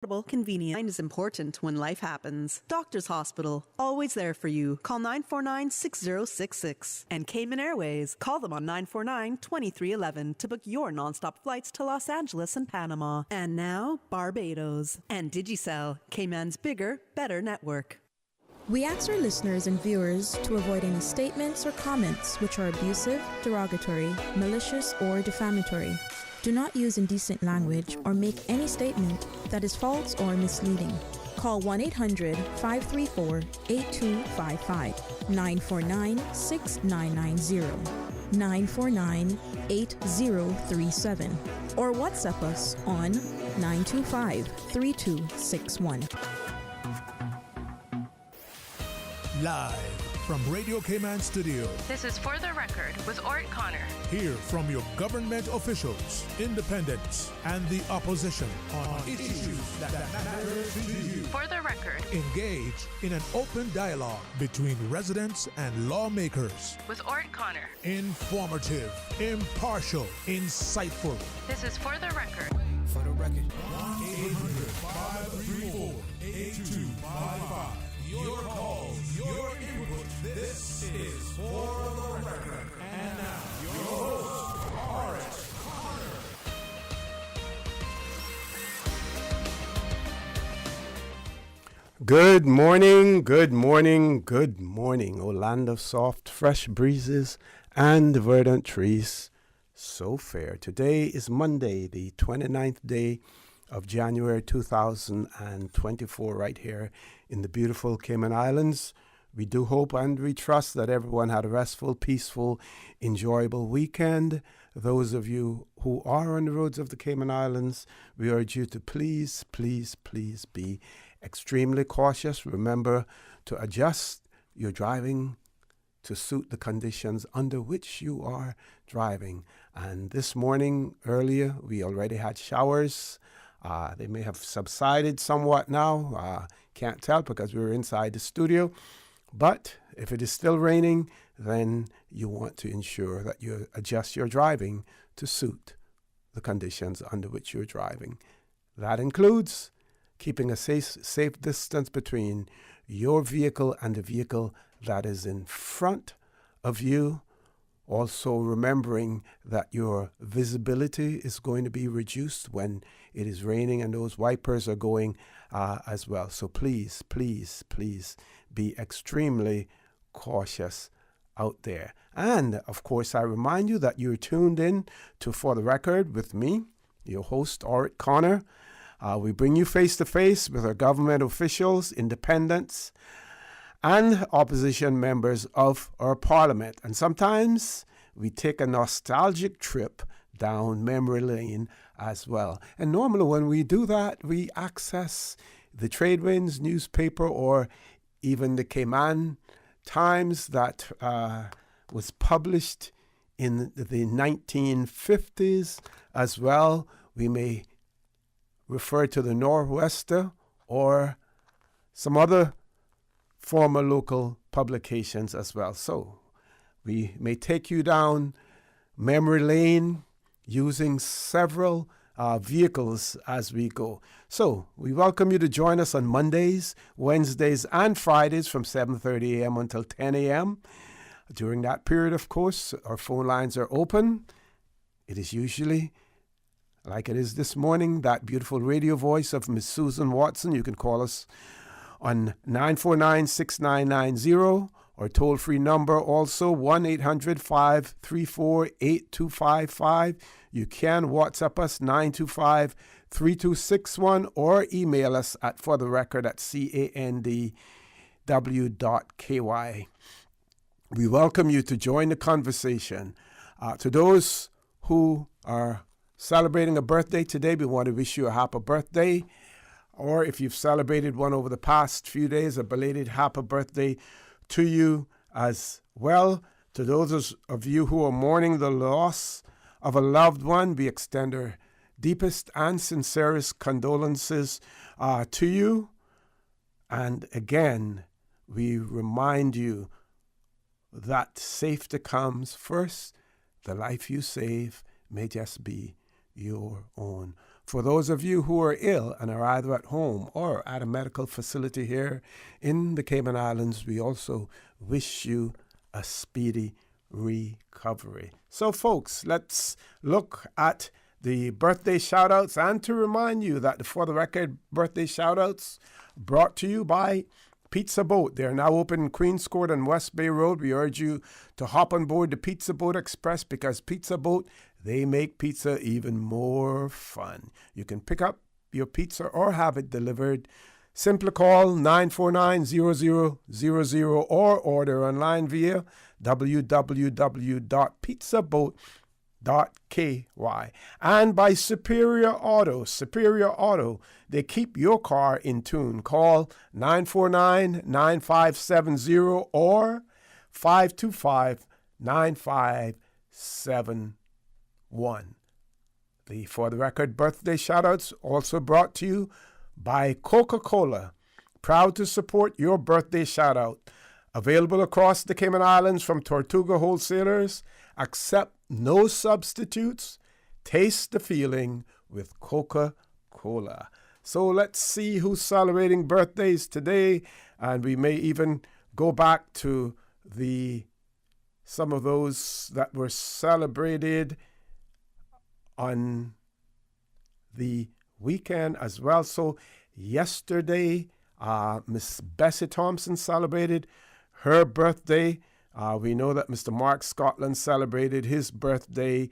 Convenient is important when life happens. Doctors Hospital, always there for you. Call 949-6066. And Cayman Airways, call them on 949-2311 to book your nonstop flights to Los Angeles and Panama. And now, Barbados. And Digicel, Cayman's bigger, better network. We ask our listeners and viewers to avoid any statements or comments which are abusive, derogatory, malicious, or defamatory. Do not use indecent language or make any statement that is false or misleading. Call 1-800-534-8255, 949-6990, 949-8037, or WhatsApp us on 925-3261. Live from Radio Cayman Studio. This is For the Record with Orrett Connor. Hear from your government officials, independents, and the opposition on issues that matter to you. For the Record. Engage in an open dialogue between residents and lawmakers. With Orrett Connor. Informative, impartial, insightful. This is For the Record. For the Record. 1-800-534-8255. Your calls, your input. This is For the Record. And now, your host, Orrett Connor. Good morning, good morning, good morning, O land of soft, fresh breezes and verdant trees. So fair. Today is Monday, the 29th day of January 2024, right here in the beautiful Cayman Islands. We do hope and we trust that everyone had a restful, peaceful, enjoyable weekend. Those of you who are on the roads of the Cayman Islands, we urge you to please, please, please be extremely cautious. Remember to adjust your driving to suit the conditions under which you are driving. And this morning, earlier, we already had showers. They may have subsided somewhat now. Can't tell because we're inside the studio. But if it is still raining, then you want to ensure that you adjust your driving to suit the conditions under which you're driving. That includes keeping a safe distance between your vehicle and the vehicle that is in front of you. Also remembering that your visibility is going to be reduced when it is raining and those wipers are going as well. So please, please, please be extremely cautious out there. And of course, I remind you that you're tuned in to For the Record with me, your host, Orrett Connor. We bring you face to face with our government officials, independents, and opposition members of our parliament. And sometimes we take a nostalgic trip down memory lane as well. And normally when we do that, we access the Tradewinds newspaper or even the Cayman Times that was published in the 1950s as well. We may refer to the Northwester or some other former local publications as well. So we may take you down memory lane using several vehicles as we go. So we welcome you to join us on Mondays, Wednesdays, and Fridays from 7:30 a.m. until 10 a.m. During that period, of course, our phone lines are open. It is usually, like it is this morning, that beautiful radio voice of Miss Susan Watson. You can call us on 949-6990, or toll-free number also 1-800-534-8255. You can WhatsApp us 925-3261 or email us at fortherecord@candw.ky. We welcome you to join the conversation. To those who are celebrating a birthday today, we want to wish you a happy birthday. Or if you've celebrated one over the past few days, a belated happy birthday to you as well. To those of you who are mourning the loss of a loved one, we extend our deepest and sincerest condolences to you. And again, we remind you that safety comes first. The life you save may just be your own. For those of you who are ill and are either at home or at a medical facility here in the Cayman Islands, we also wish you a speedy recovery. So, folks, let's look at the birthday shout-outs, and to remind you that the For the Record birthday shout-outs brought to you by Pizza Boat. They're now open in Queens Court and West Bay Road. We urge you to hop on board the Pizza Boat Express because Pizza Boat, they make pizza even more fun. You can pick up your pizza or have it delivered. Simply call 949-0000 or order online via www.pizzaboat.ky. And by Superior Auto, they keep your car in tune. Call 949-9570 or 525-9571. The For the Record birthday shoutouts also brought to you by Coca-Cola. Proud to support your birthday shoutout. Available across the Cayman Islands from Tortuga Wholesalers. Accept no substitutes. Taste the feeling with Coca-Cola. So let's see who's celebrating birthdays today, and we may even go back to some of those that were celebrated on the weekend as well. So yesterday, Miss Bessie Thompson celebrated her birthday. We know that Mr. Mark Scotland celebrated his birthday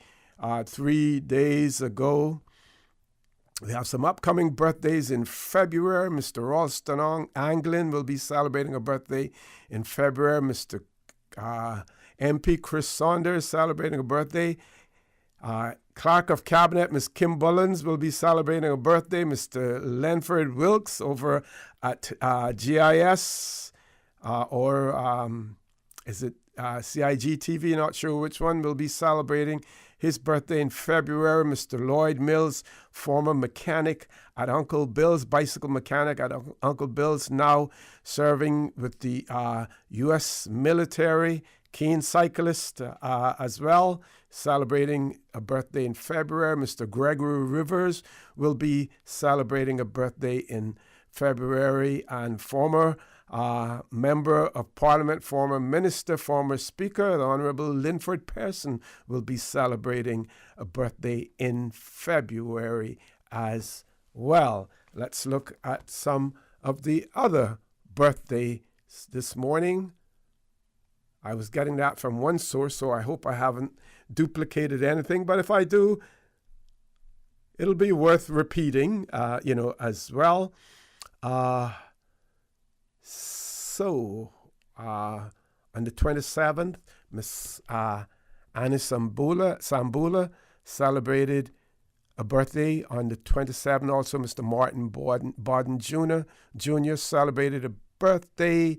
3 days ago. We have some upcoming birthdays in February. Mr. Ralston Anglin will be celebrating a birthday in February. Mr. MP Chris Saunders celebrating a birthday. Clerk of Cabinet, Ms. Kim Bullens, will be celebrating a birthday. Mr. Lenford Wilkes over at GIS is it CIGTV? Not sure which one, will be celebrating his birthday in February. Mr. Lloyd Mills, former mechanic at Uncle Bill's, bicycle mechanic at Uncle Bill's, now serving with the U.S. military, keen cyclist as well, celebrating a birthday in February. Mr. Gregory Rivers will be celebrating a birthday in February, and former Member of Parliament, former Minister, former Speaker, the Honourable Linford Pearson will be celebrating a birthday in February as well. Let's look at some of the other birthdays this morning. I was getting that from one source, so I hope I haven't duplicated anything. But if I do, it'll be worth repeating, as well. On the 27th, Miss Annie Sambula celebrated a birthday. On the 27th, also Mr. Martin Borden Jr. celebrated a birthday.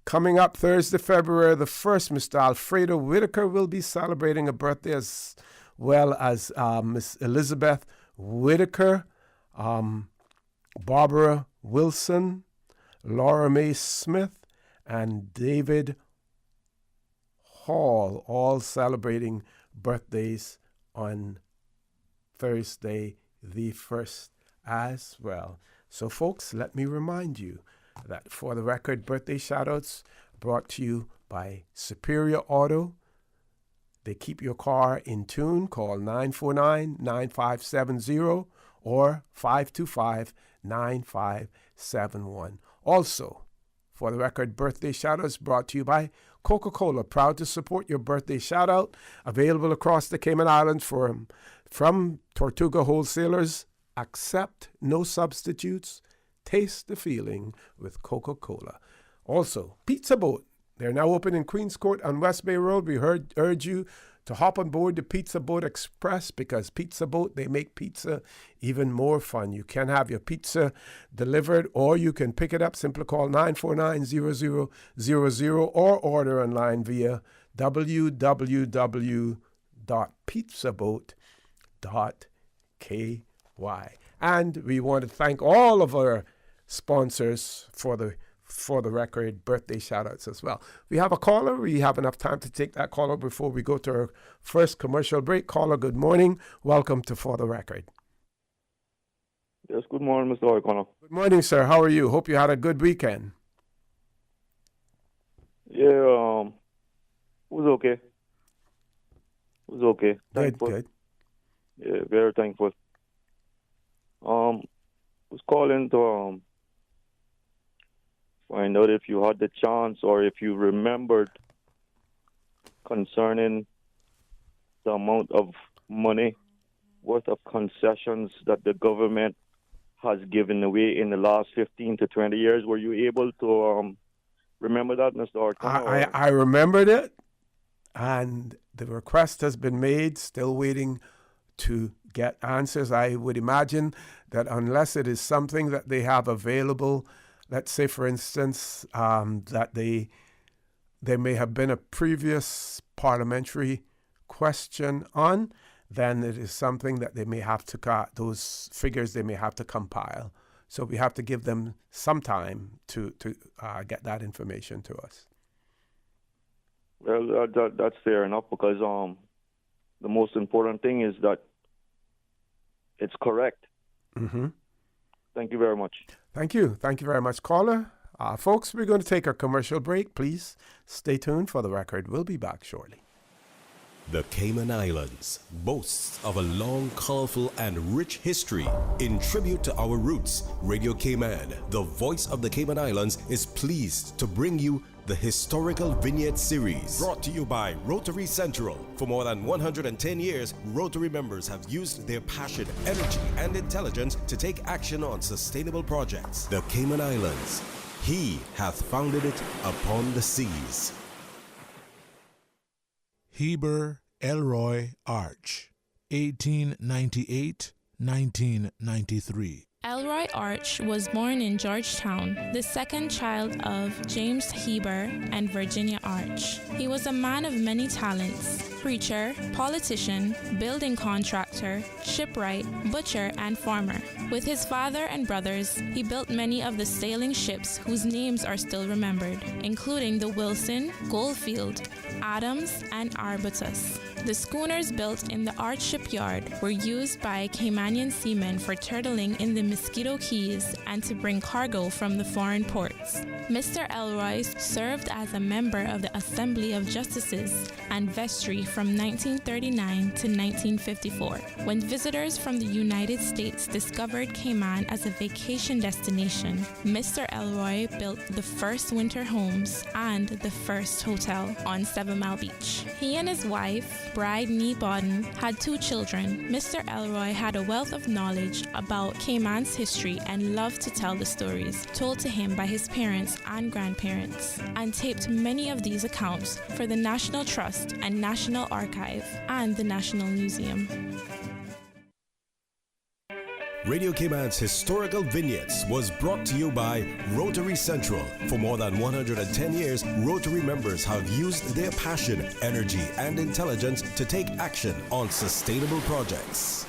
Coming up Thursday, February the 1st, Mr. Alfredo Whitaker will be celebrating a birthday, as well as Miss Elizabeth Whitaker, Barbara Wilson, Laura Mae Smith, and David Hall, all celebrating birthdays on Thursday the 1st as well. So, folks, let me remind you that For the Record birthday shoutouts brought to you by Superior Auto. They keep your car in tune. Call 949-9570 or 525-9571. Also, For the Record birthday shoutouts brought to you by Coca-Cola. Proud to support your birthday shoutout. Available across the Cayman Islands from Tortuga Wholesalers. Accept no substitutes. Taste the feeling with Coca-Cola. Also, Pizza Boat. They're now open in Queens Court on West Bay Road. We urge you to hop on board the Pizza Boat Express because Pizza Boat, they make pizza even more fun. You can have your pizza delivered or you can pick it up. Simply call 949-0000 or order online via www.pizzaboat.ky. And we want to thank all of our sponsors for the Record birthday shoutouts as well. We have a caller. We have enough time to take that caller before we go to our first commercial break. Caller, good morning. Welcome to For the Record. Yes, good morning, Mr. O'Connor. Good morning, sir. How are you? Hope you had a good weekend. Yeah, it was okay. It was okay. Good, Thankful. good. Yeah, very thankful. Was calling to find out if you had the chance or if you remembered concerning the amount of money worth of concessions that the government has given away in the last 15 to 20 years. Were you able to remember that, Mr. O'Connor? I remembered it, and the request has been made, still waiting to get answers. I would imagine that unless it is something that they have available, let's say, for instance, that there may have been a previous parliamentary question on, then it is something that they may have to, those figures they may have to compile. So we have to give them some time to get that information to us. Well, that's fair enough because the most important thing is that it's correct. Mm-hmm. Thank you very much. Thank you. Thank you very much, caller. Folks, we're going to take a commercial break. Please stay tuned for the record. We'll be back shortly. The Cayman Islands boasts of a long, colorful, and rich history. In tribute to our roots, Radio Cayman, the voice of the Cayman Islands, is pleased to bring you the Historical Vignette Series, brought to you by Rotary Central. For more than 110 years, Rotary members have used their passion, energy, and intelligence to take action on sustainable projects. The Cayman Islands, He hath founded it upon the seas. Heber Elroy Arch, 1898-1993. Elroy Arch was born in Georgetown, the second child of James Heber and Virginia Arch. He was a man of many talents: preacher, politician, building contractor, shipwright, butcher, and farmer. With his father and brothers, he built many of the sailing ships whose names are still remembered, including the Wilson, Goldfield, Adams, and Arbutus. The schooners built in the Arch shipyard were used by Caymanian seamen for turtling in the Mosquito Keys and to bring cargo from the foreign ports. Mr. Elroy served as a member of the Assembly of Justices and Vestry from 1939 to 1954, when visitors from the United States discovered Cayman as a vacation destination. Mr. Elroy built the first winter homes and the first hotel on 7 Mile Beach. He and his wife, Bride Nee Bodden, had 2 children. Mr. Elroy had a wealth of knowledge about Cayman's history and loved to tell the stories told to him by his parents and grandparents, and taped many of these accounts for the National Trust and National Archive and the National Museum. Radio Cayman's Historical Vignettes was brought to you by Rotary Central. For more than 110 years, Rotary members have used their passion, energy, and intelligence to take action on sustainable projects.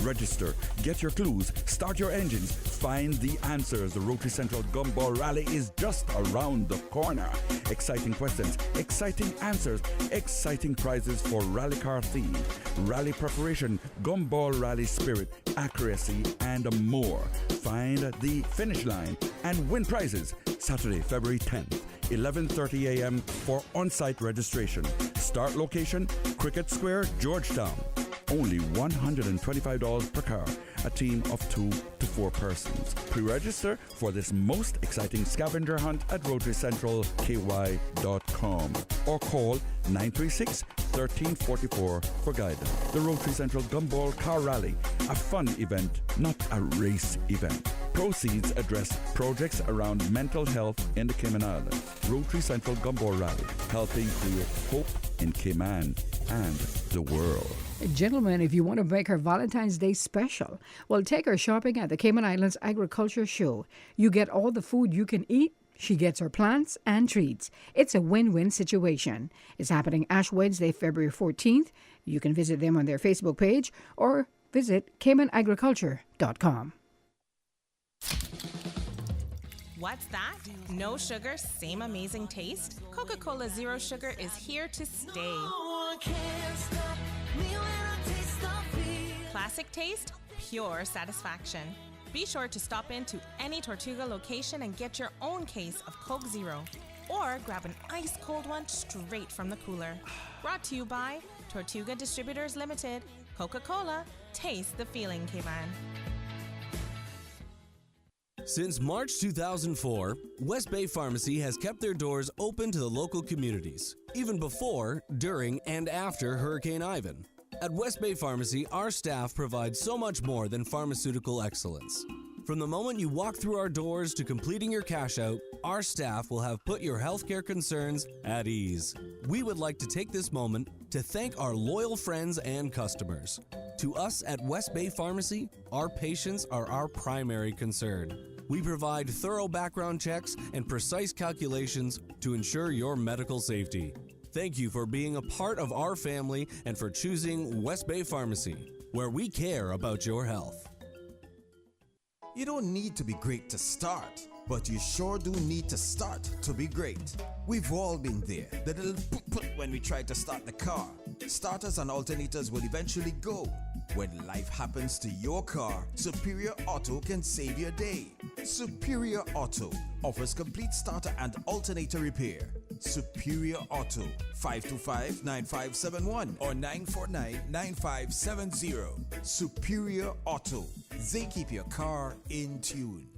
Register, get your clues, start your engines, find the answers. The Rotary Central Gumball Rally is just around the corner. Exciting questions, exciting answers, exciting prizes for rally car theme, rally preparation, gumball rally spirit, accuracy, and more. Find the finish line and win prizes Saturday, February 10th. 11:30 a.m. for on-site registration. Start location, Cricket Square, Georgetown. Only $125 per car, a team of 2 to 4 persons. Pre-register for this most exciting scavenger hunt at RotaryCentralKY.com or call 936-1344 for guidance. The Rotary Central Gumball Car Rally, a fun event, not a race event. Proceeds address projects around mental health in the Cayman Islands. Rotary Central Gumball Rally, helping create hope in Cayman and the world. Gentlemen, if you want to make her Valentine's Day special, well, take her shopping at the Cayman Islands Agriculture Show. You get all the food you can eat. She gets her plants and treats. It's a win-win situation. It's happening Ash Wednesday, February 14th. You can visit them on their Facebook page or visit CaymanAgriculture.com. What's that? No sugar, same amazing taste? Coca-Cola Zero Sugar is here to stay. No one can stop me when I taste Classic taste, pure satisfaction. Be sure to stop into any Tortuga location and get your own case of Coke Zero. Or grab an ice-cold one straight from the cooler. Brought to you by Tortuga Distributors Limited. Coca-Cola, taste the feeling, K-Man. Since March 2004, West Bay Pharmacy has kept their doors open to the local communities, even before, during, and after Hurricane Ivan. At West Bay Pharmacy, our staff provides so much more than pharmaceutical excellence. From the moment you walk through our doors to completing your cash out, our staff will have put your healthcare concerns at ease. We would like to take this moment to thank our loyal friends and customers. To us at West Bay Pharmacy, our patients are our primary concern. We provide thorough background checks and precise calculations to ensure your medical safety. Thank you for being a part of our family and for choosing West Bay Pharmacy, where we care about your health. You don't need to be great to start, but you sure do need to start to be great. We've all been there, the little put when we try to start the car. Starters and alternators will eventually go. When life happens to your car, Superior Auto can save your day. Superior Auto offers complete starter and alternator repair. Superior Auto, 525-9571 or 949-9570. Superior Auto, they keep your car in tune.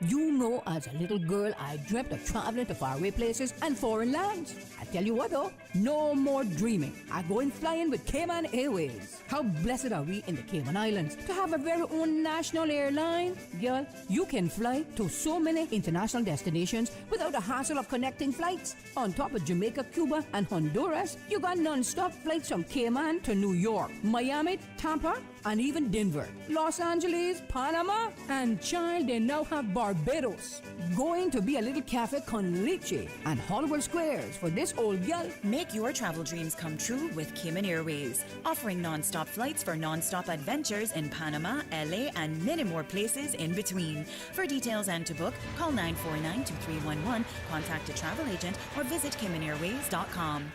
You know, as a little girl, I dreamt of traveling to faraway places and foreign lands. I tell you what though, no more dreaming. I go in flying with Cayman Airways. How blessed are we in the Cayman Islands to have a very own national airline? Girl, you can fly to so many international destinations without the hassle of connecting flights. On top of Jamaica, Cuba, and Honduras, you got non-stop flights from Cayman to New York, Miami, Tampa, and even Denver, Los Angeles, Panama, and child, they now have Barbados. Going to be a little cafe con leche and Hollywood Squares for this old gal. Make your travel dreams come true with Cayman Airways, offering non-stop flights for non-stop adventures in Panama, LA, and many more places in between. For details and to book, call 949-2311, contact a travel agent, or visit CaymanAirways.com.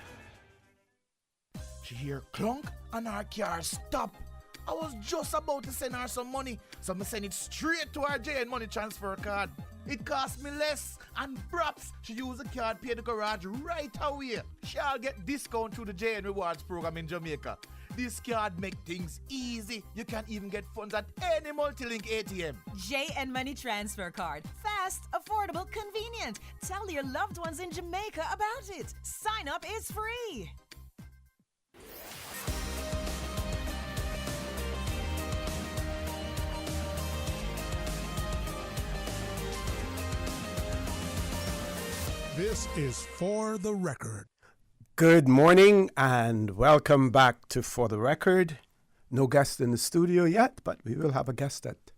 She hear clunk and her car stop. I was just about to send her some money, so I send it straight to her JN Money Transfer card. It cost me less, and perhaps she use the card, pay the garage right away. She'll get discount through the JN Rewards program in Jamaica. This card make things easy. You can even get funds at any multi-link ATM. JN Money Transfer Card. Fast, affordable, convenient. Tell your loved ones in Jamaica about it. Sign up is free. This is For the Record. Good morning and welcome back to For the Record. No guest in the studio yet, but we will have a guest at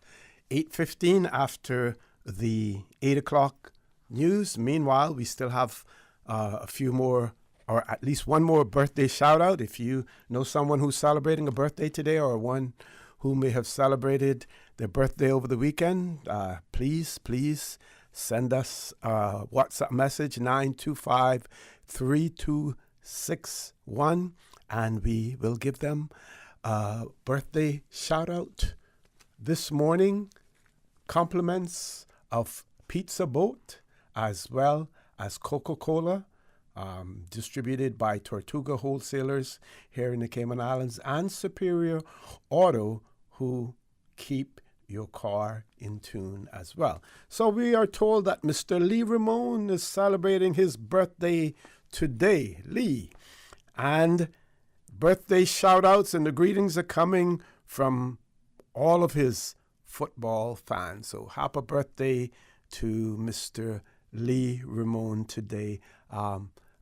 8:15 after the 8 o'clock news. Meanwhile, we still have a few more, or at least one more birthday shout out. If you know someone who's celebrating a birthday today or one who may have celebrated their birthday over the weekend, please send us a WhatsApp message, 925-3261, and we will give them a birthday shout-out this morning. Compliments of Pizza Boat as well as Coca-Cola, distributed by Tortuga Wholesalers here in the Cayman Islands, and Superior Auto, who keep your car in tune as well. So we are told that Mr. Lee Ramon is celebrating his birthday today. Lee. And birthday shout-outs and the greetings are coming from all of his football fans. So happy birthday to Mr. Lee Ramon today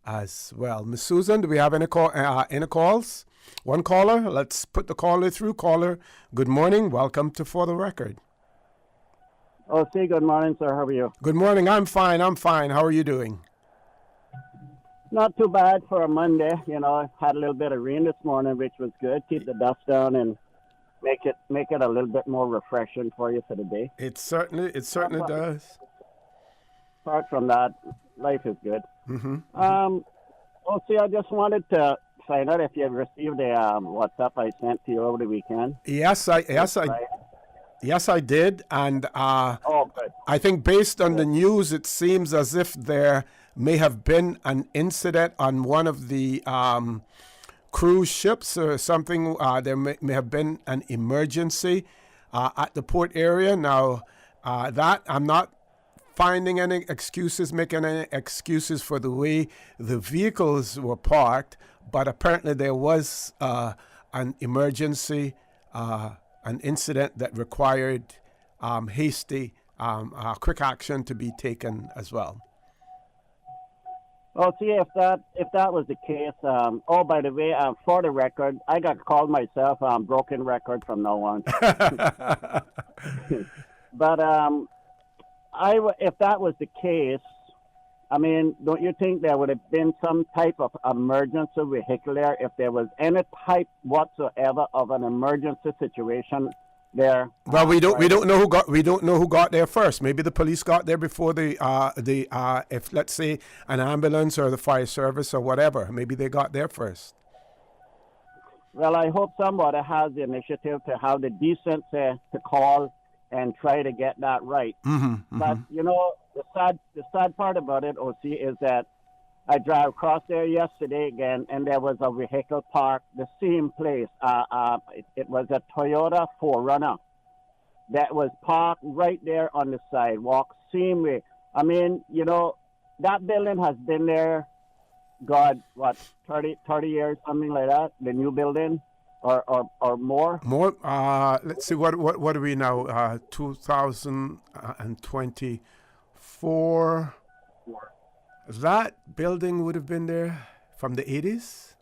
as well. Miss Susan, do we have any calls? One caller. Let's put the caller through. Caller, good morning. Welcome to For the Record. Oh, say good morning, sir. How are you? Good morning. I'm fine. How are you doing? Not too bad for a Monday. You know, had a little bit of rain this morning, which was good. Keep the dust down and make it a little bit more refreshing for you for the day. It certainly does. Apart from that, life is good. Mm-hmm. I just wanted to find out if you received the WhatsApp I sent to you over the weekend. Yes, I did, and good. I think based on the news, it seems as if there may have been an incident on one of the cruise ships or something. There may have been an emergency at the port area. Now, that I'm not finding any excuses, making any excuses for the way the vehicles were parked, but apparently there was an emergency, an incident that required hasty, quick action to be taken as well. Well, see, if that was the case, by the way, for the record, I got called myself broken record from now on. But if that was the case, I mean, don't you think there would have been some type of emergency vehicle there if there was any type whatsoever of an emergency situation there? Well, we don't know who got there first. Maybe the police got there before if let's say an ambulance or the fire service or whatever. Maybe they got there first. Well, I hope somebody has the initiative to have the decency to call and try to get that right. But you know, the sad part about it, OC, is that I drove across there yesterday again, and there was a vehicle parked the same place. It was a Toyota 4Runner that was parked right there on the sidewalk, same way. I mean, you know, that building has been there, God, 30 years, something like that, the new building, or more? More? Let's see, what are we now? 2024. That building would have been there from the 80s?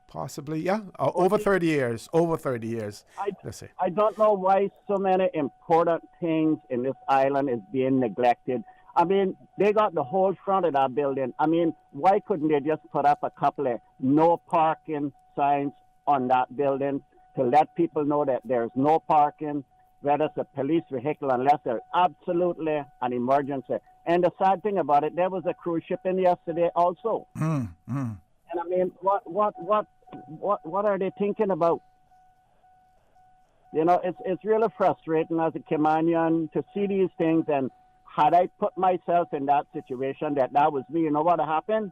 Possibly, yeah. Over 30 years. Let's see. I don't know why so many important things in this island is being neglected. I mean, they got the whole front of that building. I mean, why couldn't they just put up a couple of no parking signs on that building to let people know that there's no parking, whether it's a police vehicle, unless there's absolutely an emergency. And the sad thing about it, there was a cruise ship in yesterday also. And I mean, what are they thinking about? You know, it's really frustrating as a Caymanian to see these things. And had I put myself in that situation, that was me, you know what happened?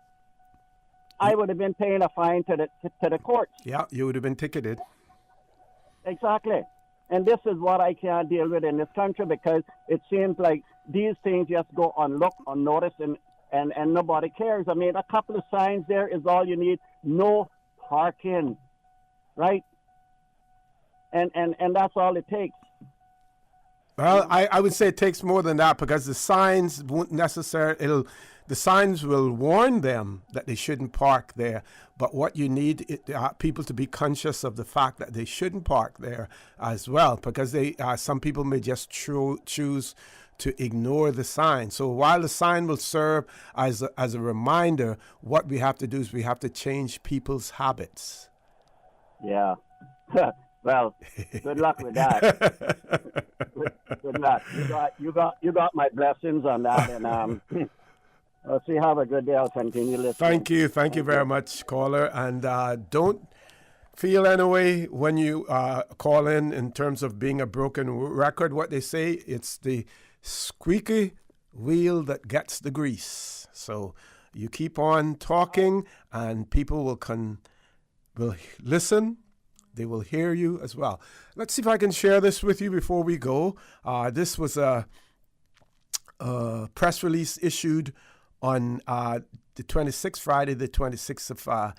I would have been paying a fine to the courts. Yeah, you would have been ticketed. Exactly. And this is what I can't deal with in this country, because it seems like these things just go unnoticed, and nobody cares. I mean, a couple of signs there is all you need. No parking, right? And that's all it takes. Well, I would say it takes more than that, because the signs won't necessarily... The signs will warn them that they shouldn't park there, but what you need is people to be conscious of the fact that they shouldn't park there as well, because some people may just choose to ignore the sign. So while the sign will serve as a reminder, what we have to do is we have to change people's habits. Yeah. Well, good luck with that. Good luck. You got my blessings on that, and I'll see. Have a good day. I'll continue listening. Thank you very much, caller. And don't feel any way when you call in terms of being a broken record. What they say, it's the squeaky wheel that gets the grease. So you keep on talking, and people will listen. They will hear you as well. Let's see if I can share this with you before we go. This was a press release issued on the 26th, Friday, the 26th of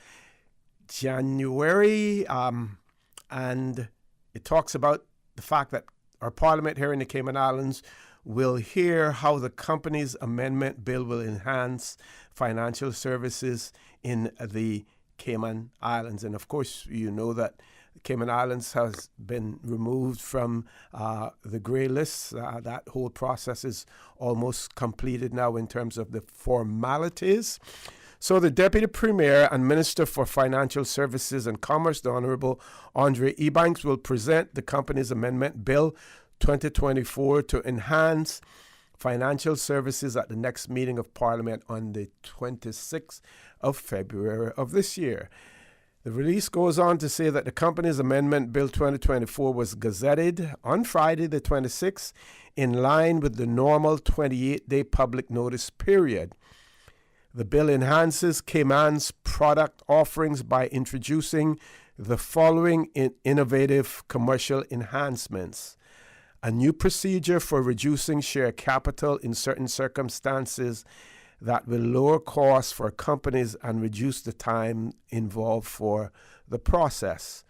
January, and it talks about the fact that our Parliament here in the Cayman Islands will hear how the company's amendment bill will enhance financial services in the Cayman Islands. And of course, you know that Cayman Islands has been removed from the grey list. That whole process is almost completed now in terms of the formalities. So the Deputy Premier and Minister for Financial Services and Commerce, the Honourable Andre Ebanks, will present the company's amendment bill 2024 to enhance financial services at the next meeting of Parliament on the 26th of February of this year. The release goes on to say that the Companies Amendment Bill 2024 was gazetted on Friday the 26th in line with the normal 28-day public notice period. The bill enhances Cayman's product offerings by introducing the following innovative commercial enhancements: a new procedure for reducing share capital in certain circumstances that will lower costs for companies and reduce the time involved for the process.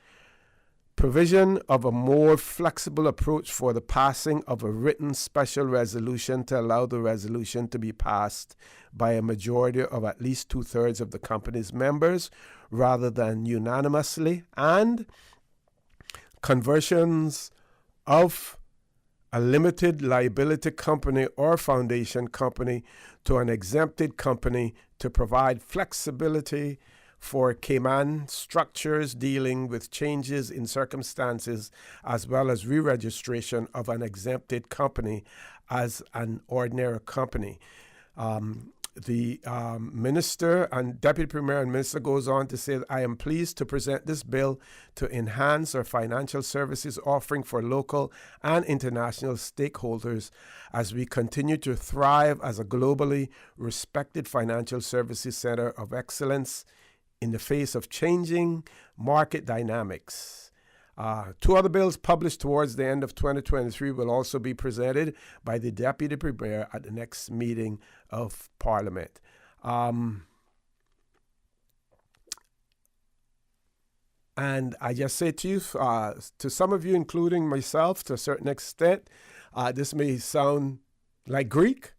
Provision of a more flexible approach for the passing of a written special resolution to allow the resolution to be passed by a majority of at least 2/3 of the company's members rather than unanimously, and conversions of a limited liability company or foundation company to an exempted company to provide flexibility for Cayman structures dealing with changes in circumstances, as well as re-registration of an exempted company as an ordinary company. The Minister and Deputy Premier and Minister goes on to say, I am pleased to present this bill to enhance our financial services offering for local and international stakeholders as we continue to thrive as a globally respected financial services center of excellence in the face of changing market dynamics. Two other bills published towards the end of 2023 will also be presented by the Deputy Premier at the next meeting of Parliament. And I just say to you, to some of you, including myself, to a certain extent, this may sound like Greek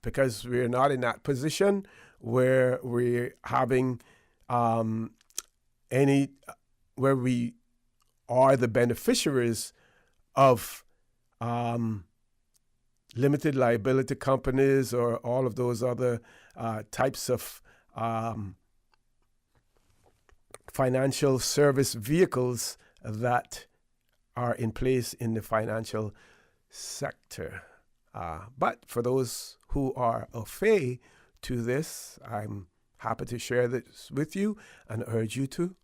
because we're not in that position where we're having where we are the beneficiaries of limited liability companies or all of those other types of financial service vehicles that are in place in the financial sector. But for those who are au fait to this, I'm happy to share this with you and urge you to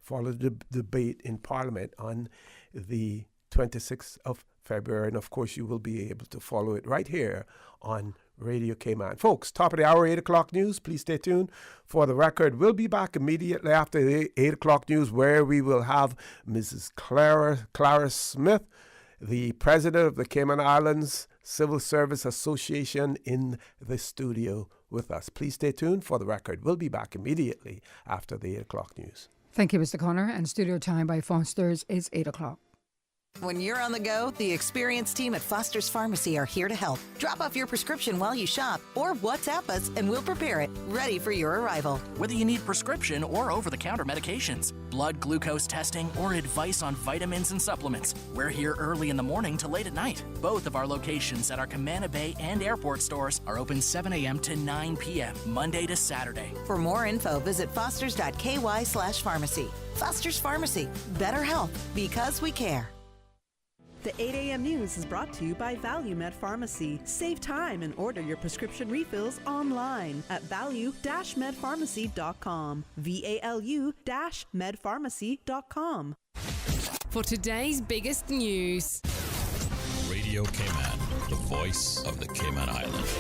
follow the debate in Parliament on the 26th of February. And of course, you will be able to follow it right here on Radio Cayman. Folks, top of the hour, 8 o'clock news. Please stay tuned for the record. We'll be back immediately after the 8 o'clock news, where we will have Mrs. Clara Smith, the president of the Cayman Islands Civil Service Association, in the studio with us. Please stay tuned for the record. We'll be back immediately after the 8 o'clock news. Thank you, Mr. Connor. And studio time by Foster's is 8 o'clock. When you're on the go, the experienced team at Foster's Pharmacy are here to help. Drop off your prescription while you shop or WhatsApp us and we'll prepare it, ready for your arrival. Whether you need prescription or over-the-counter medications, blood glucose testing, or advice on vitamins and supplements, we're here early in the morning to late at night. Both of our locations at our Camana Bay and airport stores are open 7 a.m. to 9 p.m., Monday to Saturday. For more info, visit fosters.ky/pharmacy. Foster's Pharmacy. Better health because we care. The 8 a.m. news is brought to you by ValueMed Pharmacy. Save time and order your prescription refills online at value-medpharmacy.com. VALU-medpharmacy.com. For today's biggest news. Radio Cayman, the voice of the Cayman Islands.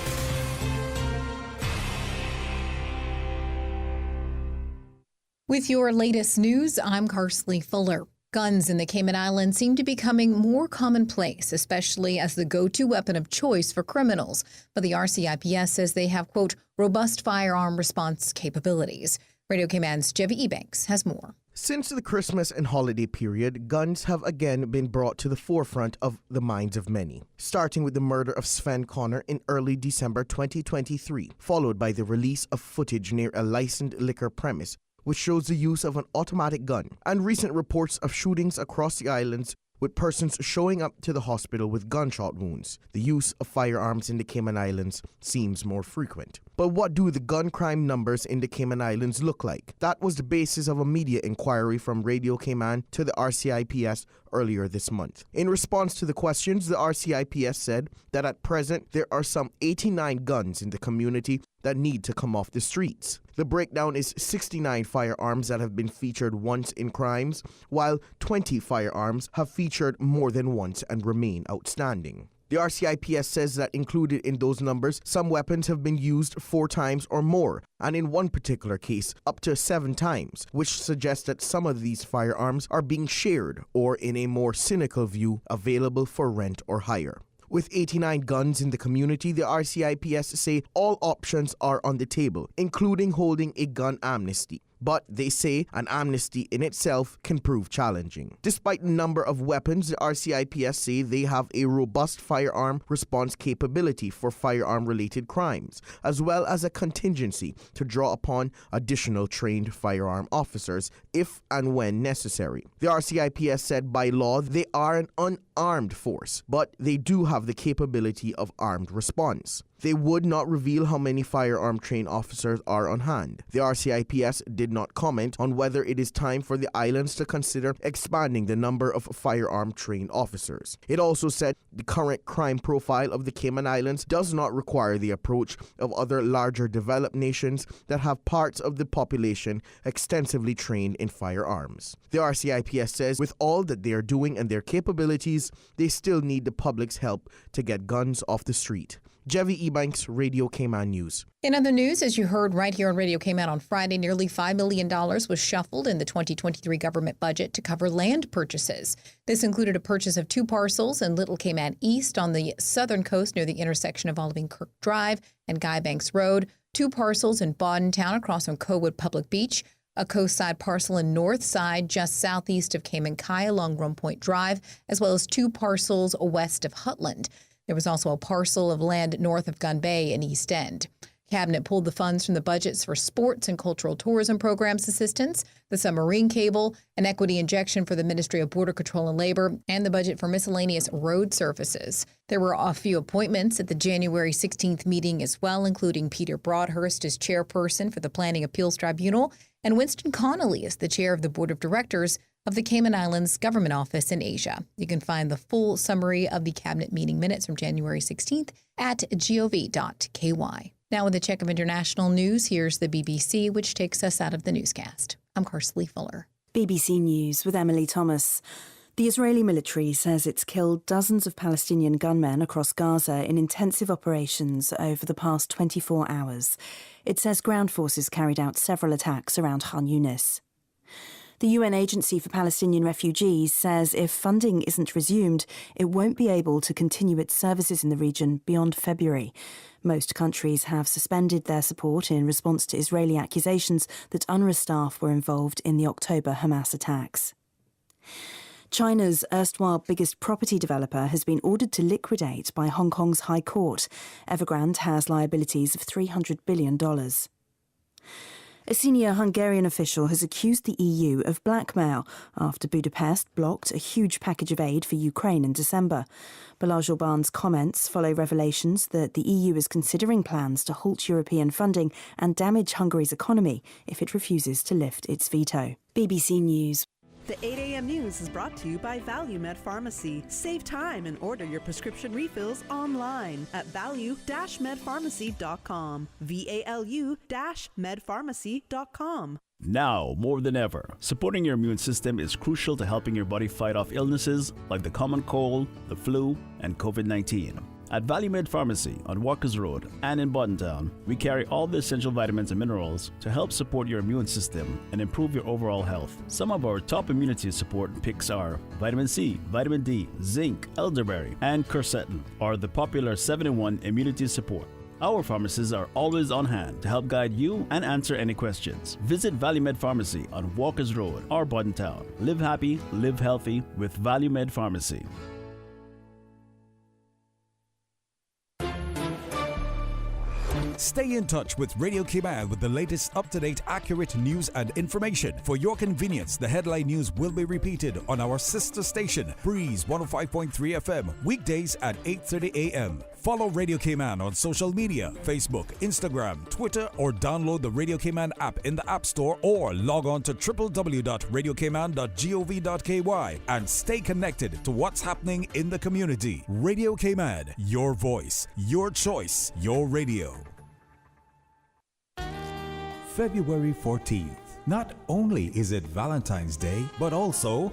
With your latest news, I'm Karsley Fuller. Guns in the Cayman Islands seem to be becoming more commonplace, especially as the go-to weapon of choice for criminals. But the RCIPS says they have, quote, robust firearm response capabilities. Radio Cayman's Jevi Ebanks has more. Since the Christmas and holiday period, guns have again been brought to the forefront of the minds of many, starting with the murder of Sven Connor in early December 2023, followed by the release of footage near a licensed liquor premise which shows the use of an automatic gun, and recent reports of shootings across the islands with persons showing up to the hospital with gunshot wounds. The use of firearms in the Cayman Islands seems more frequent. But what do the gun crime numbers in the Cayman Islands look like? That was the basis of a media inquiry from Radio Cayman to the RCIPS earlier this month. In response to the questions, the RCIPS said that at present there are some 89 guns in the community that need to come off the streets. The breakdown is 69 firearms that have been featured once in crimes, while 20 firearms have featured more than once and remain outstanding. The RCIPS says that included in those numbers, some weapons have been used 4 times or more, and in one particular case, up to 7 times, which suggests that some of these firearms are being shared or, in a more cynical view, available for rent or hire. With 89 guns in the community, the RCIPS say all options are on the table, including holding a gun amnesty. But they say an amnesty in itself can prove challenging. Despite the number of weapons, the RCIPS say they have a robust firearm response capability for firearm-related crimes, as well as a contingency to draw upon additional trained firearm officers if and when necessary. The RCIPS said by law they are an unarmed force, but they do have the capability of armed response. They would not reveal how many firearm-trained officers are on hand. The RCIPS did not comment on whether it is time for the islands to consider expanding the number of firearm-trained officers. It also said the current crime profile of the Cayman Islands does not require the approach of other larger developed nations that have parts of the population extensively trained in firearms. The RCIPS says with all that they are doing and their capabilities, they still need the public's help to get guns off the street. Jevi Ebanks, Radio Cayman News. In other news, as you heard right here on Radio Cayman on Friday, nearly $5 million was shuffled in the 2023 government budget to cover land purchases. This included a purchase of 2 parcels in Little Cayman East on the southern coast near the intersection of Olive Kirk Drive and Guy Banks Road, 2 parcels in Boddentown across from Cowood Public Beach, a coastside parcel in North Side just southeast of Cayman Kai along Rum Point Drive, as well as 2 parcels west of Hutland. There was also a parcel of land north of Gun Bay in East End. Cabinet pulled the funds from the budgets for sports and cultural tourism programs assistance, the submarine cable, an equity injection for the Ministry of Border Control and Labor, and the budget for miscellaneous road services. There were a few appointments at the January 16th meeting as well, including Peter Broadhurst as chairperson for the Planning Appeals Tribunal and Winston Connolly as the chair of the Board of Directors of the Cayman Islands Government Office in Asia. You can find the full summary of the cabinet meeting minutes from January 16th at gov.ky. Now with a check of international news, here's the BBC, which takes us out of the newscast. I'm Karsley Fuller. BBC News with Emily Thomas. The Israeli military says it's killed dozens of Palestinian gunmen across Gaza in intensive operations over the past 24 hours. It says ground forces carried out several attacks around Khan Yunis. The UN Agency for Palestinian Refugees says if funding isn't resumed, it won't be able to continue its services in the region beyond February. Most countries have suspended their support in response to Israeli accusations that UNRWA staff were involved in the October Hamas attacks. China's erstwhile biggest property developer has been ordered to liquidate by Hong Kong's High Court. Evergrande has liabilities of $300 billion. A senior Hungarian official has accused the EU of blackmail after Budapest blocked a huge package of aid for Ukraine in December. Balázs Orbán's comments follow revelations that the EU is considering plans to halt European funding and damage Hungary's economy if it refuses to lift its veto. BBC News. The 8 a.m. news is brought to you by ValueMed Pharmacy. Save time and order your prescription refills online at value-medpharmacy.com. VALU-medpharmacy.com. Now, more than ever, supporting your immune system is crucial to helping your body fight off illnesses like the common cold, the flu, and COVID-19. At ValueMed Pharmacy on Walkers Road and in Boddentown, we carry all the essential vitamins and minerals to help support your immune system and improve your overall health. Some of our top immunity support picks are vitamin C, vitamin D, zinc, elderberry, and quercetin, or the popular 7-in-1 immunity support. Our pharmacists are always on hand to help guide you and answer any questions. Visit ValueMed Pharmacy on Walkers Road or Boddentown. Live happy, live healthy with ValueMed Pharmacy. Stay in touch with Radio Cayman with the latest up-to-date, accurate news and information. For your convenience, the headline news will be repeated on our sister station, Breeze 105.3 FM, weekdays at 8:30 a.m. Follow Radio Cayman on social media, Facebook, Instagram, Twitter, or download the Radio Cayman app in the App Store or log on to www.radiocayman.gov.ky and stay connected to what's happening in the community. Radio Cayman, your voice, your choice, your radio. February 14th. Not only is it Valentine's Day, but also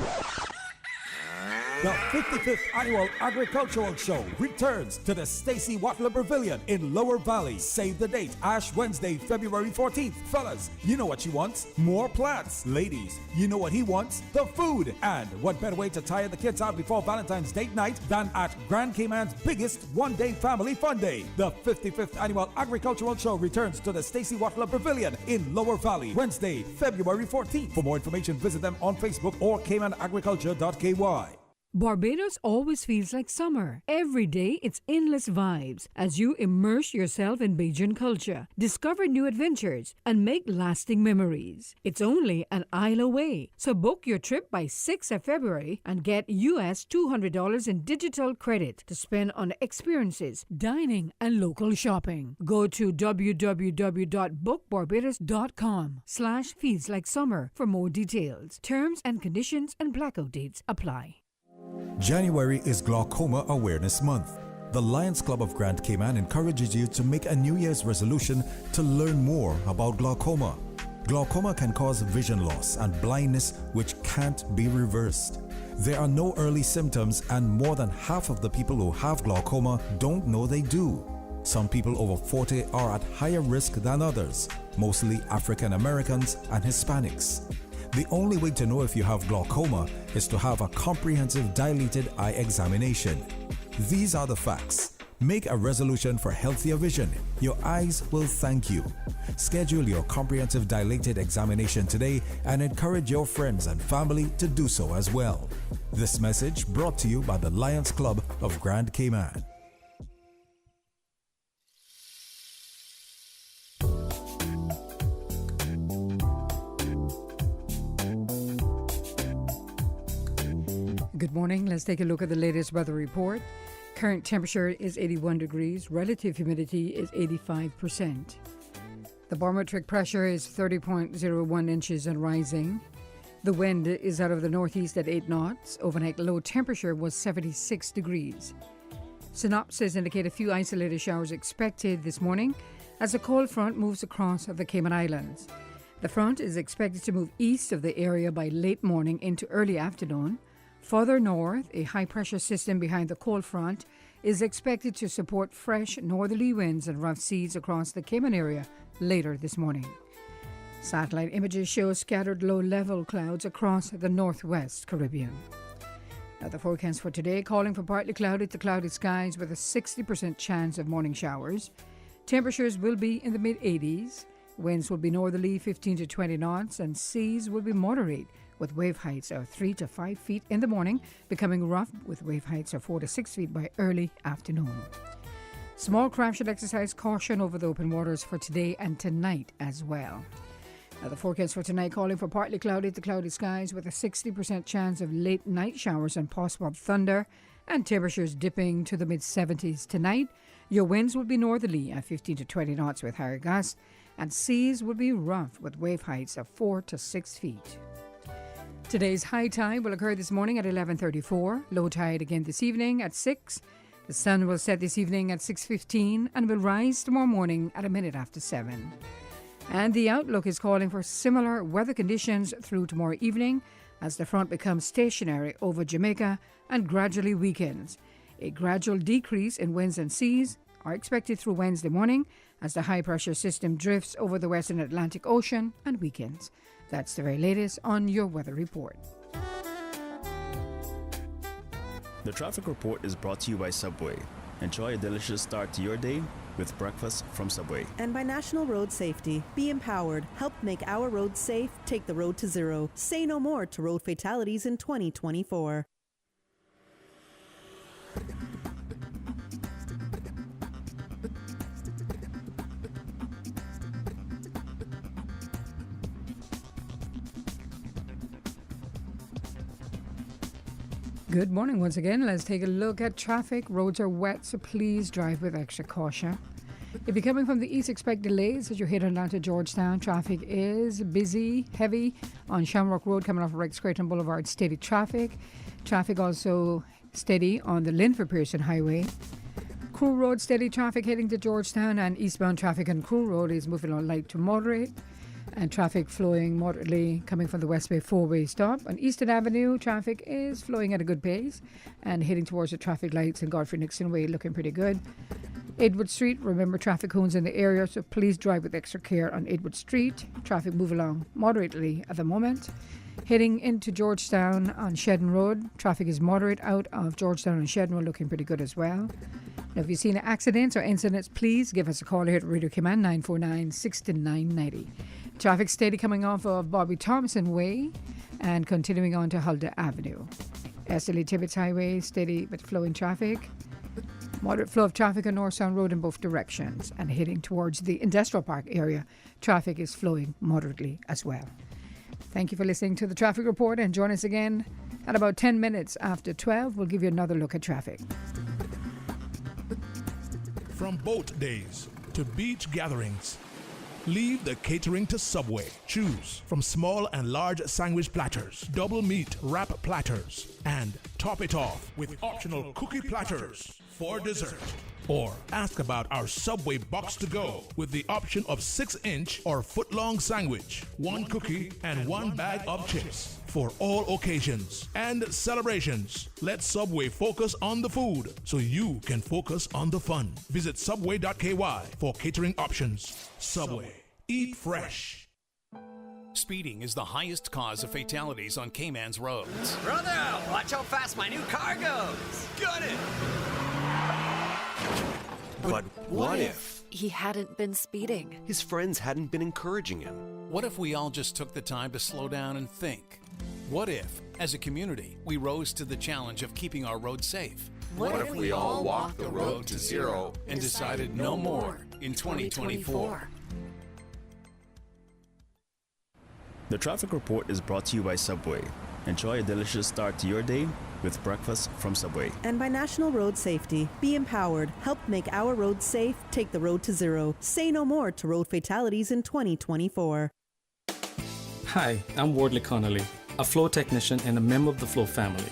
the 55th Annual Agricultural Show returns to the Stacy Watler Pavilion in Lower Valley. Save the date, Ash Wednesday, February 14th. Fellas, you know what she wants? More plants. Ladies, you know what he wants? The food. And what better way to tire the kids out before Valentine's date night than at Grand Cayman's biggest one-day family fun day. The 55th Annual Agricultural Show returns to the Stacy Watler Pavilion in Lower Valley, Wednesday, February 14th. For more information, visit them on Facebook or caymanagriculture.ky. Barbados always feels like summer. Every day, it's endless vibes as you immerse yourself in Bajan culture, discover new adventures, and make lasting memories. It's only an isle away, so book your trip by 6th of February and get US $200 in digital credit to spend on experiences, dining, and local shopping. Go to www.bookbarbados.com/feelslike-summer for more details. Terms and conditions and blackout dates apply. January is Glaucoma Awareness Month. The Lions Club of Grand Cayman encourages you to make a New Year's resolution to learn more about glaucoma. Glaucoma can cause vision loss and blindness which can't be reversed. There are no early symptoms, and more than half of the people who have glaucoma don't know they do. Some people over 40 are at higher risk than others, mostly African Americans and Hispanics. The only way to know if you have glaucoma is to have a comprehensive dilated eye examination. These are the facts. Make a resolution for healthier vision. Your eyes will thank you. Schedule your comprehensive dilated examination today and encourage your friends and family to do so as well. This message brought to you by the Lions Club of Grand Cayman. Good morning. Let's take a look at the latest weather report. Current temperature is 81 degrees. Relative humidity is 85%. The barometric pressure is 30.01 inches and rising. The wind is out of the northeast at 8 knots. Overnight low temperature was 76 degrees. Synopsis indicate a few isolated showers expected this morning as a cold front moves across the Cayman Islands. The front is expected to move east of the area by late morning into early afternoon. Further north, a high-pressure system behind the cold front is expected to support fresh northerly winds and rough seas across the Cayman area later this morning. Satellite images show scattered low-level clouds across the northwest Caribbean. Now, the forecast for today calling for partly cloudy to cloudy skies with a 60% chance of morning showers. Temperatures will be in the mid-80s. Winds will be northerly 15 to 20 knots and seas will be moderate, with wave heights of 3 to 5 feet in the morning, becoming rough with wave heights of 4 to 6 feet by early afternoon. Small craft should exercise caution over the open waters for today and tonight as well. Now, the forecast for tonight calling for partly cloudy to cloudy skies with a 60% chance of late night showers and possible thunder, and temperatures dipping to the mid-70s tonight. Your winds will be northerly at 15 to 20 knots with higher gusts, and seas will be rough with wave heights of 4 to 6 feet. Today's high tide will occur this morning at 11:34, low tide again this evening at 6. The sun will set this evening at 6:15 and will rise tomorrow morning at a minute after 7. And the outlook is calling for similar weather conditions through tomorrow evening as the front becomes stationary over Jamaica and gradually weakens. A gradual decrease in winds and seas are expected through Wednesday morning as the high-pressure system drifts over the western Atlantic Ocean and weakens. That's the very latest on your weather report. The traffic report is brought to you by Subway. Enjoy a delicious start to your day with breakfast from Subway. And by National Road Safety. Be empowered. Help make our roads safe. Take the road to zero. Say no more to road fatalities in 2024. Good morning once again. Let's take a look at traffic. Roads are wet, so please drive with extra caution. If you're coming from the east, expect delays as you're heading down to Georgetown. Traffic is busy, heavy on Shamrock Road coming off Rex Creighton Boulevard. Steady traffic. Traffic also steady on the Linford Pearson Highway. Crew Road, steady traffic heading to Georgetown, and eastbound traffic on Crew Road is moving on light to moderate. And traffic flowing moderately coming from the West Bay four-way stop. On Eastern Avenue, traffic is flowing at a good pace and heading towards the traffic lights in Godfrey Nixon Way, looking pretty good. Edward Street, remember traffic cones in the area, so please drive with extra care on Edward Street. Traffic move along moderately at the moment. Heading into Georgetown on Shedden Road, traffic is moderate out of Georgetown on Shedden Road, looking pretty good as well. Now, if you've seen accidents or incidents, please give us a call here at Radio Command 949-6990. Traffic steady coming off of Bobby Thompson Way and continuing on to Huldah Avenue. SLE Tibbetts Highway, steady but flowing traffic. Moderate flow of traffic on North Sound Road in both directions, and heading towards the Industrial Park area, traffic is flowing moderately as well. Thank you for listening to the Traffic Report, and join us again at about 10 minutes after 12. We'll give you another look at traffic. From boat days to beach gatherings, leave the catering to Subway. Choose from small and large sandwich platters, double meat wrap platters, and top it off with optional cookie platters for dessert. Or ask about our Subway box to go with the option of 6-inch or foot-long sandwich, 1 cookie, and 1 bag of chips. For all occasions and celebrations, let Subway focus on the food so you can focus on the fun. Visit subway.ky for catering options. Subway. Eat fresh. Speeding is the highest cause of fatalities on Cayman's roads. Brother, watch how fast my new car goes. Got it. But what if he hadn't been speeding? His friends hadn't been encouraging him. What if we all just took the time to slow down and think? What if, as a community, we rose to the challenge of keeping our roads safe? What if we all walked the road to zero and decided no more in 2024? The Traffic Report is brought to you by Subway. Enjoy a delicious start to your day with breakfast from Subway. And by National Road Safety. Be empowered. Help make our roads safe. Take the road to zero. Say no more to road fatalities in 2024. Hi, I'm Wardley Connolly, a flow technician and a member of the Flow family.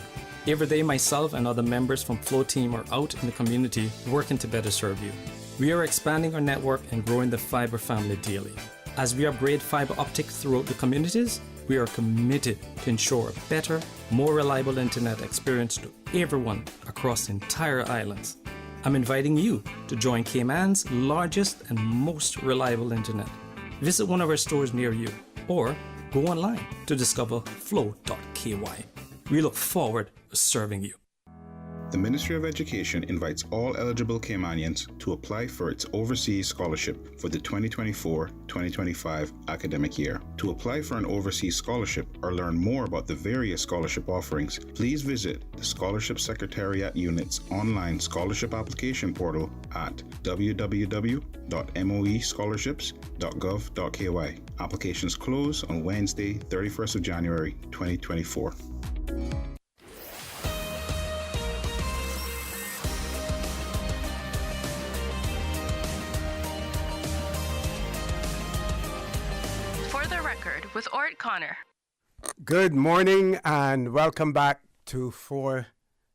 Every day, myself and other members from Flow team are out in the community working to better serve you. We are expanding our network and growing the fiber family daily. As we upgrade fiber optic throughout the communities, we are committed to ensure a better, more reliable internet experience to everyone across the entire islands. I'm inviting you to join Cayman's largest and most reliable internet. Visit one of our stores near you or go online to discover flow.ky. We look forward to serving you. The Ministry of Education invites all eligible Caymanians to apply for its overseas scholarship for the 2024-2025 academic year. To apply for an overseas scholarship or learn more about the various scholarship offerings, please visit the Scholarship Secretariat Unit's online scholarship application portal at www.moescholarships.gov.ky. Applications close on Wednesday, 31st of January, 2024. With Orrett Connor. Good morning and welcome back to For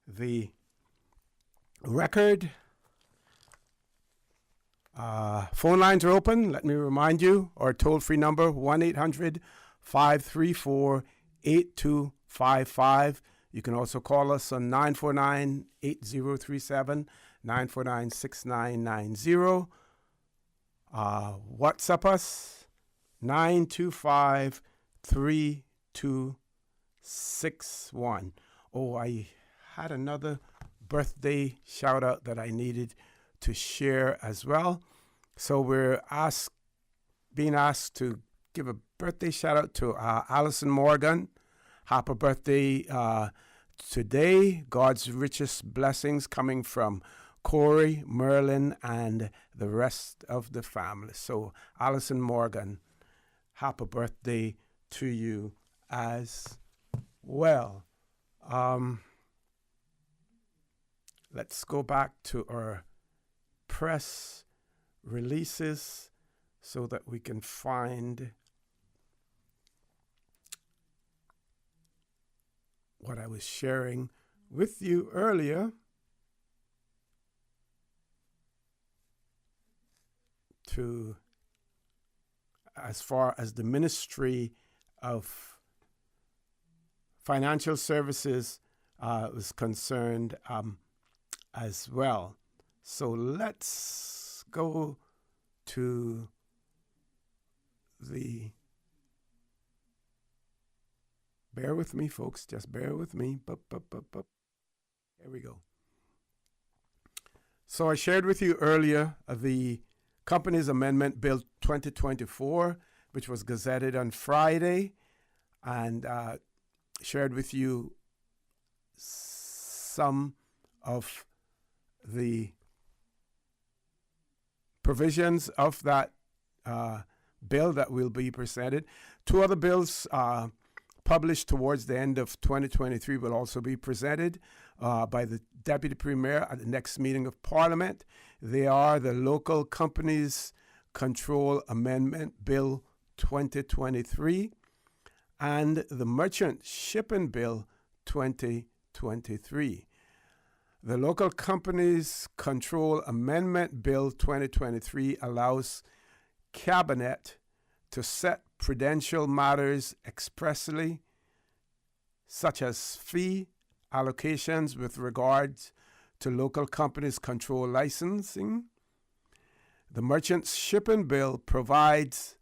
the Record. Phone lines are open. Let me remind you, our toll-free number, 1-800-534-8255. You can also call us on 949-8037, 949-6990. WhatsApp us. 925-3261. Oh, I had another birthday shout out that I needed to share as well. So we're being asked to give a birthday shout out to Allison Morgan. Happy birthday today. God's richest blessings coming from Corey, Merlin, and the rest of the family. So Allison Morgan, happy birthday to you as well. let's go back to our press releases so that we can find what I was sharing with you earlier. To as far as the Ministry of Financial Services was concerned as well. So let's go to the, bear with me, folks, just bear with me. Here we go. So I shared with you earlier the Companies Amendment Bill 2024, which was gazetted on Friday, and shared with you some of the provisions of that bill that will be presented. Two other bills published towards the end of 2023 will also be presented by the Deputy Premier at the next meeting of Parliament. They are the Local Companies Control Amendment Bill 2023 and the Merchant Shipping Bill 2023. The Local Companies Control Amendment Bill 2023 allows Cabinet to set prudential matters expressly, such as fee allocations with regards to local companies' control licensing. The Merchant Shipping Bill provides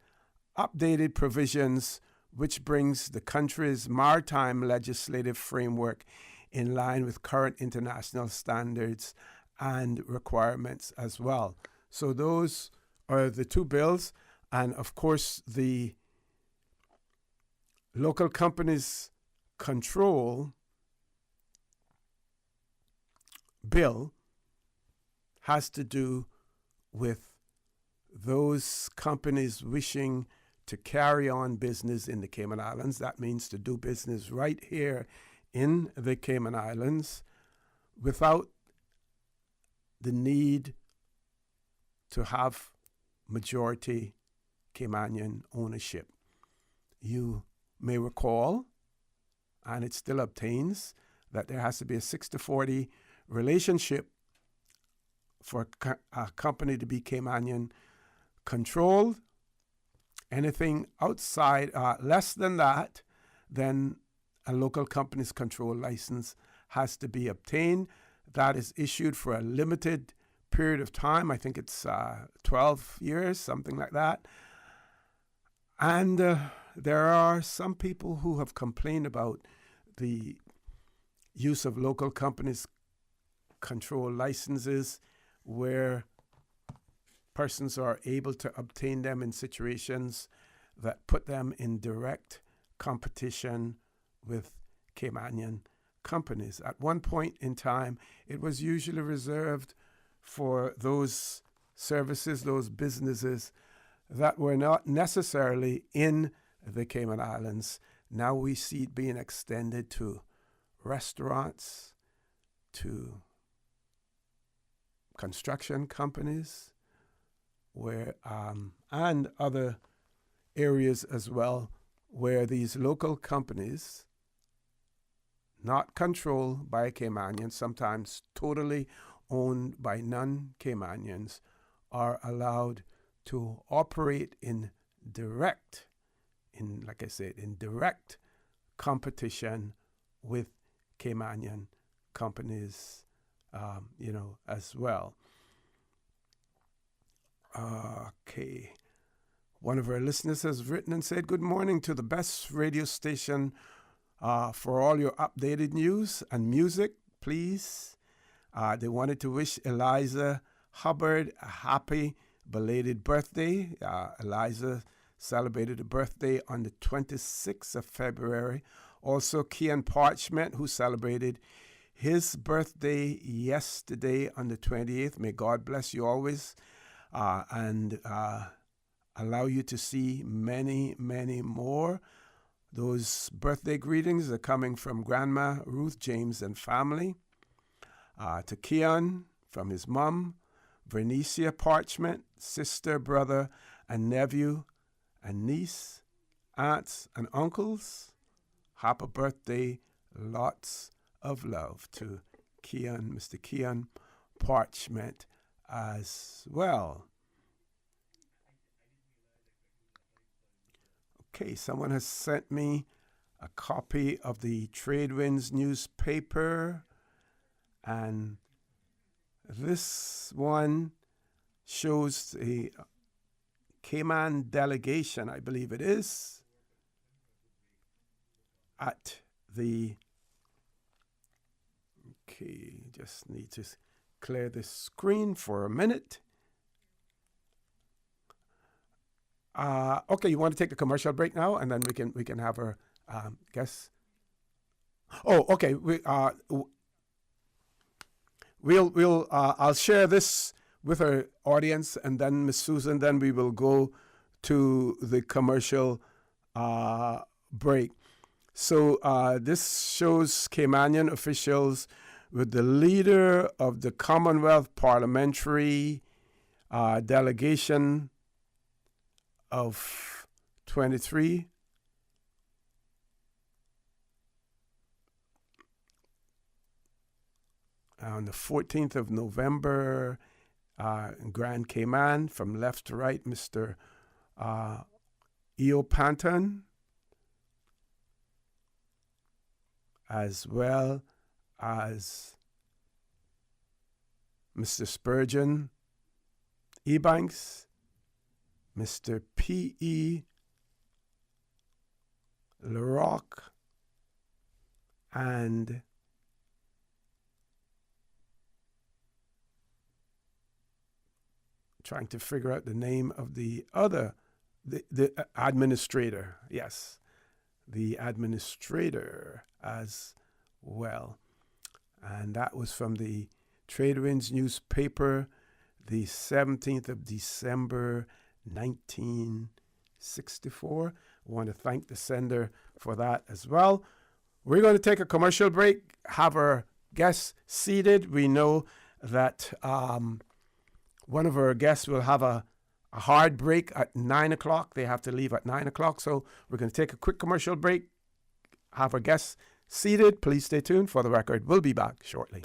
updated provisions which brings the country's maritime legislative framework in line with current international standards and requirements as well. So those are the two bills. And of course, the Local Companies Control Bill has to do with those companies wishing to carry on business in the Cayman Islands. That means to do business right here in the Cayman Islands without the need to have majority Caymanian ownership. You may recall, and it still obtains, that there has to be a 60-40 relationship for a company to be Caymanian controlled. Anything outside, less than that, then a local company's control license has to be obtained. That is issued for a limited period of time. I think it's 12 years, something like that. And there are some people who have complained about the use of local companies' control licenses where persons are able to obtain them in situations that put them in direct competition with Caymanian companies. At one point in time, it was usually reserved for those services, those businesses that were not necessarily in the Cayman Islands. Now we see it being extended to restaurants, to construction companies, where and other areas as well, where these local companies, not controlled by Caymanians, sometimes totally owned by non-Caymanians, are allowed to operate in direct competition with Caymanian companies, as well. Okay. One of our listeners has written and said, "Good morning to the best radio station for all your updated news and music, please." They wanted to wish Eliza Hubbard a happy belated birthday. Eliza celebrated a birthday on the 26th of February. Also, Kian Parchment, who celebrated his birthday yesterday on the 28th. May God bless you always and allow you to see many, many more. Those birthday greetings are coming from Grandma Ruth James and family. to Keon from his mom, Vernicia Parchment, sister, brother, and nephew, and niece, aunts, and uncles. Happy birthday, lots of love to Keon, Mr. Keon Parchment as well. Okay, someone has sent me a copy of the Tradewinds newspaper, and this one shows the Cayman delegation, I believe it is, at the, okay, just need to clear the screen for a minute. Okay, you want to take the commercial break now, and then we can have our guests. Oh, okay. I'll share this with our audience, and then Miss Susan. Then we will go to the commercial break. So this shows Caymanian officials with the leader of the Commonwealth Parliamentary delegation of 23. On the 14th of November, Grand Cayman, from left to right, Mr. Eo Panton, as well as Mr. Spurgeon Ebanks, Mr. P.E. LaRock, and trying to figure out the name of the other, the administrator. Yes, the administrator as well. And that was from the Tradewinds newspaper, the 17th of December, 1964. I want to thank the sender for that as well. We're going to take a commercial break, have our guests seated. We know that one of our guests will have a hard break at 9 o'clock. They have to leave at 9 o'clock. So we're going to take a quick commercial break, have our guests seated. Please stay tuned for the record. We'll be back shortly.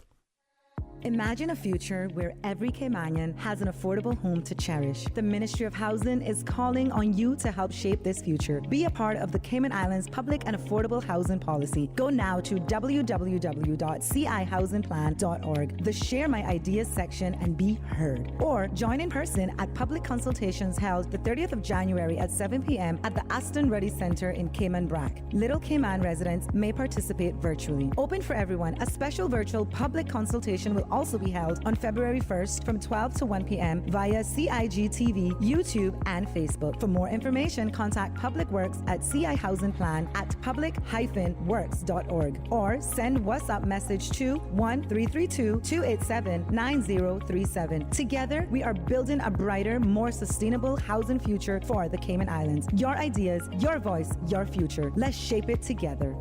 Imagine a future where every Caymanian has an affordable home to cherish. The Ministry of Housing is calling on you to help shape this future. Be a part of the Cayman Islands Public and Affordable Housing Policy. Go now to www.cihousingplan.org, the Share My Ideas section, and be heard. Or join in person at public consultations held the 30th of January at 7 p.m. at the Aston Ruddy Center in Cayman Brac. Little Cayman residents may participate virtually. Open for everyone, a special virtual public consultation will also be held on February 1st from 12 to 1 p.m. via CIGTV, YouTube, and Facebook. For more information, contact Public Works at CI Housing Plan at public-works.org or send WhatsApp message to 1332-287-9037. Together, we are building a brighter, more sustainable housing future for the Cayman Islands. Your ideas, your voice, your future. Let's shape it together.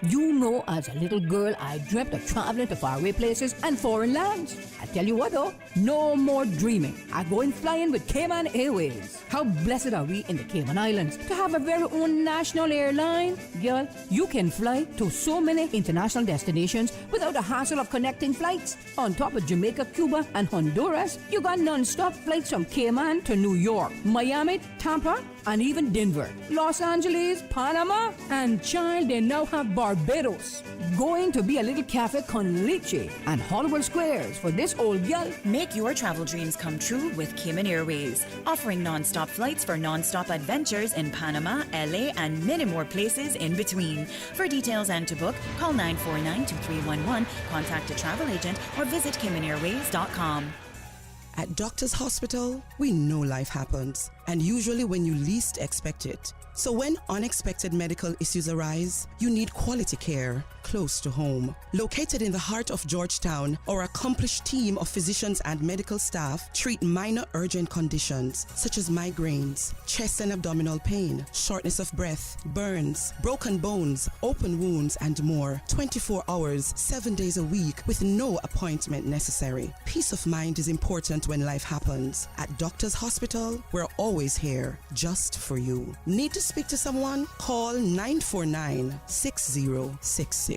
You know, as a little girl, I dreamt of traveling to faraway places and foreign lands. I tell you what though, no more dreaming. I'm going flying with Cayman Airways. How blessed are we in the Cayman Islands to have a very own national airline? Girl, you can fly to so many international destinations without the hassle of connecting flights. On top of Jamaica, Cuba, and Honduras, you got non-stop flights from Cayman to New York, Miami, Tampa, and even Denver, Los Angeles, Panama, and child, they now have Barbados. Going to be a little cafe con leche and Hollywood Squares for this old gal. Make your travel dreams come true with Cayman Airways, offering non-stop flights for non-stop adventures in Panama, LA, and many more places in between. For details and to book, call 949-2311, contact a travel agent, or visit CaymanAirways.com. At Doctors Hospital, we know life happens, and usually when you least expect it. So when unexpected medical issues arise, you need quality care close to home. Located in the heart of Georgetown, our accomplished team of physicians and medical staff treat minor urgent conditions such as migraines, chest and abdominal pain, shortness of breath, burns, broken bones, open wounds, and more. 24 hours, 7 days a week with no appointment necessary. Peace of mind is important when life happens. At Doctors Hospital, we're always here just for you. Need to speak to someone? Call 949-6066.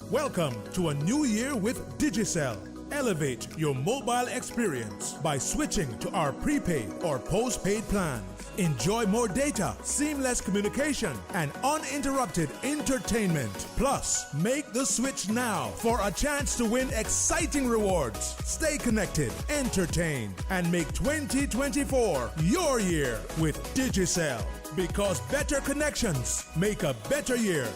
Welcome to a new year with Digicel. Elevate your mobile experience by switching to our prepaid or postpaid plans. Enjoy more data, seamless communication, and uninterrupted entertainment. Plus, make the switch now for a chance to win exciting rewards. Stay connected, entertained, and make 2024 your year with Digicel. Because better connections make a better year.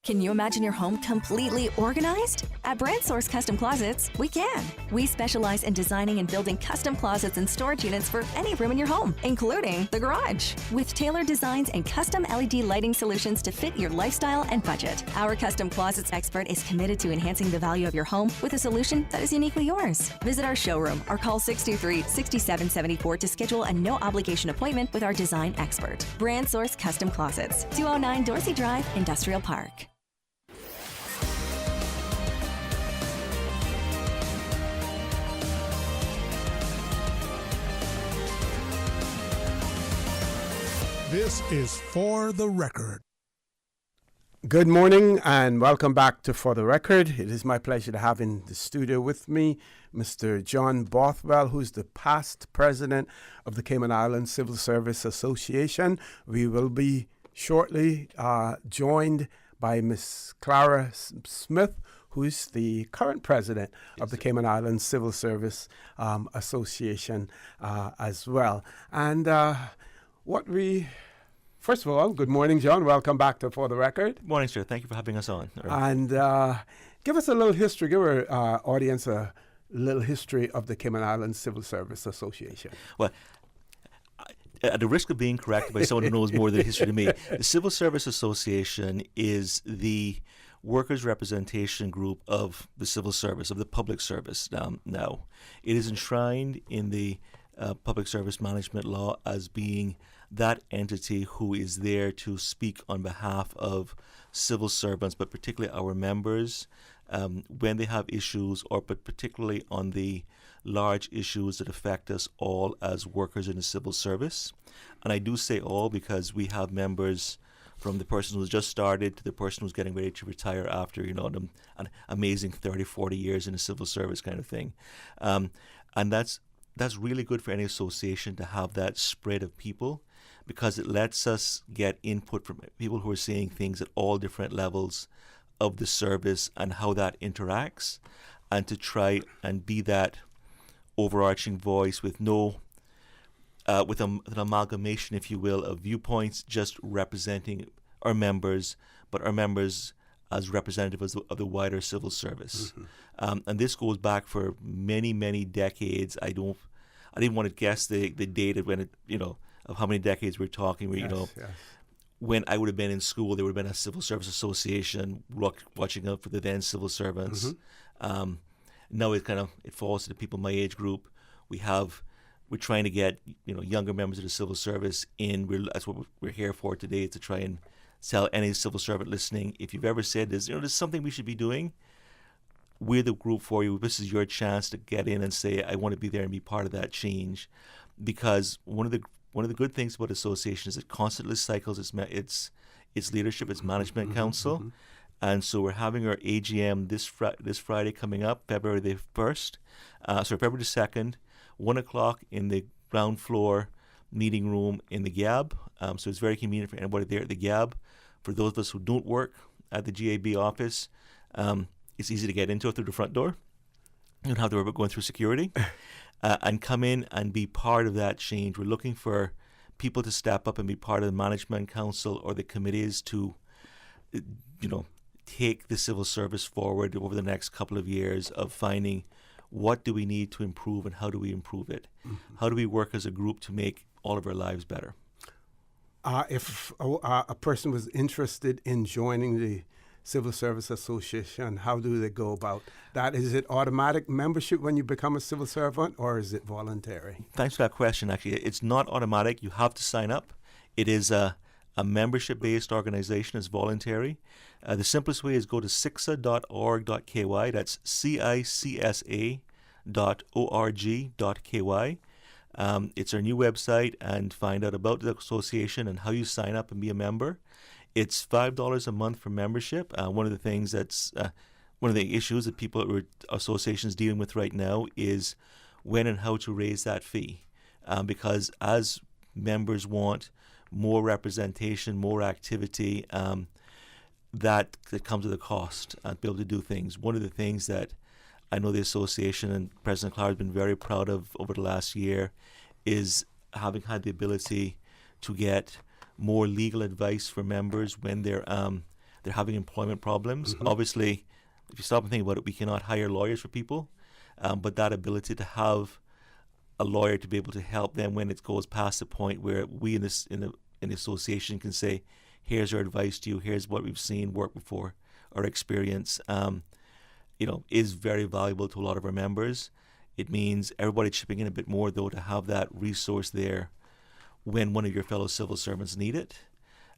Can you imagine your home completely organized? At Brand Source Custom Closets, we can. We specialize in designing and building custom closets and storage units for any room in your home, including the garage. With tailored designs and custom LED lighting solutions to fit your lifestyle and budget. Our Custom Closets expert is committed to enhancing the value of your home with a solution that is uniquely yours. Visit our showroom or call 623-6774 to schedule a no-obligation appointment with our design expert. Brand Source Custom Closets, 209 Dorsey Drive, Industrial Park. This is For the Record. Good morning and welcome back to For the Record. It is my pleasure to have in the studio with me Mr. John Bothwell, who's the past president of the Cayman Islands Civil Service Association. We will be shortly joined by Miss Clara Smith, who's the current president of the Cayman Islands Civil Service Association as well. And first of all, good morning, John. Welcome back to For the Record. Morning, sir. Thank you for having us on. And give us a little history. Give our audience a little history of the Cayman Islands Civil Service Association. Well, at the risk of being corrected by someone who knows more than history than me, the Civil Service Association is the workers' representation group of the civil service, of the public service now. It is enshrined in the public service management law as being that entity who is there to speak on behalf of civil servants, but particularly our members, when they have issues, but particularly on the large issues that affect us all as workers in the civil service. And I do say all because we have members from the person who's just started to the person who's getting ready to retire after, an amazing 30, 40 years in the civil service kind of thing. And that's really good for any association to have that spread of people, because it lets us get input from people who are seeing things at all different levels of the service and how that interacts, and to try and be that overarching voice with with an amalgamation, if you will, of viewpoints, just representing our members, but our members as representatives of the wider civil service. Mm-hmm. And this goes back for many, many decades. I didn't want to guess the date of when of how many decades we're talking. When I would have been in school, there would have been a civil service association watching out for the then civil servants. Mm-hmm. Now it falls to the people my age group. We're trying to get younger members of the civil service in. That's what we're here for today, to try and tell any civil servant listening, if you've ever said this, there's something we should be doing, we're the group for you. This is your chance to get in and say, I want to be there and be part of that change. Because one of the good things about association is it constantly cycles its leadership, its management council. Mm-hmm. And so we're having our AGM this Friday coming up, February the 2nd, 1 o'clock in the ground floor meeting room in the GAB. So it's very convenient for anybody there at the GAB. For those of us who don't work at the GAB office, it's easy to get into it through the front door. You don't have to worry about going through security. And come in and be part of that change. We're looking for people to step up and be part of the management council or the committees to, take the civil service forward over the next couple of years of finding what do we need to improve and how do we improve it? How do we work as a group to make all of our lives better? If a person was interested in joining the Civil Service Association, how do they go about that? Is it automatic membership when you become a civil servant, or is it voluntary? Thanks for that question. Actually, it's not automatic. You have to sign up. It is a membership-based organization. It's voluntary. The simplest way is go to CICSA.org.ky. That's CICSA.org.ky. It's our new website, and find out about the association and how you sign up and be a member. It's $5 a month for membership. One of the things one of the issues that people or associations dealing with right now is when and how to raise that fee, because as members want more representation, more activity, that comes with a cost to be able to do things. One of the things that I know the association and President Clara has been very proud of over the last year is having had the ability to get more legal advice for members when they're having employment problems. Obviously, if you stop and think about it, we cannot hire lawyers for people, but that ability to have a lawyer to be able to help them when it goes past the point where we in the association can say, here's our advice to you, here's what we've seen work before, our experience, is very valuable to a lot of our members. It means everybody chipping in a bit more, though, to have that resource there when one of your fellow civil servants need it.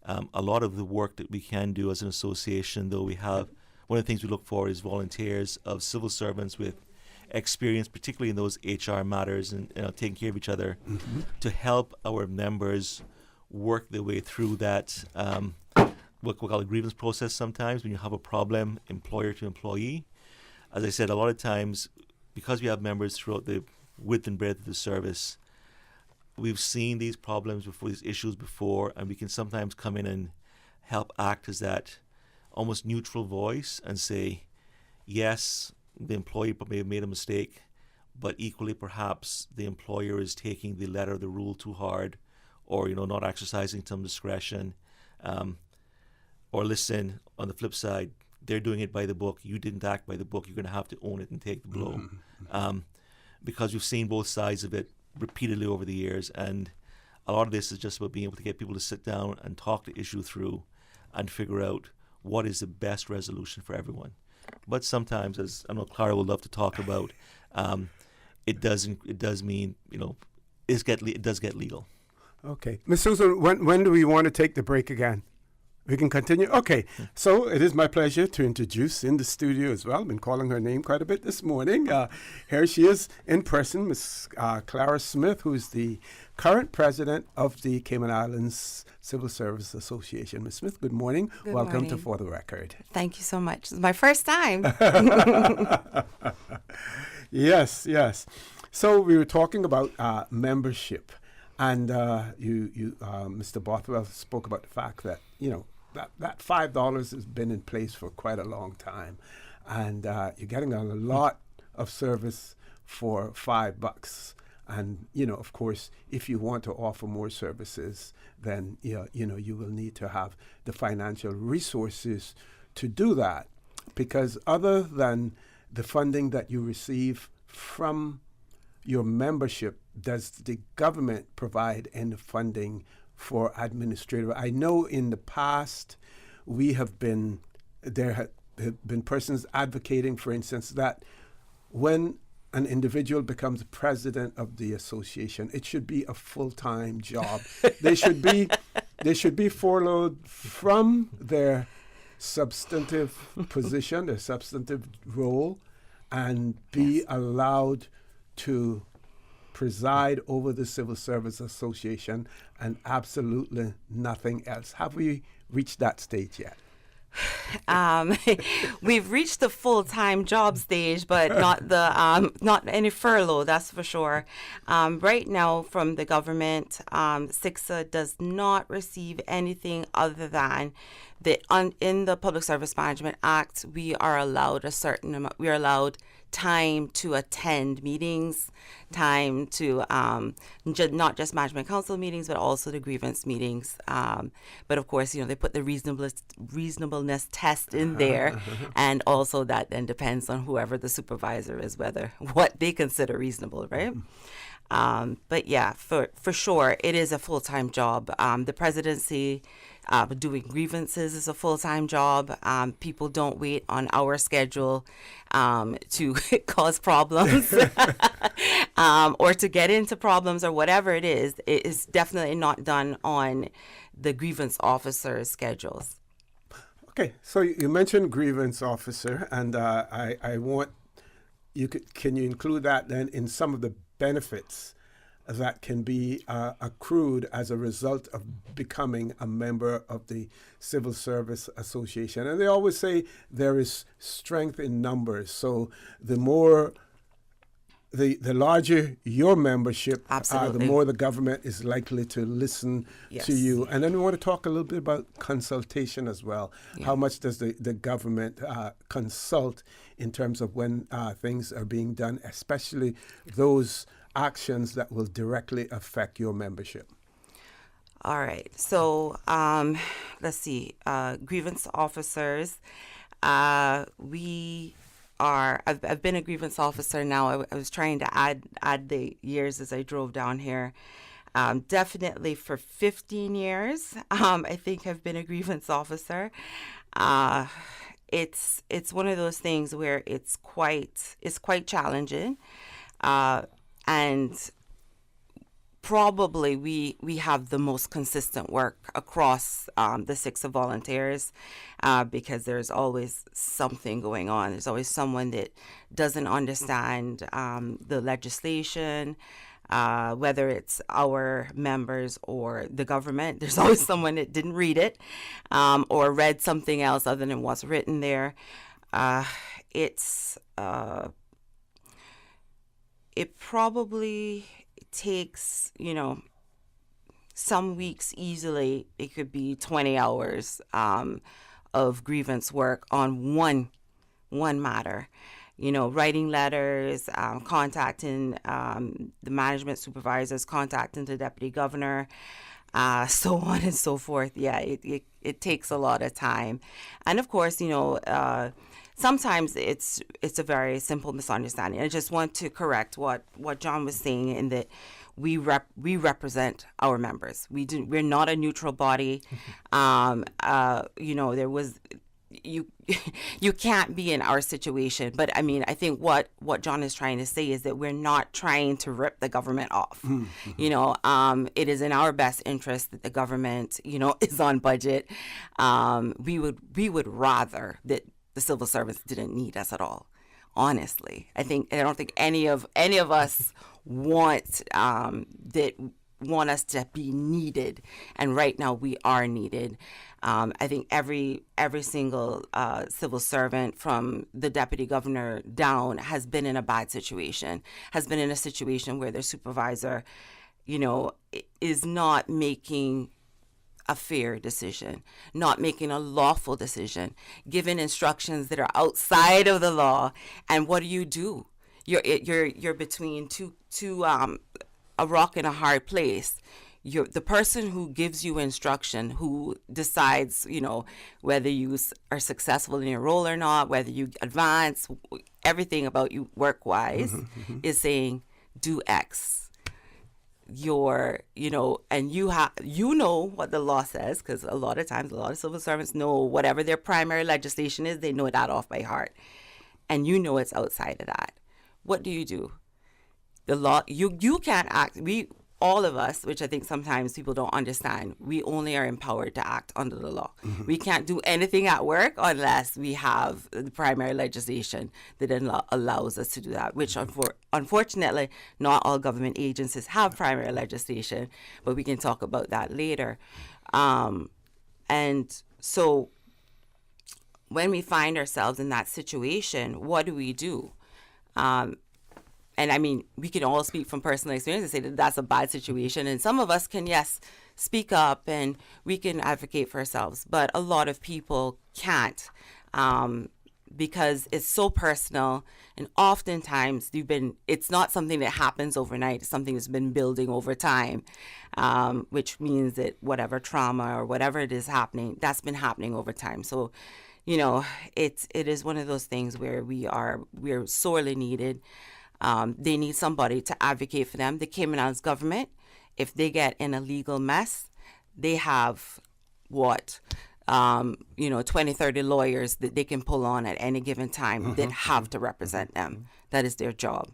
A lot of the work that we can do as an association, though, one of the things we look for is volunteers of civil servants with experience, particularly in those HR matters and taking care of each other, to help our members work their way through that, what we call a grievance process sometimes, when you have a problem, employer to employee. As I said, a lot of times, because we have members throughout the width and breadth of the service, we've seen these problems before, these issues before, and we can sometimes come in and help act as that almost neutral voice and say, yes, the employee may have made a mistake, but equally perhaps the employer is taking the letter of the rule too hard, or not exercising some discretion, or listen, on the flip side, they're doing it by the book, you didn't act by the book, you're going to have to own it and take the blow. Because we've seen both sides of it repeatedly over the years, and a lot of this is just about being able to get people to sit down and talk the issue through and figure out what is the best resolution for everyone. But sometimes, as I know Clara would love to talk about, it does mean, it does get legal. Okay. Ms. Susan, when do we want to take the break again? We can continue? Okay. So it is my pleasure to introduce in the studio as well. I've been calling her name quite a bit this morning. Here she is in person, Ms. Clara Smith, who's the current president of the Cayman Islands Civil Service Association. Ms. Smith, good morning. Good Welcome morning. to For the Record. Thank you so much. It's my first time. Yes. So we were talking about membership. And Mr. Bothwell spoke about the fact that, that $5 has been in place for quite a long time. And you're getting a lot of service for $5. And, of course, if you want to offer more services, then, you will need to have the financial resources to do that. Because other than the funding that you receive from your membership, does the government provide any funding for administrative? I know in the past there have been persons advocating, for instance, that when an individual becomes president of the association, it should be a full-time job. They should be furloughed from their substantive position, their substantive role, and be allowed to preside over the Civil Service Association and absolutely nothing else. Have we reached that stage yet? We've reached the full-time job stage, but not any furlough, that's for sure. Right now, from the government, CICSA does not receive anything other than in the Public Service Management Act, we are allowed a certain amount. We are allowed time to attend meetings, time to not just management council meetings, but also the grievance meetings. But of course, they put the reasonableness reasonableness test in there, and also that then depends on whoever the supervisor is, what they consider reasonable, right? But yeah, for sure, it is a full-time job. The presidency, doing grievances is a full-time job. People don't wait on our schedule to cause problems or to get into problems or whatever it is. It is definitely not done on the grievance officer's schedules. Okay, so you mentioned grievance officer, and I want can you include that then in some of the benefits that can be accrued as a result of becoming a member of the Civil Service Association? And they always say there is strength in numbers. So the larger your membership, the more the government is likely to listen to you. And then we want to talk a little bit about consultation as well. Yeah. How much does the government consult in terms of when things are being done, especially those actions that will directly affect your membership? All right. So let's see. Grievance officers. I've been a grievance officer now. I was trying to add the years as I drove down here. Definitely for 15 years, I think I've been a grievance officer. It's one of those things where it's quite challenging. And probably we have the most consistent work across the CICSA volunteers because there's always something going on. There's always someone that doesn't understand the legislation, whether it's our members or the government. There's always someone that didn't read it or read something else other than what's written there. It probably takes, some weeks easily, it could be 20 hours of grievance work on one matter. Writing letters, contacting the management supervisors, contacting the deputy governor, so on and so forth. Yeah, it takes a lot of time. And of course, sometimes it's a very simple misunderstanding. I just want to correct what John was saying in that we represent our members. We're not a neutral body. There was you can't be in our situation. But I mean, I think what John is trying to say is that we're not trying to rip the government off. It is in our best interest that the government, is on budget. We would rather that the civil service didn't need us at all. Honestly, I don't think any of us want us to be needed, and right now we are needed. I think every single civil servant from the deputy governor down has been in a bad situation, has been in a situation where their supervisor, is not making a fair decision, not making a lawful decision, giving instructions that are outside of the law. And what do? You're between two a rock and a hard place. You're the person who gives you instruction, who decides, whether you are successful in your role or not, whether you advance, everything about you work-wise is saying, do X. And you know what the law says, because a lot of times a lot of civil servants know whatever their primary legislation is, they know that off by heart, and it's outside of that. What do? The law, you can't act. All of us, which I think sometimes people don't understand, we only are empowered to act under the law. We can't do anything at work unless we have the primary legislation that allows us to do that, which unfortunately not all government agencies have primary legislation, but we can talk about that later. And so when we find ourselves in that situation, what do? And I mean, we can all speak from personal experience and say that that's a bad situation. And some of us can, yes, speak up and we can advocate for ourselves. But a lot of people can't. because it's so personal, and oftentimes it's not something that happens overnight. It's something that's been building over time, which means that whatever trauma or whatever it is happening, that's been happening over time. So, it is one of those things where we're sorely needed. They need somebody to advocate for them. The Cayman Islands government, if they get in a legal mess, they have 20, 30 lawyers that they can pull on at any given time that have to represent them. That is their job.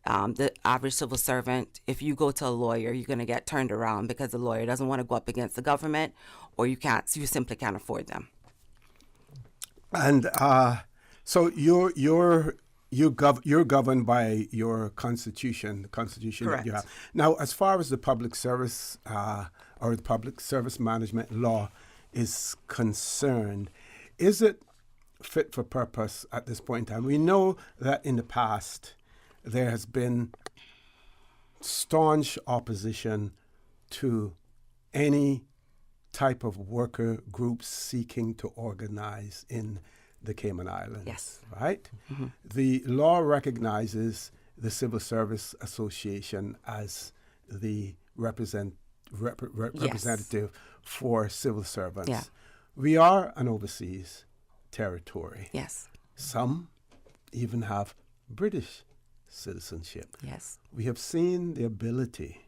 The average civil servant, if you go to a lawyer, you're going to get turned around because the lawyer doesn't want to go up against the government, or you simply can't afford them. And so you're governed by your constitution, the constitution Correct. that you have. Now, as far as the public service or the public service management law is concerned, is it fit for purpose at this point in time? We know that in the past there has been staunch opposition to any type of worker groups seeking to organize in the Cayman Islands. Yes. Right? Mm-hmm. The law recognizes the Civil Service Association as the representative for civil servants. Yeah. We are an overseas territory. Yes. Some even have British citizenship. Yes. We have seen the ability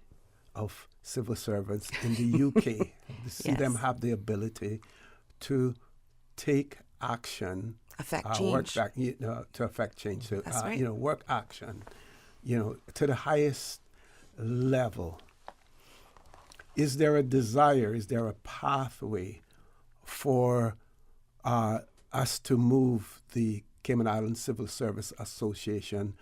of civil servants in the UK to see them have the ability to take action, affect change, to affect change, to That's right. Work action, to the highest level. Is there a desire? Is there a pathway for us to move the Cayman Islands Civil Service Association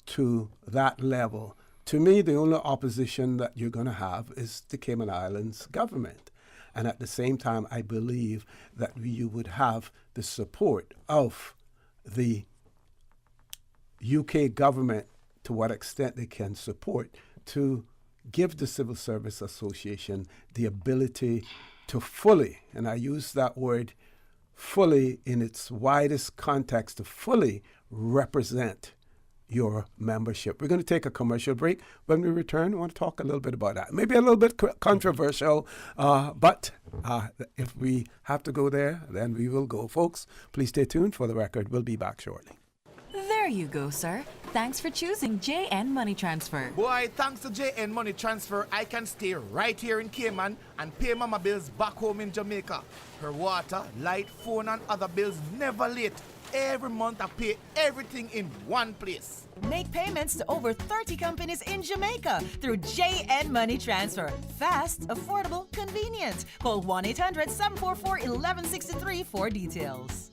to that level? To me, the only opposition that you're going to have is the Cayman Islands government. And at the same time, I believe that you would have the support of the UK government, to what extent they can support, to give the Civil Service Association the ability to fully, and I use that word fully in its widest context, to fully represent your membership. We're going to take a commercial break. When we return, I want to talk a little bit about that. Maybe a little bit controversial, but if we have to go there, then we will go. Folks, please stay tuned for the record. We'll be back shortly. There you go, sir. Thanks for choosing JN Money Transfer. Boy, thanks to JN Money Transfer, I can stay right here in Cayman and pay mama bills back home in Jamaica. Her water, light, phone and other bills never late. Every month I pay everything in one place. Make payments to over 30 companies in Jamaica through JN Money Transfer. Fast, affordable, convenient. Call 1-800-744-1163 for details.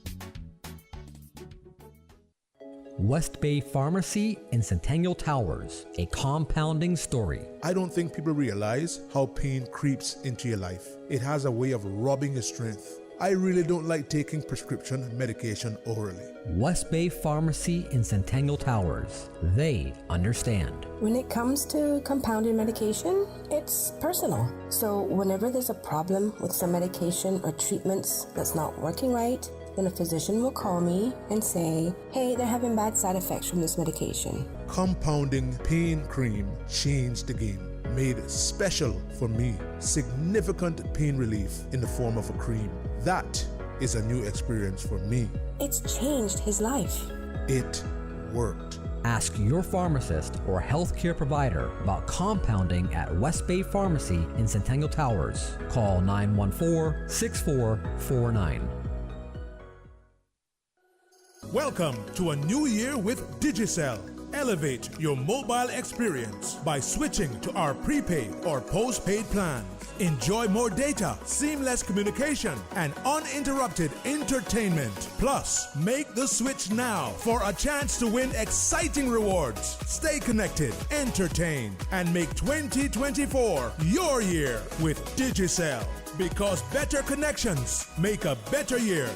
West Bay Pharmacy in Centennial Towers, a compounding story. I don't think people realize how pain creeps into your life. It has a way of robbing your strength. I really don't like taking prescription medication orally. West Bay Pharmacy in Centennial Towers. They understand. When it comes to compounded medication, it's personal. So whenever there's a problem with some medication or treatments that's not working right, then a physician will call me and say, hey, they're having bad side effects from this medication. Compounding pain cream changed the game. Made special for me. Significant pain relief in the form of a cream. That is a new experience for me. It's changed his life. It worked. Ask your pharmacist or healthcare provider about compounding at West Bay Pharmacy in Centennial Towers. Call 914-6449. Welcome to a new year with Digicel. Elevate your mobile experience by switching to our prepaid or postpaid plans. Enjoy more data, seamless communication, and uninterrupted entertainment. Plus, make the switch now for a chance to win exciting rewards. Stay connected, entertained, and make 2024 your year with Digicel. Because better connections make a better year.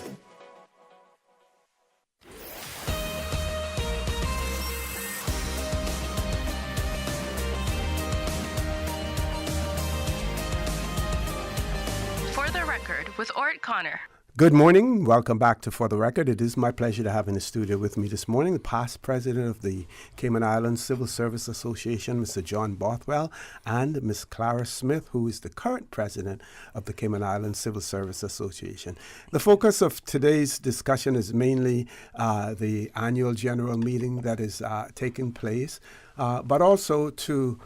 With Orrett Connor. Good morning. Welcome back to For the Record. It is my pleasure to have in the studio with me this morning the past president of the Cayman Islands Civil Service Association, Mr. John Bothwell, and Ms. Clara Smith, who is the current president of the Cayman Islands Civil Service Association. The focus of today's discussion is mainly the annual general meeting that is taking place, but also to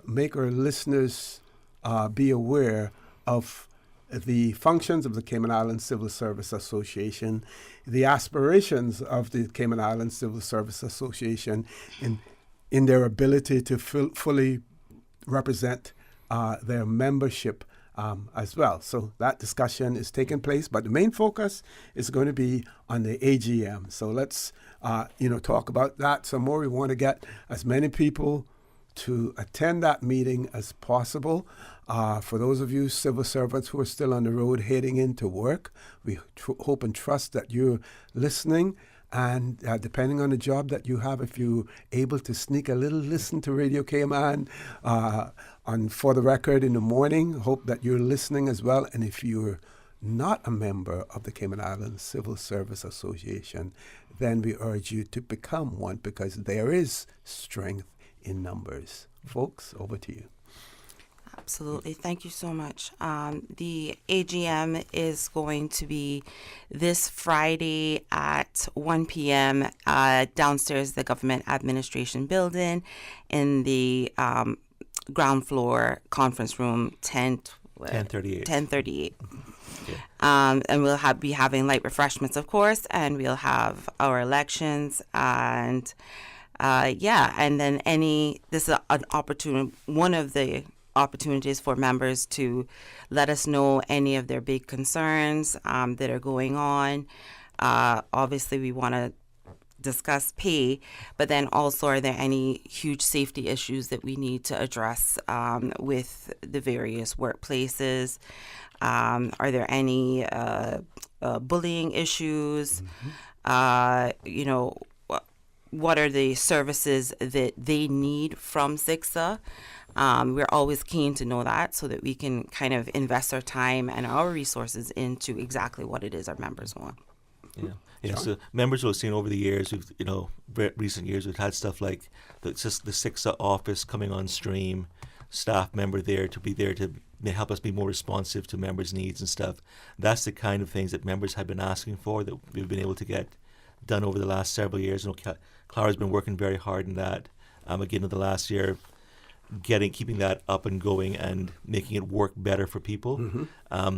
make our listeners be aware of the functions of the Cayman Islands Civil Service Association, the aspirations of the Cayman Islands Civil Service Association in their ability to fully represent their membership as well. So that discussion is taking place, but the main focus is going to be on the AGM. So let's talk about that some more. We want to get as many people to attend that meeting as possible. For those of you civil servants who are still on the road heading into work, we hope and trust that you're listening. And depending on the job that you have, if you're able to sneak a little listen to Radio Cayman on For the Record in the morning, hope that you're listening as well. And if you're not a member of the Cayman Islands Civil Service Association, then we urge you to become one, because there is strength in numbers. Folks, over to you. Absolutely. Thank you so much. The AGM is going to be this Friday at 1 p.m. Downstairs the Government Administration Building in the ground floor conference room 1038. And we'll be having light refreshments, of course, and we'll have our elections and and then this is an opportunity, one of the opportunities for members to let us know any of their big concerns that are going on. Obviously, we want to discuss pay, but then also, are there any huge safety issues that we need to address with the various workplaces? Are there any bullying issues? What are the services that they need from CICSA? We're always keen to know that so that we can kind of invest our time and our resources into exactly what it is our members want. Yeah. So members will have seen over the years, recent years, we've had stuff like the CICSA office coming on stream, staff member there to help us be more responsive to members' needs and stuff. That's the kind of things that members have been asking for that we've been able to get done over the last several years. Clara's been working very hard in that. Again, in the last year, keeping that up and going and making it work better for people. Mm-hmm.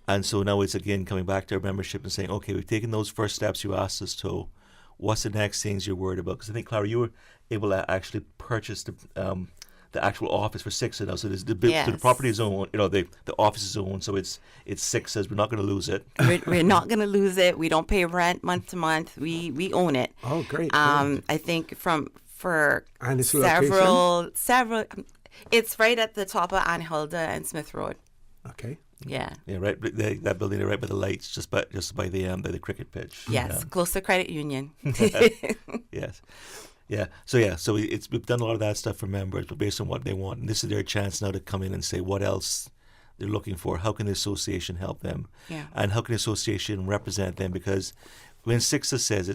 And so now it's again coming back to our membership and saying, okay, we've taken those first steps you asked us to. What's the next things you're worried about? Because I think, Clara, you were able to actually purchase the actual office for CICSA now. So there's the property is owned, the office is owned, so it's CICSA's. We're not going to lose it. We're not going to lose it. We don't pay rent month to month. We own it. Oh, great. I think for several. It's right at the top of Anhilda and Smith Road. Okay. Yeah. Yeah, right. That building, right by the lights, just by the cricket pitch. Yes, close to Credit Union. Yes. Yeah. So we've done a lot of that stuff for members, but based on what they want, and this is their chance now to come in and say what else they're looking for. How can the association help them? Yeah. And how can the association represent them? Because when CICSA says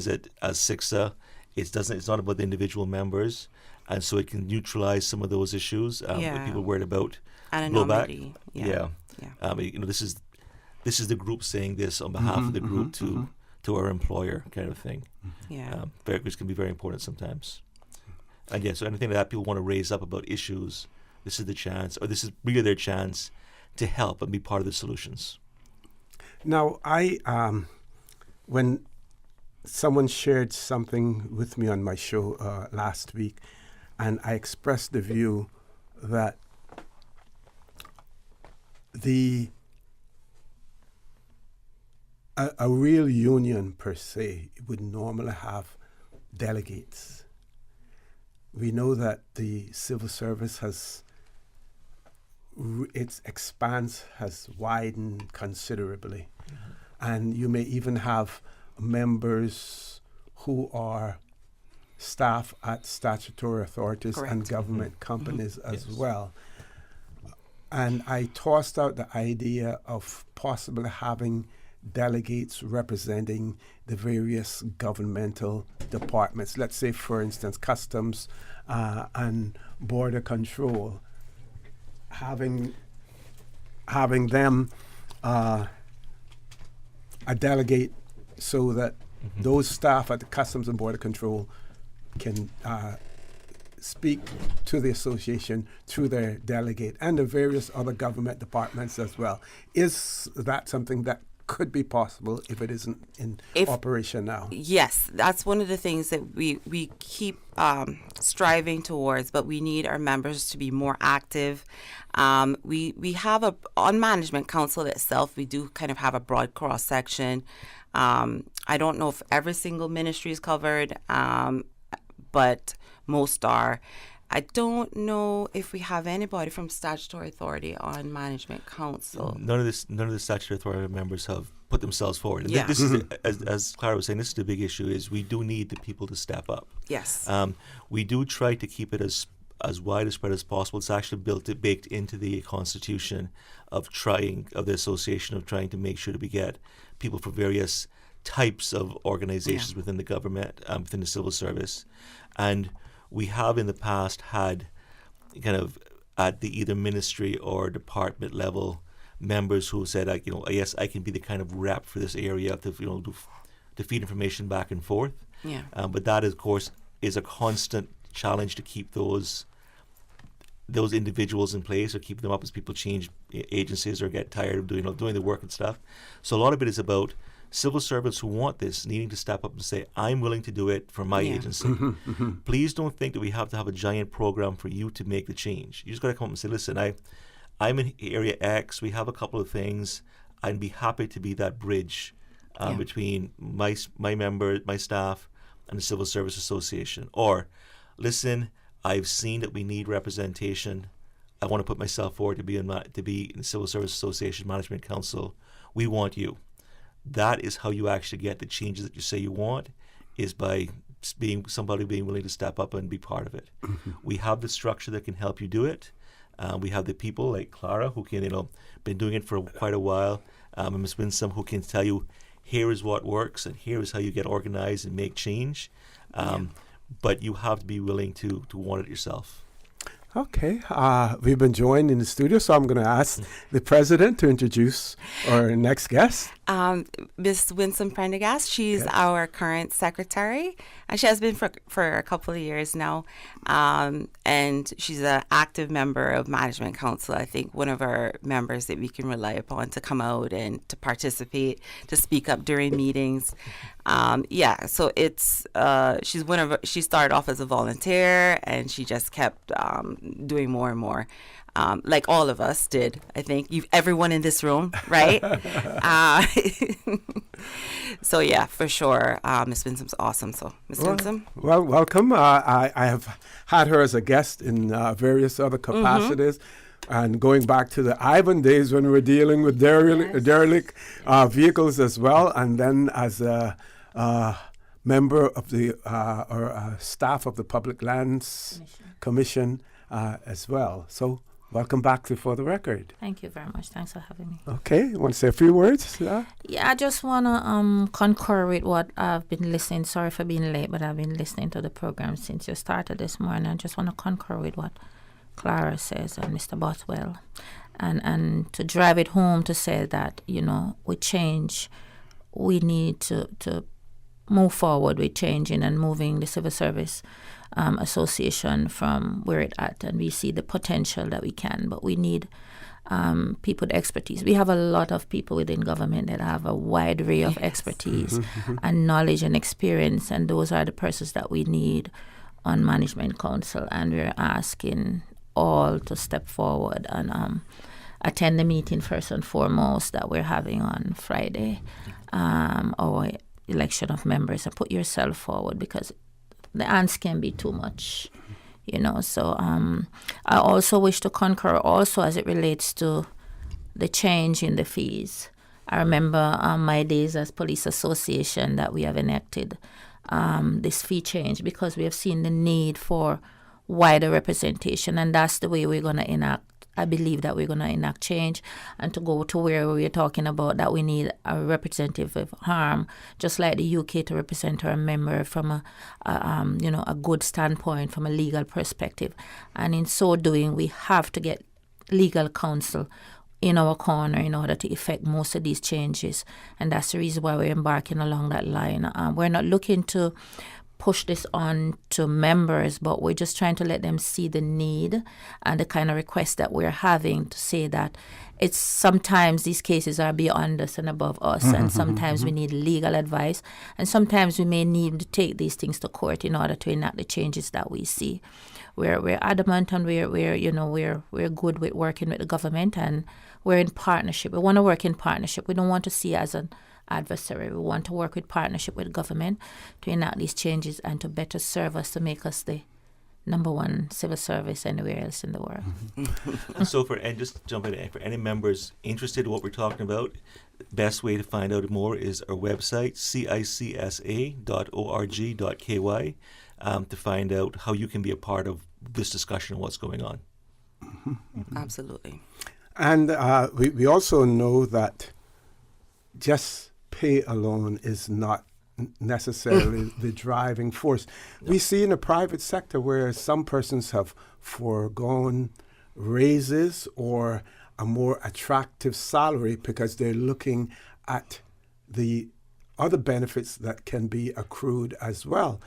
it as CICSA. It's not about the individual members, and so it can neutralize some of those issues that people worried about. Anonymity. Yeah. This is the group saying this on behalf of the group to our employer, kind of thing. Yeah. Which can be very important sometimes. And so anything that people want to raise up about issues, this is the chance, or this is really their chance to help and be part of the solutions. Now, when someone shared something with me on my show last week, and I expressed the view that a real union per se would normally have delegates. We know that the civil service its expanse has widened considerably. Mm-hmm. And you may even have members who are staff at statutory authorities and government companies as well. And I tossed out the idea of possibly having delegates representing the various governmental departments. Let's say, for instance, Customs and Border Control. Having them a delegate so that those staff at the Customs and Border Control can speak to the association through their delegate and the various other government departments as well. Is that something that could be possible if it isn't in operation now? Yes, that's one of the things that we keep striving towards, but we need our members to be more active. We have on Management Council itself, we do kind of have a broad cross-section. I don't know if every single ministry is covered, but most are. I don't know if we have anybody from statutory authority on Management Council. None of the statutory authority members have put themselves forward. And Yeah. This is, as Clara was saying, this is the big issue, is we do need the people to step up. Yes. We do try to keep it as wide a spread as possible. It's actually baked into the constitution of the association, of trying to make sure that we get people from various types of organizations within the government, within the civil service. And we have in the past had kind of at the either ministry or department level members who said, yes, I can be the kind of rep for this area to feed information back and forth. Yeah. But that, of course, is a constant challenge to keep those individuals in place, or keep them up as people change agencies or get tired of doing the work and stuff. So a lot of it is about civil servants who want this needing to step up and say, I'm willing to do it for my agency. Please don't think that we have to have a giant program for you to make the change. You just got to come up and say, listen, I'm in area X, we have a couple of things, I'd be happy to be that bridge between my member, my staff, and the Civil Service Association. Or, listen, I've seen that we need representation. I want to put myself forward to be in the Civil Service Association Management Council. We want you. That is how you actually get the changes that you say you want, is by being willing to step up and be part of it. We have the structure that can help you do it. We have the people like Clara who can, been doing it for quite a while, and Ms. Winsome who can tell you, here is what works and here is how you get organized and make change. But you have to be willing to want it yourself. Okay, we've been joined in the studio, so I'm going to ask the president to introduce our next guest. Ms. Winsome Prendergast, she's our current secretary, and she has been for a couple of years now, and she's an active member of Management Council. I think one of our members that we can rely upon to come out and to participate, to speak up during meetings. So it's she started off as a volunteer, and she just kept doing more and more, like all of us did. I think everyone in this room, right? So yeah, for sure, Ms. Winsome's awesome. So Ms. Winsome, well, welcome. I have had her as a guest in various other capacities. And going back to the Ivan days when we were dealing with derelict vehicles as well, and then as a member of the or staff of the Public Lands Commission as well. So welcome back to For the Record. Thank you very much. Thanks for having me. Okay, you want to say a few words? Yeah, I just want to concur with what I've been listening. Sorry for being late, but I've been listening to the program since you started this morning. I just want to concur with what Clara says and Mr. Bothwell, and to drive it home to say that, with change, we need to move forward with changing and moving the Civil Service Association from where it's at, and we see the potential that we can, but we need people with expertise. We have a lot of people within government that have a wide array of expertise and knowledge and experience, and those are the persons that we need on Management Council, and we're asking all to step forward and attend the meeting first and foremost that we're having on Friday, our election of members, and put yourself forward, because the ants can be too much, So I also wish to concur also as it relates to the change in the fees. I remember my days as police association that we have enacted this fee change because we have seen the need for wider representation, and that's the way we're going to enact I believe that we're going to enact change, and to go to where we're talking about that we need a representative of harm, just like the UK to represent our member from a good standpoint from a legal perspective. And in so doing, we have to get legal counsel in our corner in order to effect most of these changes. And that's the reason why we're embarking along that line. We're not looking to push this on to members, but we're just trying to let them see the need and the kind of requests that we're having, to say that it's sometimes these cases are beyond us and above us, and sometimes we need legal advice, and sometimes we may need to take these things to court in order to enact the changes that we see. We're adamant, and we're good with working with the government, and we're in partnership. We want to work in partnership. We don't want to see as an adversary. We want to work with partnership with government to enact these changes and to better serve us, to make us the number one civil service anywhere else in the world. So just jump in, for any members interested in what we're talking about, best way to find out more is our website, CICSA.org.ky, to find out how you can be a part of this discussion and what's going on. Absolutely. And we also know that just pay alone is not necessarily the driving force. No. We see in the private sector where some persons have foregone raises or a more attractive salary because they're looking at the other benefits that can be accrued as well.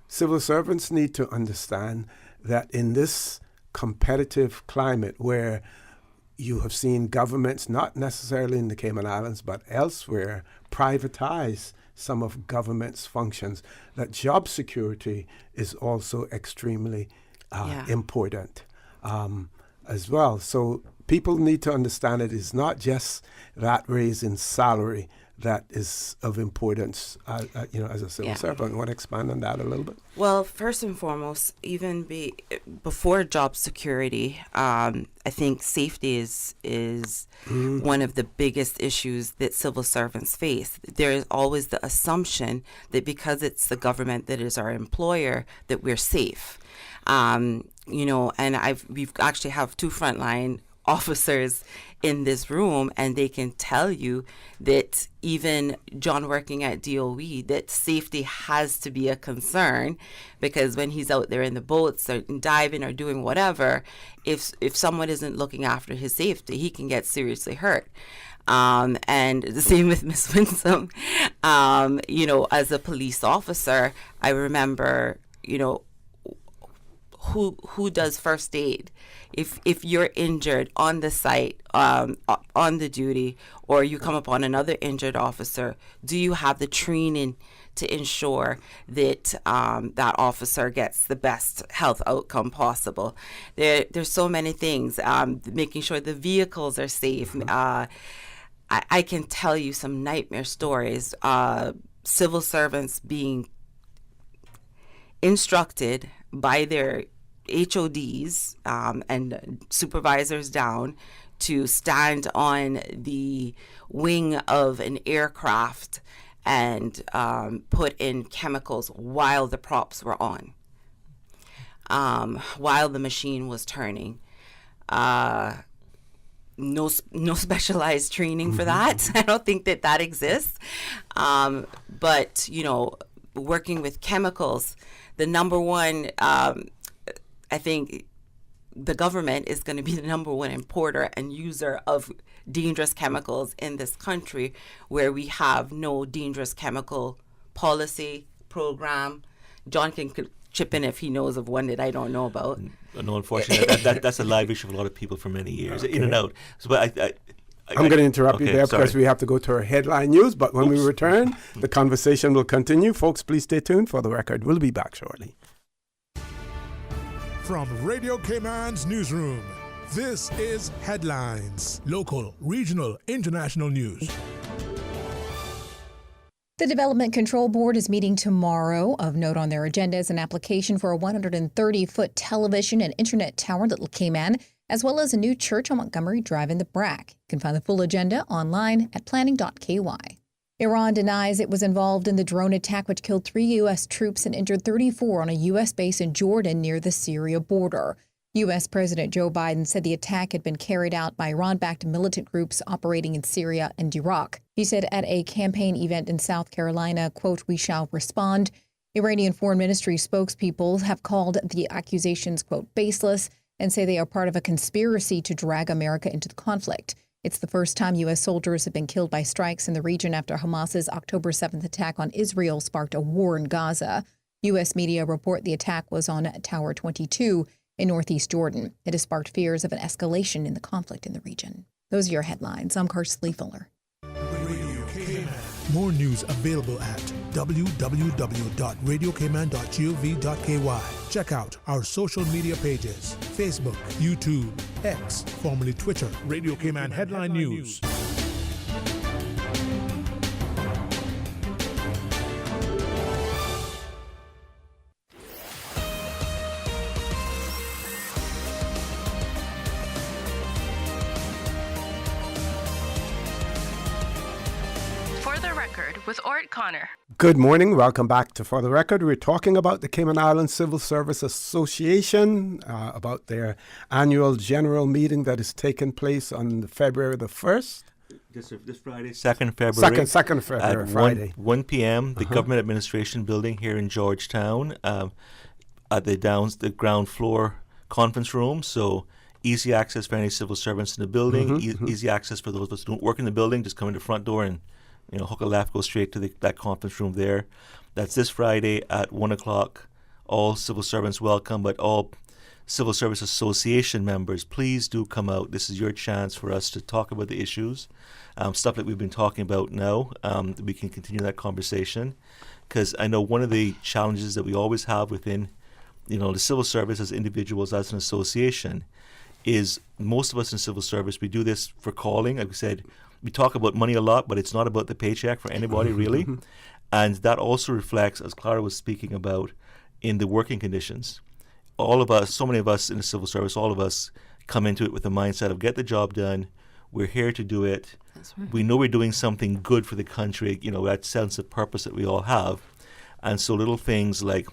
Civil servants need to understand that in this competitive climate where you have seen governments, not necessarily in the Cayman Islands, but elsewhere, privatize some of government's functions, that job security is also extremely important as well. So people need to understand it is not just that raise in salary that is of importance, as a civil servant. Want to expand on that a little bit? Well, first and foremost, even before job security, I think safety is one of the biggest issues that civil servants face. There is always the assumption that because it's the government that is our employer, that we're safe. And we've actually have two frontline officers in this room, and they can tell you that even John working at DOE, that safety has to be a concern, because when he's out there in the boats or diving or doing whatever, if someone isn't looking after his safety, he can get seriously hurt. And the same with Miss Winsome. As a police officer, I remember, who does first aid? If you're injured on the site, on the duty, or you come upon another injured officer, do you have the training to ensure that that officer gets the best health outcome possible? There's so many things, making sure the vehicles are safe. I can tell you some nightmare stories. Civil servants being instructed by their HODs and supervisors down to stand on the wing of an aircraft and put in chemicals while the props were on, while the machine was turning. No specialized training for that. I don't think that exists. But, working with chemicals, the number one, I think the government is going to be the number one importer and user of dangerous chemicals in this country, where we have no dangerous chemical policy program. John can chip in if he knows of one that I don't know about. No, unfortunately, that's a live issue for a lot of people for many years, in and out. So, but I'm going to interrupt you there because we have to go to our headline news. But when we return, the conversation will continue. Folks, please stay tuned for the record. We'll be back shortly. From Radio Cayman's newsroom, this is Headlines. Local, regional, international news. The Development Control Board is meeting tomorrow. Of note on their agenda is an application for a 130-foot television and internet tower at Little Cayman, as well as a new church on Montgomery Drive in the BRAC. You can find the full agenda online at planning.ky. Iran denies it was involved in the drone attack which killed 3 U.S. troops and injured 34 on a U.S. base in Jordan near the Syria border. U.S. President Joe Biden said the attack had been carried out by Iran-backed militant groups operating in Syria and Iraq. He said at a campaign event in South Carolina, quote, "We shall respond." Iranian Foreign Ministry spokespeople have called the accusations, quote, "baseless," and say they are part of a conspiracy to drag America into the conflict. It's the first time U.S. soldiers have been killed by strikes in the region after Hamas's October 7th attack on Israel sparked a war in Gaza. U.S. media report the attack was on Tower 22 in northeast Jordan. It has sparked fears of an escalation in the conflict in the region. Those are your headlines. I'm Karsley Fuller. More news available at www.radiocayman.gov.ky. Check out our social media pages: Facebook, YouTube, X, formerly Twitter, Radio Cayman Headline News. With Orrett Connor. Good morning. Welcome back to For the Record. We're talking about the Cayman Islands Civil Service Association, about their annual general meeting that is taking place on February the 1st. This Friday, 2nd February. 2nd February, at Friday. 1 p.m., the Government Administration Building here in Georgetown, at the ground floor conference room. So easy access for any civil servants in the building, easy access for those of us who don't work in the building, just come in the front door and hook a left, go straight to that conference room there. That's this Friday at 1 o'clock. All civil servants welcome, but all Civil Service Association members, please do come out. This is your chance for us to talk about the issues, stuff that we've been talking about now. We can continue that conversation, because I know one of the challenges that we always have within, the civil service as individuals, as an association, is most of us in civil service, we do this for calling. Like we said, we talk about money a lot, but it's not about the paycheck for anybody, really. And that also reflects, as Clara was speaking about, in the working conditions. All of us, so many of us in the civil service, all of us come into it with the mindset of get the job done. We're here to do it. That's right. We know we're doing something good for the country, that sense of purpose that we all have. And so little things like,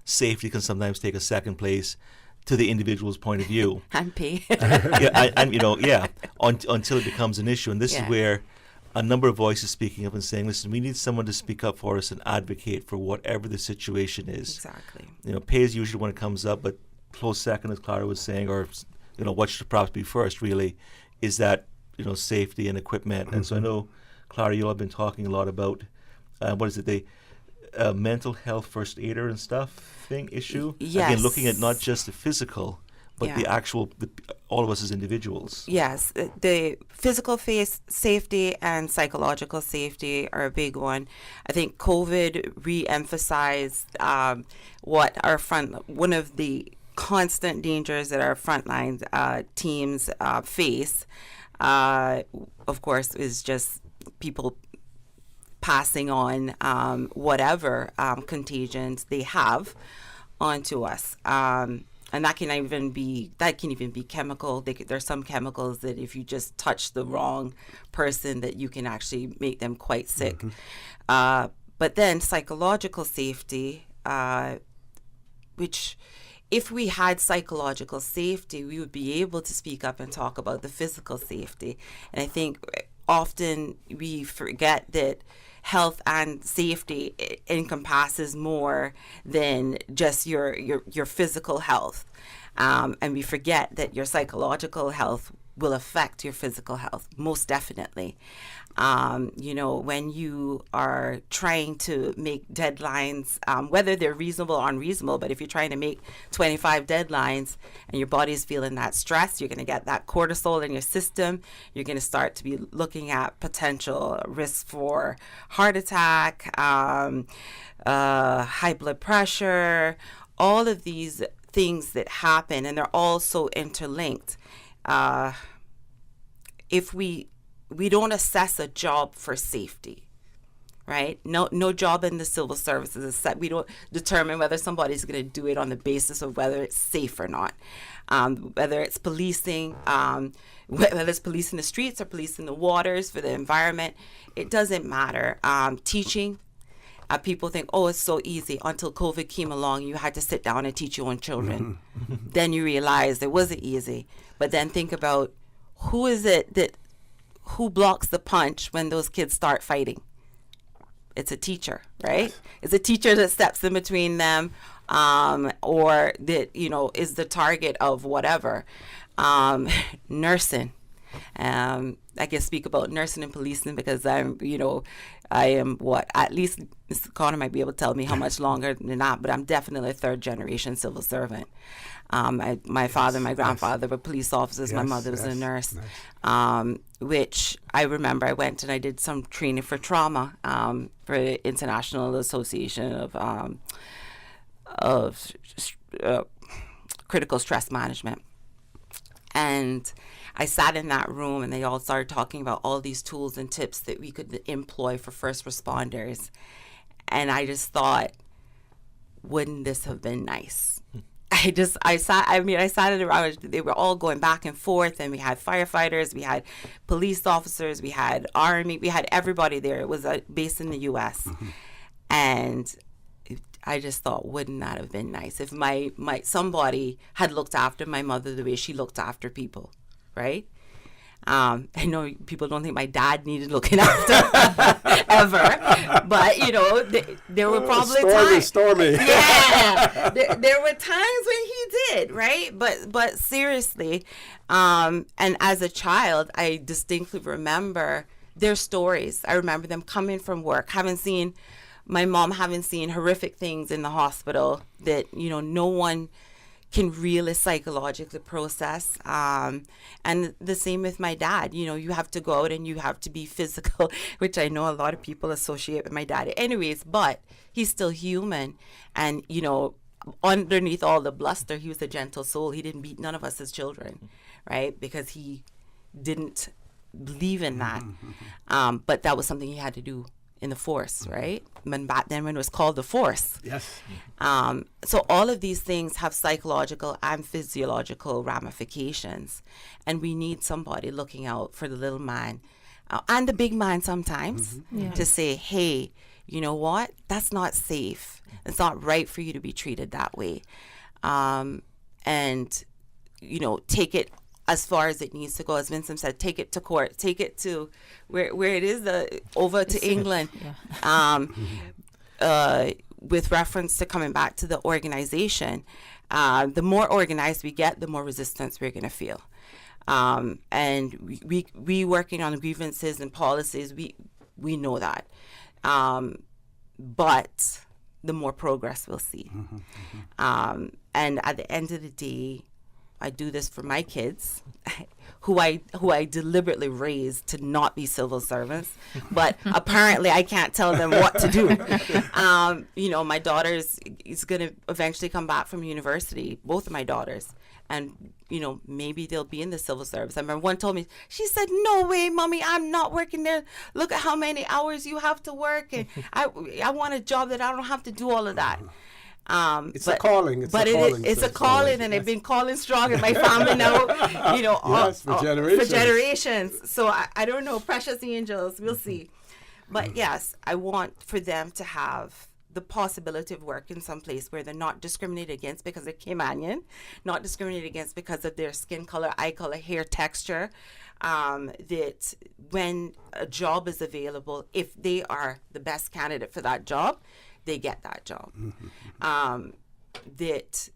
safety can sometimes take a second place to the individual's point of view. And pay. Until it becomes an issue. And this is where a number of voices speaking up and saying, listen, we need someone to speak up for us and advocate for whatever the situation is. Exactly. Pay is usually when it comes up, but close second, as Clara was saying, or, what should perhaps be first, really, is that, safety and equipment. And so I know, Clara, you all have been talking a lot about, the mental health first aider and stuff issue. Yes. Again, looking at not just the physical, but the actual, all of us as individuals. Yes, the physical safety and psychological safety are a big one. I think COVID re-emphasized one of the constant dangers that our frontline teams face, of course, is just people passing on whatever contagions they have onto us, and that can even be chemical. There's some chemicals that if you just touch the wrong person, that you can actually make them quite sick. But then psychological safety, which if we had psychological safety, we would be able to speak up and talk about the physical safety. And I think often we forget that health and safety encompasses more than just your physical health, and we forget that your psychological health will affect your physical health, most definitely. When you are trying to make deadlines, whether they're reasonable or unreasonable, but if you're trying to make 25 deadlines and your body is feeling that stress, you're going to get that cortisol in your system. You're going to start to be looking at potential risks for heart attack, high blood pressure, all of these things that happen, and they're all so interlinked. If we don't assess a job for safety, right? No job in the civil services is set. We don't determine whether somebody's going to do it on the basis of whether it's safe or not. Whether it's policing, whether it's policing the streets or policing the waters for the environment, it doesn't matter. Teaching, People think, oh, it's so easy, until COVID came along. You had to sit down and teach your own children. Then you realized it wasn't easy. But then think about who blocks the punch when those kids start fighting? It's a teacher, right? It's a teacher that steps in between them, or that, is the target of whatever. Nursing. I can speak about nursing and policing because I am what, at least Mr. Connor might be able to tell me how much longer than that, but I'm definitely a third generation civil servant. My father and my grandfather were police officers. My mother was a nurse, which I remember I went and I did some training for trauma for the International Association of Critical Stress Management. And I sat in that room and they all started talking about all these tools and tips that we could employ for first responders. And I just thought, wouldn't this have been nice? I sat in around, they were all going back and forth, and we had firefighters, we had police officers, we had army, we had everybody there. It was based in the U.S. And I just thought, wouldn't that have been nice if somebody had looked after my mother the way she looked after people, right? I know people don't think my dad needed looking after ever, but there were probably times. Stormy. Yeah, there were times when he did, right? But seriously, and as a child, I distinctly remember their stories. I remember them coming from work, my mom having seen horrific things in the hospital that no one can really psychologically process. And the same with my dad. You have to go out and you have to be physical, which I know a lot of people associate with my dad. Anyways, but he's still human. And, underneath all the bluster, he was a gentle soul. He didn't beat none of us as children, right? Because he didn't believe in that. But that was something he had to do in the force, right? Back then when it was called the force. Yes. So all of these things have psychological and physiological ramifications. And we need somebody looking out for the little man and the big man sometimes to say, hey, you know what? That's not safe. It's not right for you to be treated that way. And, take it as far as it needs to go. As Vincent said, take it to court, take it to where it is, over to England. With reference to coming back to the organization, the more organized we get, the more resistance we're going to feel. And we working on grievances and policies, we know that. But the more progress we'll see. And at the end of the day, I do this for my kids, who I deliberately raised to not be civil servants, but apparently I can't tell them what to do. My daughter is going to eventually come back from university, both of my daughters, and maybe they'll be in the civil service. I remember one told me, she said, "No way, Mommy, I'm not working there. Look at how many hours you have to work, and I want a job that I don't have to do all of that." It's a calling. It's a calling, and they've been calling strong in my family now. For generations. For generations. So I don't know, precious angels. We'll see. But yes, I want for them to have the possibility of working someplace where they're not discriminated against because they're Caymanian, not discriminated against because of their skin color, eye color, hair texture. That when a job is available, if they are the best candidate for that job, they get that job. That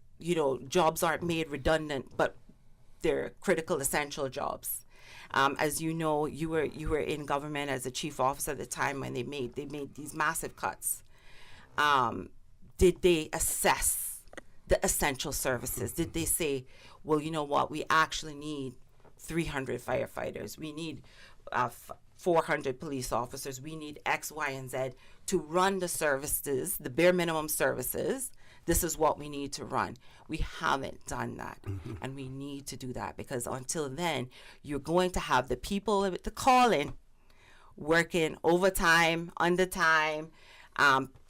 jobs aren't made redundant, but they're critical, essential jobs. As you know, you were in government as a chief officer at the time when they made these massive cuts. Did they assess the essential services? Did they say, well, you know what, we actually need 300 firefighters, we need 400 police officers, we need X, Y, and Z to run the services, the bare minimum services. This is what we need to run. We haven't done that, and we need to do that, because until then, you're going to have the people with the calling working overtime, undertime,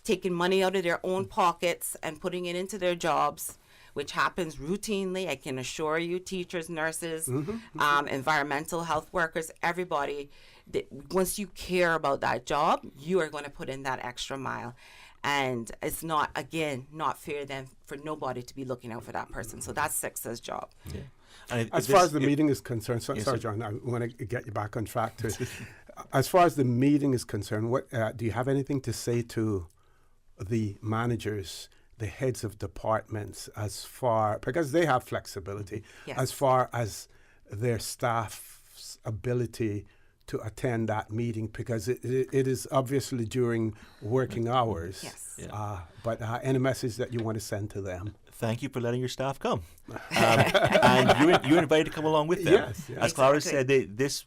taking money out of their own pockets and putting it into their jobs, which happens routinely. I can assure you, teachers, nurses, environmental health workers, everybody, once you care about that job, you are going to put in that extra mile. And it's not, again, not fair then for nobody to be looking out for that person. So that's CICSA's job. Yeah. And as far as the meeting is concerned, sorry, John, I want to get you back on track too. As far as the meeting is concerned, what do you have anything to say to the managers, the heads of departments, as far, because they have flexibility, as far as their staff's ability to attend that meeting, because it is obviously during working hours. But any message that you want to send to them? Thank you for letting your staff come. And you're invited to come along with them. Yes. As Clara said,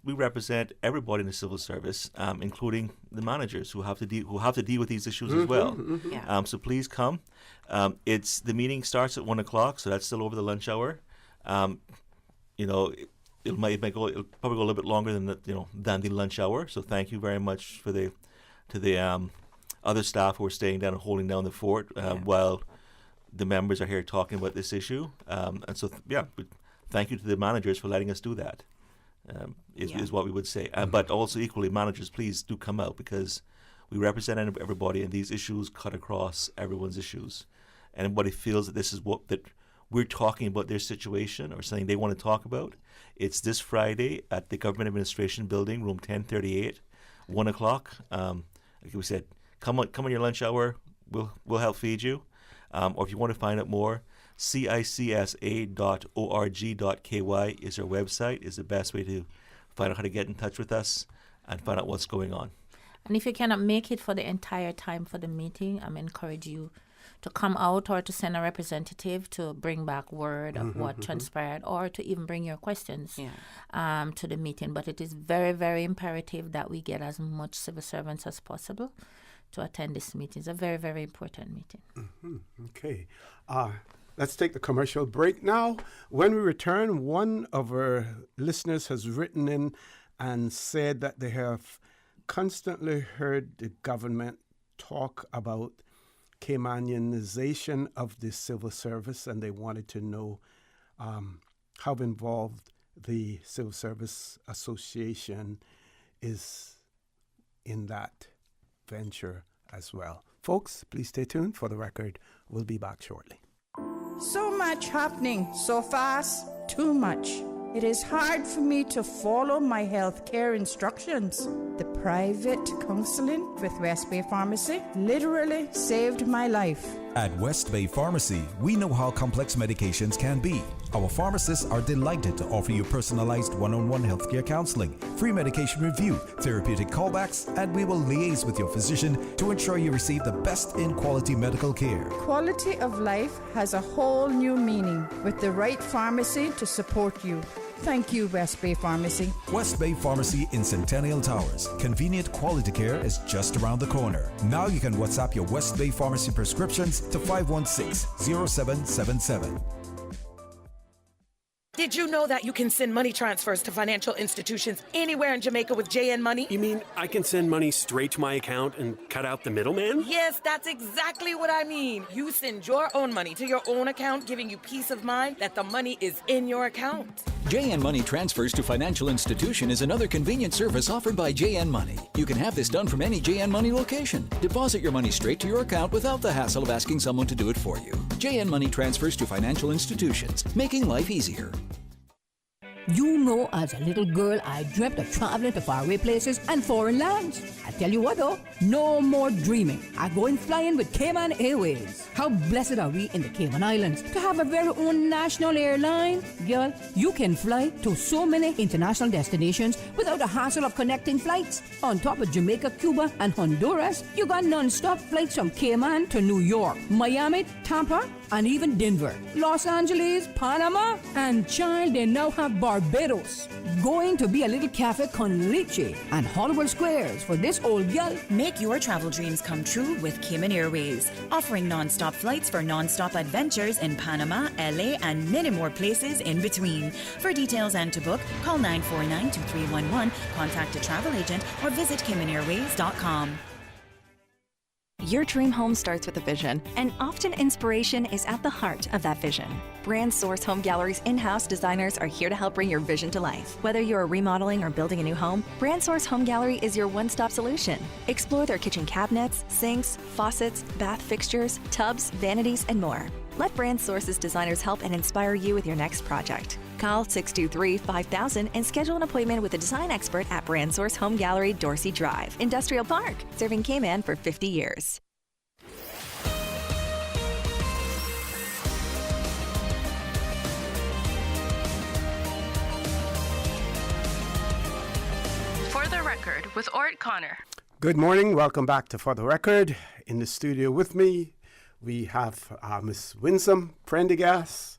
we represent everybody in the civil service, including the managers who have to deal with these issues as well. So please come. The meeting starts at 1:00, so that's still over the lunch hour. It'll probably go a little bit longer than the lunch hour. So thank you very much to the other staff who are staying down and holding down the fort while the members are here talking about this issue. And so thank you to the managers for letting us do that. Is what we would say. But also equally, managers, please do come out, because we represent everybody, and these issues cut across everyone's issues. And anybody feels that this is that we're talking about their situation or something they want to talk about, it's this Friday at the Government Administration Building, room 1038, 1:00. Like we said, come on your lunch hour. We'll help feed you. Or if you want to find out more, CICSA.org.ky is our website, is the best way to find out how to get in touch with us and find out what's going on. And if you cannot make it for the entire time for the meeting, I encourage you to come out or to send a representative to bring back word of what transpired, or to even bring your questions to the meeting. But it is very, very imperative that we get as much civil servants as possible to attend this meeting. It's a very, very important meeting. Okay. Let's take the commercial break now. When we return, one of our listeners has written in and said that they have constantly heard the government talk about Caymanianization of the civil service, and they wanted to know how involved the Civil Service Association is in that venture as well. Folks, please stay tuned. For the record, we'll be back shortly. So much happening so fast, too much. It is hard for me to follow my health care instructions. The private counseling with West Bay Pharmacy literally saved my life. At West Bay Pharmacy, we know how complex medications can be. Our pharmacists are delighted to offer you personalized one-on-one healthcare counseling, free medication review, therapeutic callbacks, and we will liaise with your physician to ensure you receive the best in quality medical care. Quality of life has a whole new meaning with the right pharmacy to support you. Thank you, West Bay Pharmacy. West Bay Pharmacy in Centennial Towers. Convenient quality care is just around the corner. Now you can WhatsApp your West Bay Pharmacy prescriptions to 516-0777. Did you know that you can send money transfers to financial institutions anywhere in Jamaica with JN Money? You mean I can send money straight to my account and cut out the middleman? Yes, that's exactly what I mean. You send your own money to your own account, giving you peace of mind that the money is in your account. JN Money Transfers to Financial Institution is another convenient service offered by JN Money. You can have this done from any JN Money location. Deposit your money straight to your account without the hassle of asking someone to do it for you. JN Money Transfers to Financial Institutions, making life easier. You know, as a little girl, I dreamt of traveling to faraway places and foreign lands. I tell you what though, no more dreaming. I'm going flying with Cayman Airways. How blessed are we in the Cayman Islands to have a very own national airline? Girl, you can fly to so many international destinations without the hassle of connecting flights. On top of Jamaica, Cuba, and Honduras, you got non-stop flights from Cayman to New York, Miami, Tampa, and even Denver, Los Angeles, Panama, and child, they now have Barbados. Going to be a little cafe con leche and Hollywood Squares for this old gal. Make your travel dreams come true with Cayman Airways, offering non-stop flights for non-stop adventures in Panama, LA, and many more places in between. For details and to book, call 949-2311, contact a travel agent, or visit CaymanAirways.com. Your dream home starts with a vision, and often inspiration is at the heart of that vision. Brand Source Home Gallery's in-house designers are here to help bring your vision to life. Whether you're remodeling or building a new home, Brand Source Home Gallery is your one-stop solution. Explore their kitchen cabinets, sinks, faucets, bath fixtures, tubs, vanities, and more. Let Brand Source's designers help and inspire you with your next project. Call 623-5000 and schedule an appointment with a design expert at Brand Source Home Gallery, Dorsey Drive, Industrial Park, serving Cayman for 50 years. For the Record with Orrett Connor. Good morning. Welcome back to For the Record. In the studio with me, we have Miss Winsome Prendergast,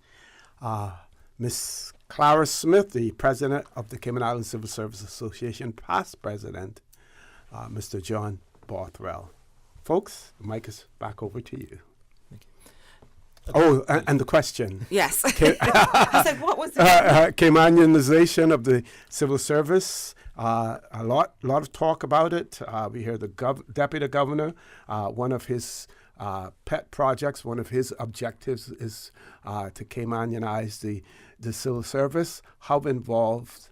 Miss Clara Smith, the president of the Cayman Islands Civil Service Association, past president, Mr. John Bothwell. Folks, the mic is back over to you. Oh, and the question. Yes. I said, what was it? Caymanianization of the civil service. A lot of talk about it. We hear the deputy governor, one of his pet projects, one of his objectives is to Caymanianize the civil service. How involved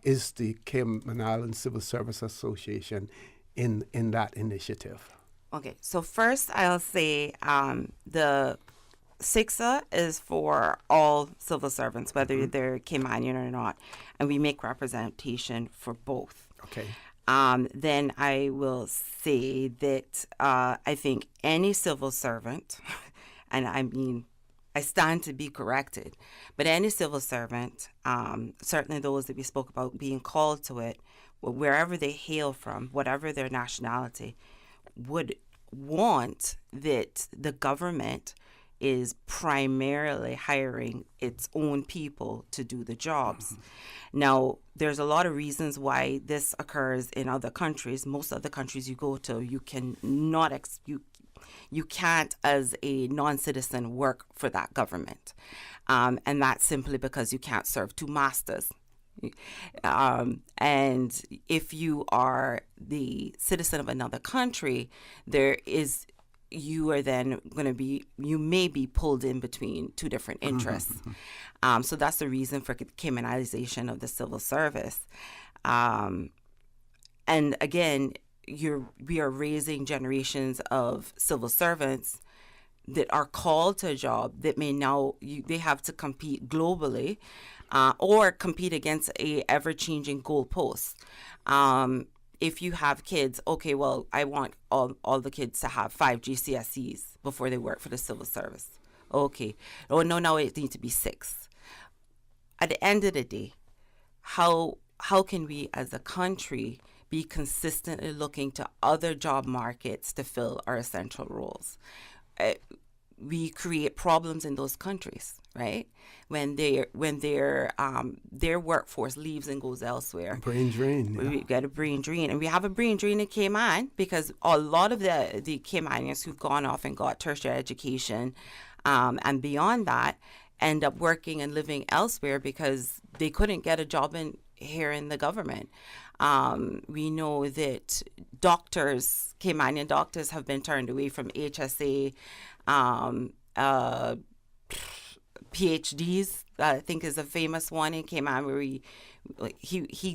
is the Cayman Islands Civil Service Association in that initiative? Okay, so first I'll say the CICSA is for all civil servants, whether they're Caymanian or not, and we make representation for both. Okay. Then I will say that I think any civil servant, and I mean, I stand to be corrected, but any civil servant, certainly those that we spoke about being called to it, wherever they hail from, whatever their nationality, would want that the government is primarily hiring its own people to do the jobs. Now, there's a lot of reasons why this occurs in other countries. Most other countries you go to, you can't as a non-citizen work for that government. And that's simply because you can't serve two masters. And if you are the citizen of another country, you are then you may be pulled in between two different interests. So that's the reason for Caymanization of the civil service. And again, we are raising generations of civil servants that are called to a job that may now, they have to compete globally or compete against a ever-changing goalpost. If you have kids, okay, well, I want all the kids to have 5 GCSEs before they work for the civil service. Okay. Oh, no, now it needs to be 6. At the end of the day, how can we as a country be consistently looking to other job markets to fill our essential roles? We create problems in those countries, right? When their workforce leaves and goes elsewhere. Brain drain. Yeah. We get a brain drain. And we have a brain drain in Cayman because a lot of the Caymanians who've gone off and got tertiary education and beyond that end up working and living elsewhere because they couldn't get a job here in the government. We know that Caymanian doctors have been turned away from HSA, PhDs, I think is a famous one in Cayman where he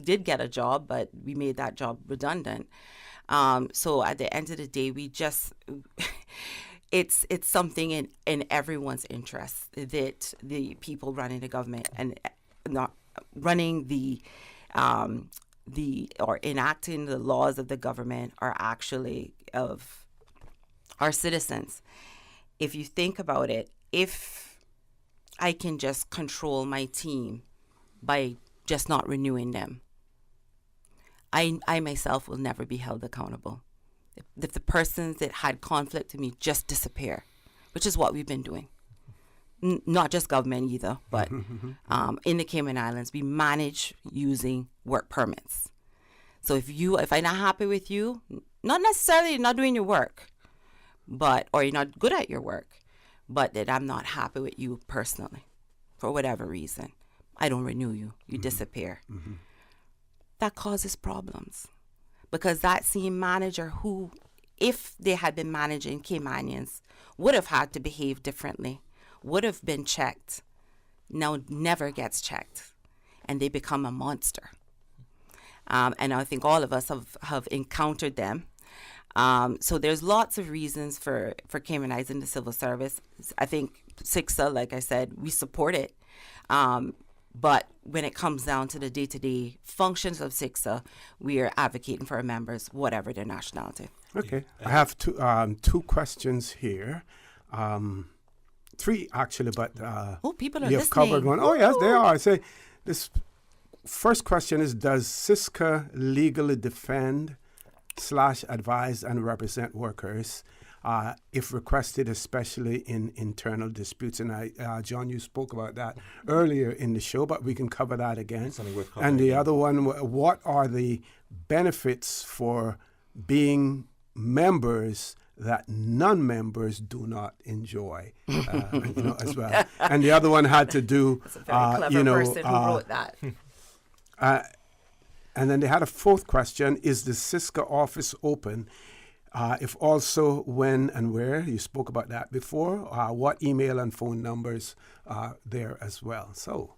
did get a job, but we made that job redundant. So at the end of the day, we just it's something in everyone's interest that the people running the government and not running or enacting the laws of the government are actually of our citizens. If you think about it, if I can just control my team by just not renewing them, I myself will never be held accountable. If the persons that had conflict to me just disappear, which is what we've been doing. Not just government either, but in the Cayman Islands, we manage using work permits. So if I'm not happy with you, not necessarily you're not doing your work, or you're not good at your work, but that I'm not happy with you personally, for whatever reason, I don't renew you. You disappear. That causes problems because that same manager who if they had been managing Caymanians, would have had to behave differently, would have been checked. Now never gets checked, and they become a monster. And I think all of us have encountered them. So there's lots of reasons for Caymanizing the civil service. I think CICSA, like I said, we support it. But when it comes down to the day-to-day functions of CICSA, we are advocating for our members, whatever their nationality. Okay. I have two questions here. Three, actually, but people are you've listening. covered one. Oh, yes, they are. I say, this first question is, does CICSA legally defend / advise and represent workers if requested, especially in internal disputes? And John, you spoke about that earlier in the show, but we can cover that again. And the other one, what are the benefits for being members that non-members do not enjoy, as well? And the other one had to do, That's a very clever person who wrote that. And then they had a fourth question: is the CICSA office open? If also, when and where? You spoke about that before. What email and phone numbers are there as well? So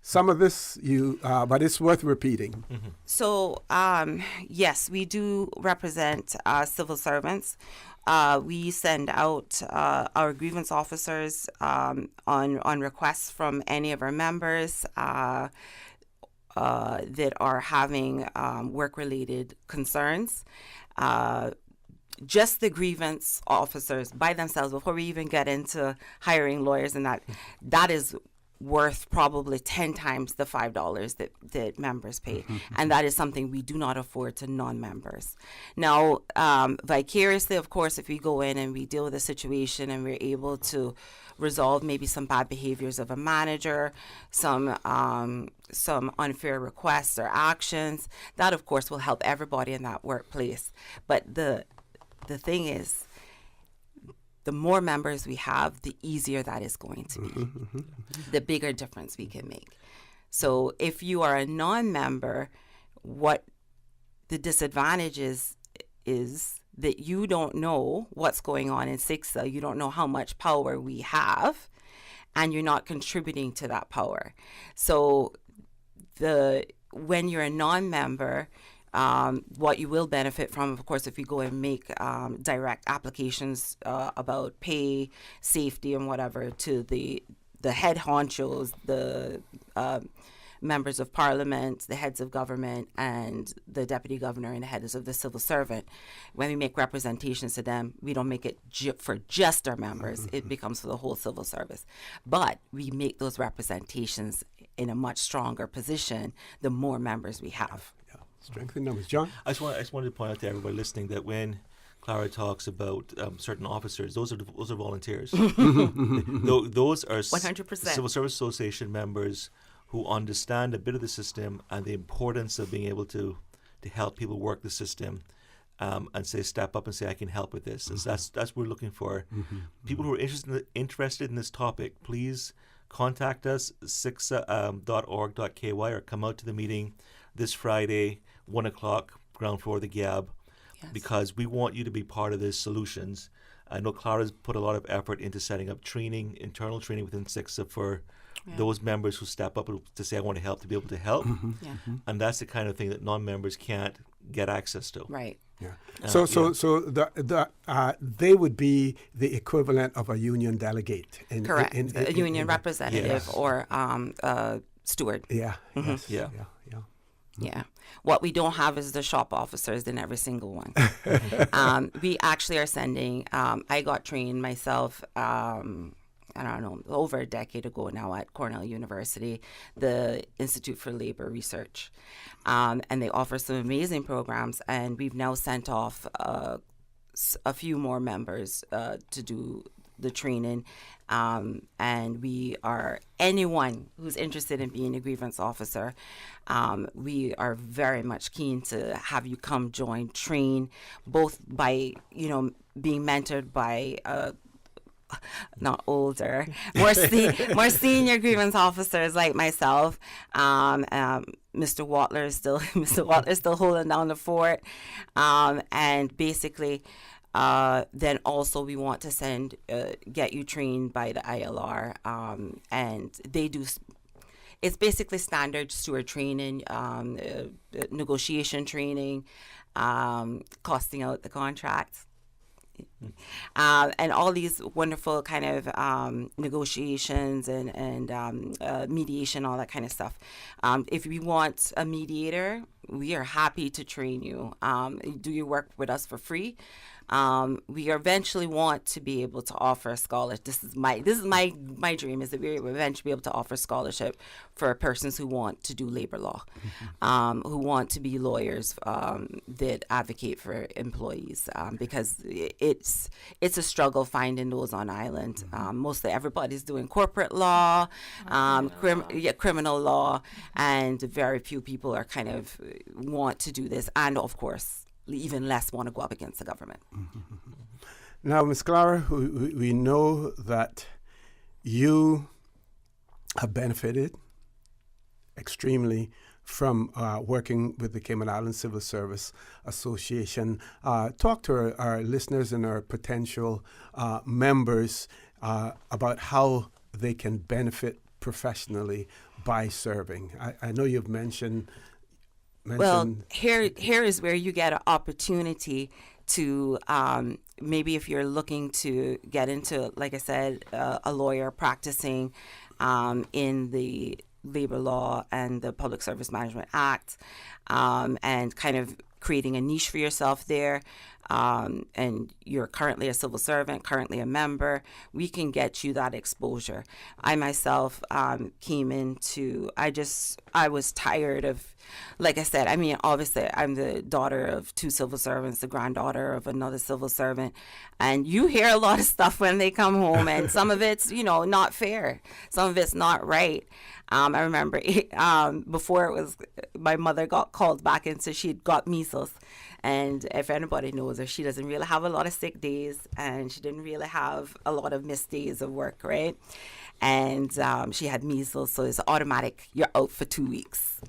some of this but it's worth repeating. Mm-hmm. So yes, we do represent civil servants. We send out our grievance officers on requests from any of our members that are having work-related concerns. Just the grievance officers by themselves, before we even get into hiring lawyers and that is worth probably 10 times the $5 that members pay. And that is something we do not afford to non-members. Now, vicariously, of course, if we go in and we deal with a situation and we're able to resolve maybe some bad behaviors of a manager, some unfair requests or actions, that of course will help everybody in that workplace. But the thing is, the more members we have, the easier that is going to be. The bigger difference we can make. So if you are a non-member, what the disadvantage is that you don't know what's going on in CICSA. You don't know how much power we have, and you're not contributing to that power. So when you're a non-member, what you will benefit from, of course, if you go and make direct applications about pay, safety, and whatever to the head honchos, the members of parliament, the heads of government, and the deputy governor and the heads of the civil servant. When we make representations to them, we don't make it for just our members. It becomes for the whole civil service. But we make those representations in a much stronger position the more members we have. Strength in numbers. John? I just wanted to point out to everybody listening that when Clara talks about certain officers, those are volunteers. Those are 100% Civil Service Association members who understand a bit of the system and the importance of being able to help people work the system, and step up and say, I can help with this. That's what we're looking for. People who are interested in this topic, please contact us, cicsa.org.ky, or come out to the meeting this Friday, 1 o'clock, ground floor of the GAB, because we want you to be part of the solutions. I know Clara's put a lot of effort into setting up training, internal training within CICSA for those members who step up to say, I want to help, to be able to help. And that's the kind of thing that non-members can't get access to. Right. Yeah. So they would be the equivalent of a union delegate. Correct. A union representative or steward. Yeah. Yeah. What we don't have is the shop officers in every single one. We actually are sending, I got trained myself, I don't know, over a decade ago now at Cornell University, the Institute for Labor Research. And they offer some amazing programs, and we've now sent off a few more members to do the training. And we are, anyone who's interested in being a grievance officer, we are very much keen to have you come join, train, both by, being mentored by not older, more senior grievance officers like myself. Mr. Watler is still holding down the fort, and basically. Then also we want to get you trained by the ILR, and they do. It's basically standard steward training, negotiation training, costing out the contracts, and all these wonderful kind of negotiations and mediation, all that kind of stuff. If we want a mediator, we are happy to train you. Do your work with us for free. We eventually want to be able to offer a scholarship. This is my dream, is that we eventually be able to offer scholarship for persons who want to do labor law, who want to be lawyers that advocate for employees, because it's a struggle finding those on island. Mostly everybody's doing corporate law, criminal law, and very few people are kind of want to do this, and of course even less want to go up against the government. Now, Ms. Clara, we know that you have benefited extremely from working with the Cayman Islands Civil Service Association. Talk to our listeners and our potential members about how they can benefit professionally by serving. I know you've mentioned. Well, here is where you get an opportunity to maybe if you're looking to get into, like I said, a lawyer practicing in the labor law and the Public Service Management Act, and kind of creating a niche for yourself there. And you're currently a civil servant, currently a member, we can get you that exposure. I myself came into, I was tired of, like I said, I mean, obviously I'm the daughter of two civil servants, the granddaughter of another civil servant, and you hear a lot of stuff when they come home, and some of it's, not fair. Some of it's not right. I remember before it was, my mother got called back and said she'd got measles. And if anybody knows her, she doesn't really have a lot of sick days, and she didn't really have a lot of missed days of work, right? And she had measles, so it's automatic, you're out for 2 weeks.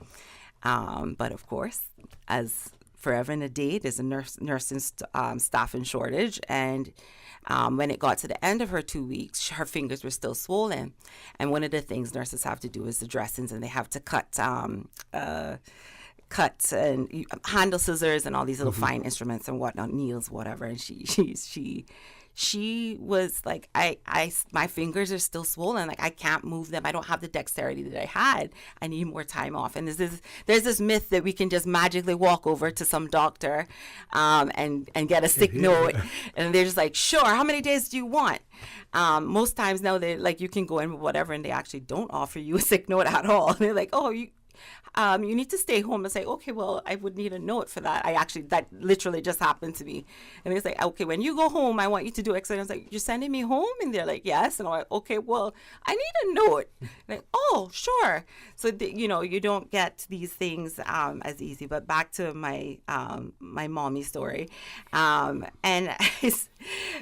But of course, as forever in a day, there's a nursing staffing shortage, and when it got to the end of her 2 weeks, her fingers were still swollen. And one of the things nurses have to do is the dressings, and they have to cut and handle scissors and all these little fine instruments and whatnot, needles, whatever. And she was like, my fingers are still swollen. Like, I can't move them. I don't have the dexterity that I had. I need more time off. And there's this myth that we can just magically walk over to some doctor and get a sick note. And they're just like, sure, how many days do you want? Most times now, they like, you can go in with whatever, and they actually don't offer you a sick note at all. And they're like, oh, you need to stay home. And say, okay, well, I would need a note for that. That literally just happened to me. And it's like, okay, when you go home, I want you to do X. And I was like, you're sending me home? And they're like, yes. And I'm like, okay, well, I need a note. Like, oh, sure. So, you don't get these things as easy. But back to my mommy story. And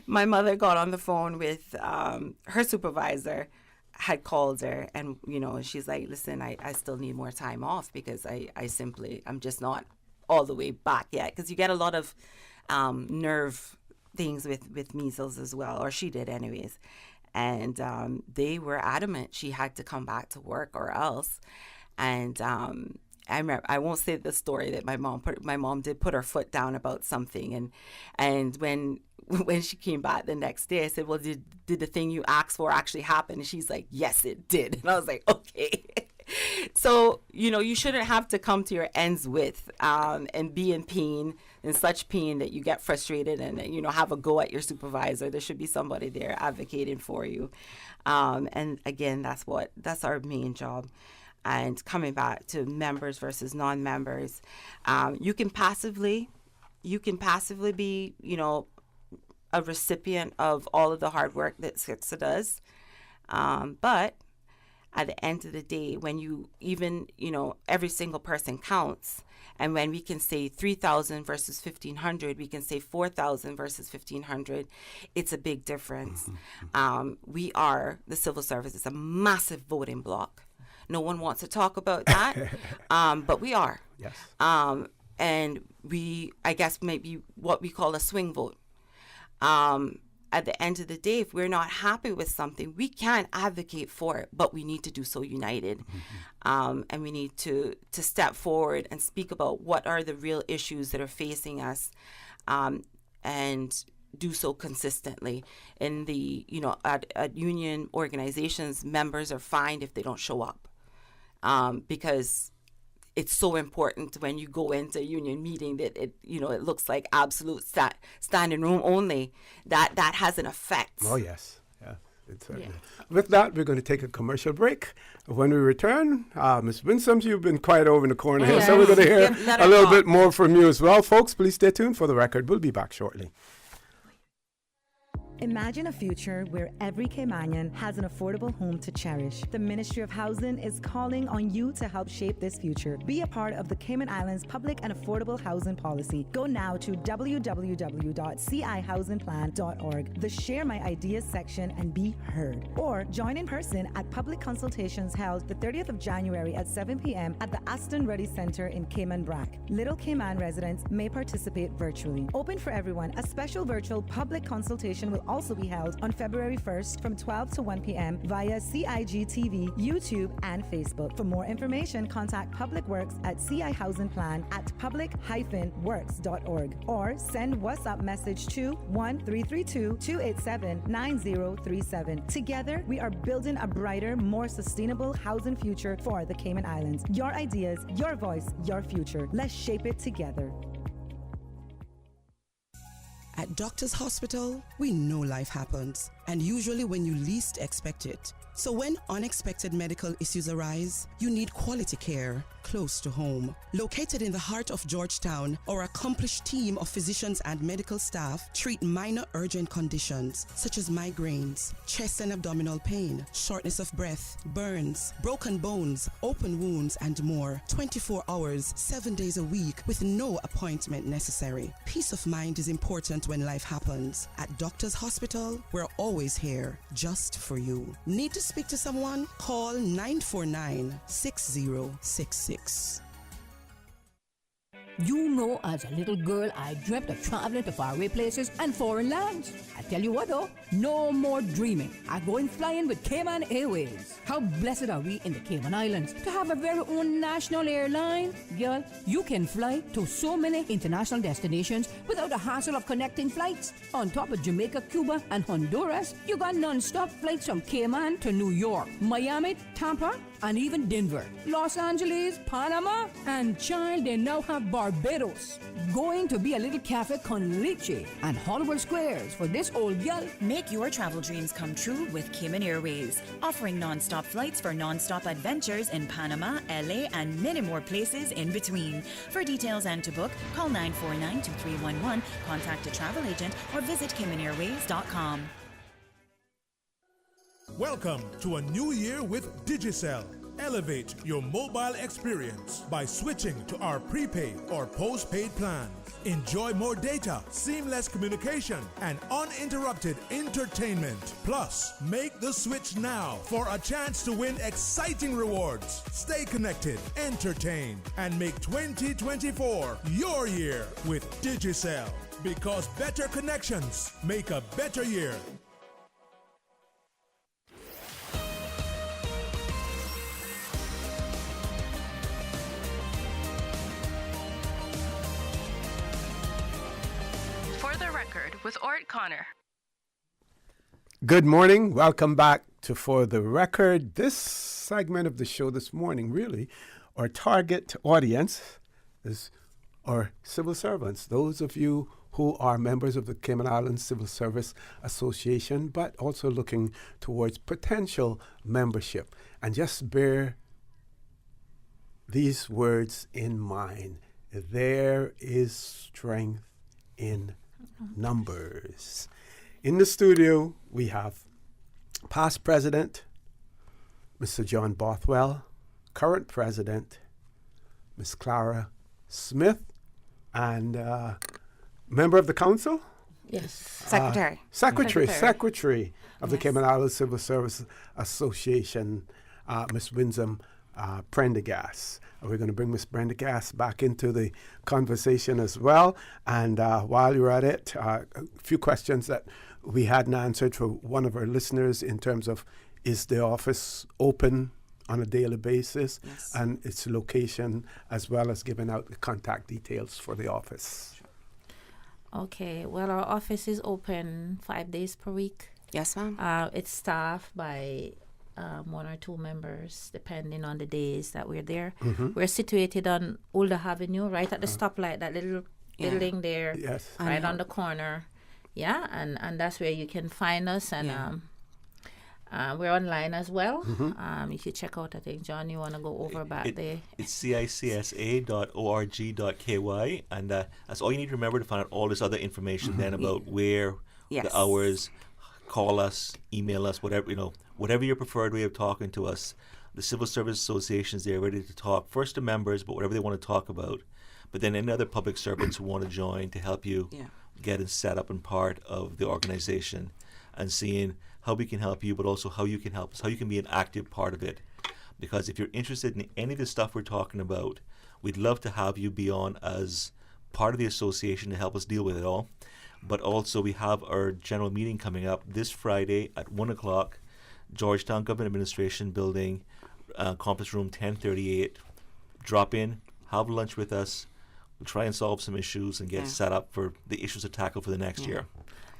my mother got on the phone with her supervisor, had called her, and she's like, listen, I still need more time off because I'm just not all the way back yet, because you get a lot of nerve things with measles as well, or she did anyways. And they were adamant she had to come back to work or else. And I remember, I won't say the story that my mom did put her foot down about something, and when she came back the next day, I said, well, did the thing you asked for actually happen? And she's like, yes, it did. And I was like, okay. So, you shouldn't have to come to your ends with and be in such pain that you get frustrated and, have a go at your supervisor. There should be somebody there advocating for you. And again, that's our main job. And coming back to members versus non-members, you can passively be, a recipient of all of the hard work that CICSA does. But at the end of the day, when you even, every single person counts. And when we can say 3,000 versus 1,500, we can say 4,000 versus 1,500. It's a big difference. The civil service is a massive voting bloc. No one wants to talk about that, but we are. Yes. And I guess maybe what we call a swing vote. At the end of the day, if we're not happy with something, we can advocate for it, but we need to do so united. And we need to step forward and speak about what are the real issues that are facing us, and do so consistently. In the, at union organizations, members are fined if they don't show up, because it's so important when you go into a union meeting that it looks like absolute standing room only. That has an effect. Oh yes, yeah. With that, we're going to take a commercial break. When we return, Ms. Winsome, you've been quiet over in the corner here, so we're going to hear a little bit more from you as well, folks. Please stay tuned for the record. We'll be back shortly. Imagine a future where every Caymanian has an affordable home to cherish. The Ministry of Housing is calling on you to help shape this future. Be a part of the Cayman Islands Public and Affordable Housing Policy. Go now to www.cihousingplan.org, the Share My Ideas section, and be heard. Or join in person at public consultations held the 30th of January at 7 p.m. at the Aston Ruddy Center in Cayman Brac. Little Cayman residents may participate virtually. Open for everyone, a special virtual public consultation will also be held on February 1st from 12 to 1 p.m. via CIGTV, YouTube, and Facebook. For more information, contact Public Works at CI Housing Plan at public-works.org or send WhatsApp message to 1332-287-9037. Together, we are building a brighter, more sustainable housing future for the Cayman Islands. Your ideas, your voice, your future. Let's shape it together. At Doctors Hospital, we know life happens, and usually when you least expect it. So when unexpected medical issues arise, you need quality care close to home. Located in the heart of Georgetown, our accomplished team of physicians and medical staff treat minor urgent conditions such as migraines, chest and abdominal pain, shortness of breath, burns, broken bones, open wounds, and more. 24 hours, 7 days a week with no appointment necessary. Peace of mind is important when life happens. At Doctors Hospital, we're always here just for you. Need to speak to someone? Call 949-6066. You know, as a little girl, I dreamt of traveling to faraway places and foreign lands. I tell you what though, no more dreaming. I'm going flying with Cayman Airways. How blessed are we in the Cayman Islands to have a very own national airline? Girl, you can fly to so many international destinations without the hassle of connecting flights. On top of Jamaica, Cuba, and Honduras, you got non-stop flights from Cayman to New York, Miami, Tampa, and even Denver, Los Angeles, Panama, and child, they now have Barbados. Going to be a little cafe con leche and Hollywood Squares for this old gal. Make your travel dreams come true with Cayman Airways, offering non-stop flights for non-stop adventures in Panama, LA, and many more places in between. For details and to book, call 949-2311, contact a travel agent, or visit CaymanAirways.com. Welcome to a new year with Digicel. Elevate your mobile experience by switching to our prepaid or postpaid plan. Enjoy more data, seamless communication, and uninterrupted entertainment. Plus, make the switch now for a chance to win exciting rewards. Stay connected, entertained, and make 2024 your year with Digicel. Because better connections make a better year. With Orrett Connor. Good morning. Welcome back to For the Record. This segment of the show this morning, really, our target audience is our civil servants, those of you who are members of the Cayman Islands Civil Service Association, but also looking towards potential membership. And just bear these words in mind. There is strength in numbers. In the studio, we have past president, Mr. John Bothwell, current president, Miss Clara Smith, and member of the council? Yes. Secretary of the Cayman Islands Civil Service Association, Miss Winsome Prendergast. We're going to bring Miss Prendergast back into the conversation as well. And while you're at it, a few questions that we hadn't answered for one of our listeners in terms of, is the office open on a daily basis, and its location, as well as giving out the contact details for the office. Okay, well, our office is open 5 days per week. Yes, ma'am. It's staffed by 1 or 2 members, depending on the days that we're there. We're situated on Older Avenue, right at the stoplight, that little building there, right on the corner. Yeah, and that's where you can find us, and we're online as well. If you check out, I think, John, you want to go over back there. It's CICSA.org.ky, and that's all you need to remember to find out all this other information then about where the hours. Call us, email us, whatever your preferred way of talking to us. The Civil Service Association is there ready to talk, first to members, but whatever they want to talk about. But then any other public servants who want to join to help you get and set up and part of the organization, and seeing how we can help you, but also how you can help us, how you can be an active part of it. Because if you're interested in any of the stuff we're talking about, we'd love to have you be on as part of the association to help us deal with it all. But also we have our general meeting coming up this Friday at 1 o'clock, Georgetown Government Administration Building, conference room 1038. Drop in, have lunch with us. We'll try and solve some issues and get set up for the issues to tackle for the next year.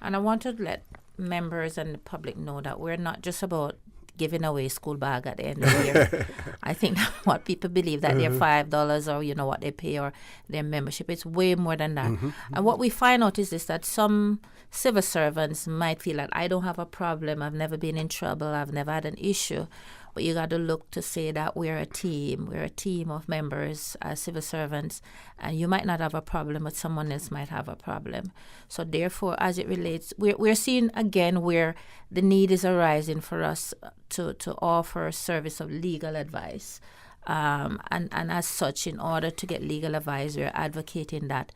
And I want to let members and the public know that we're not just about giving away school bag at the end of the year. I think what people believe that they're $5 or what they pay or their membership, it's way more than that. And what we find out is this, that some civil servants might feel like, I don't have a problem, I've never been in trouble, I've never had an issue. But you got to look to say that we're a team of members as civil servants, and you might not have a problem, but someone else might have a problem. So therefore, as it relates, we're seeing again where the need is arising for us to offer a service of legal advice. And as such, in order to get legal advice, we're advocating that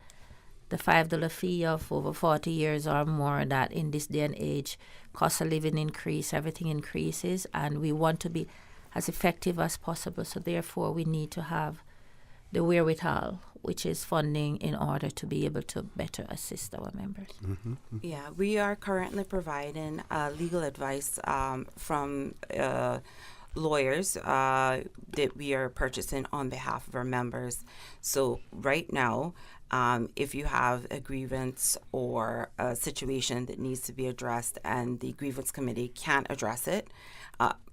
the $5 fee of over 40 years or more, that in this day and age, cost of living increase, everything increases, and we want to be as effective as possible. So therefore, we need to have the wherewithal, which is funding, in order to be able to better assist our members. Yeah, we are currently providing legal advice from lawyers that we are purchasing on behalf of our members. So right now, if you have a grievance or a situation that needs to be addressed and the grievance committee can't address it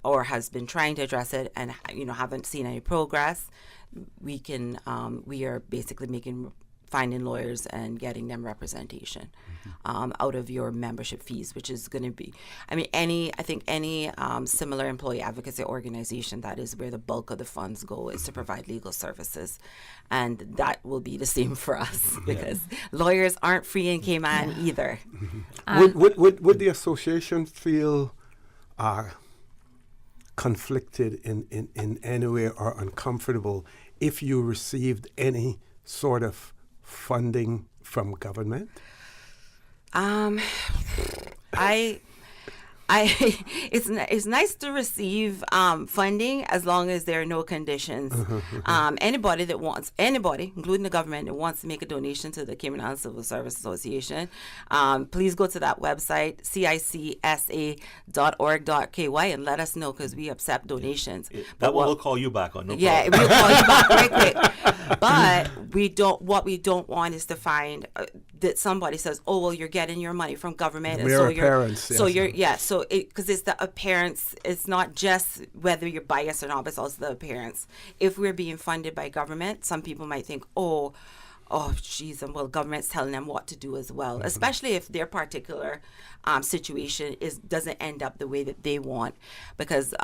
or has been trying to address it and haven't seen any progress, we are basically finding lawyers and getting them representation out of your membership fees, which is going to be, any similar employee advocacy organization, that is where the bulk of the funds go, is to provide legal services. And that will be the same for us, because lawyers aren't free in Cayman either. Would the association feel conflicted in any way or uncomfortable if you received any sort of funding from government? It's nice to receive funding as long as there are no conditions. Anybody, including the government, that wants to make a donation to the Cayman Islands Civil Service Association, please go to that website, CICSA.org.ky, and let us know, because we accept donations. We'll call you back on. We'll call you back very quick. But what we don't want is to find that somebody says, "Oh, well, you're getting your money from government, and so you're parents, so because it's the appearance. It's not just whether you're biased or not, but it's also the appearance. If we're being funded by government, some people might think, oh, geez, and well, government's telling them what to do as well, especially if their particular situation doesn't end up the way that they want, because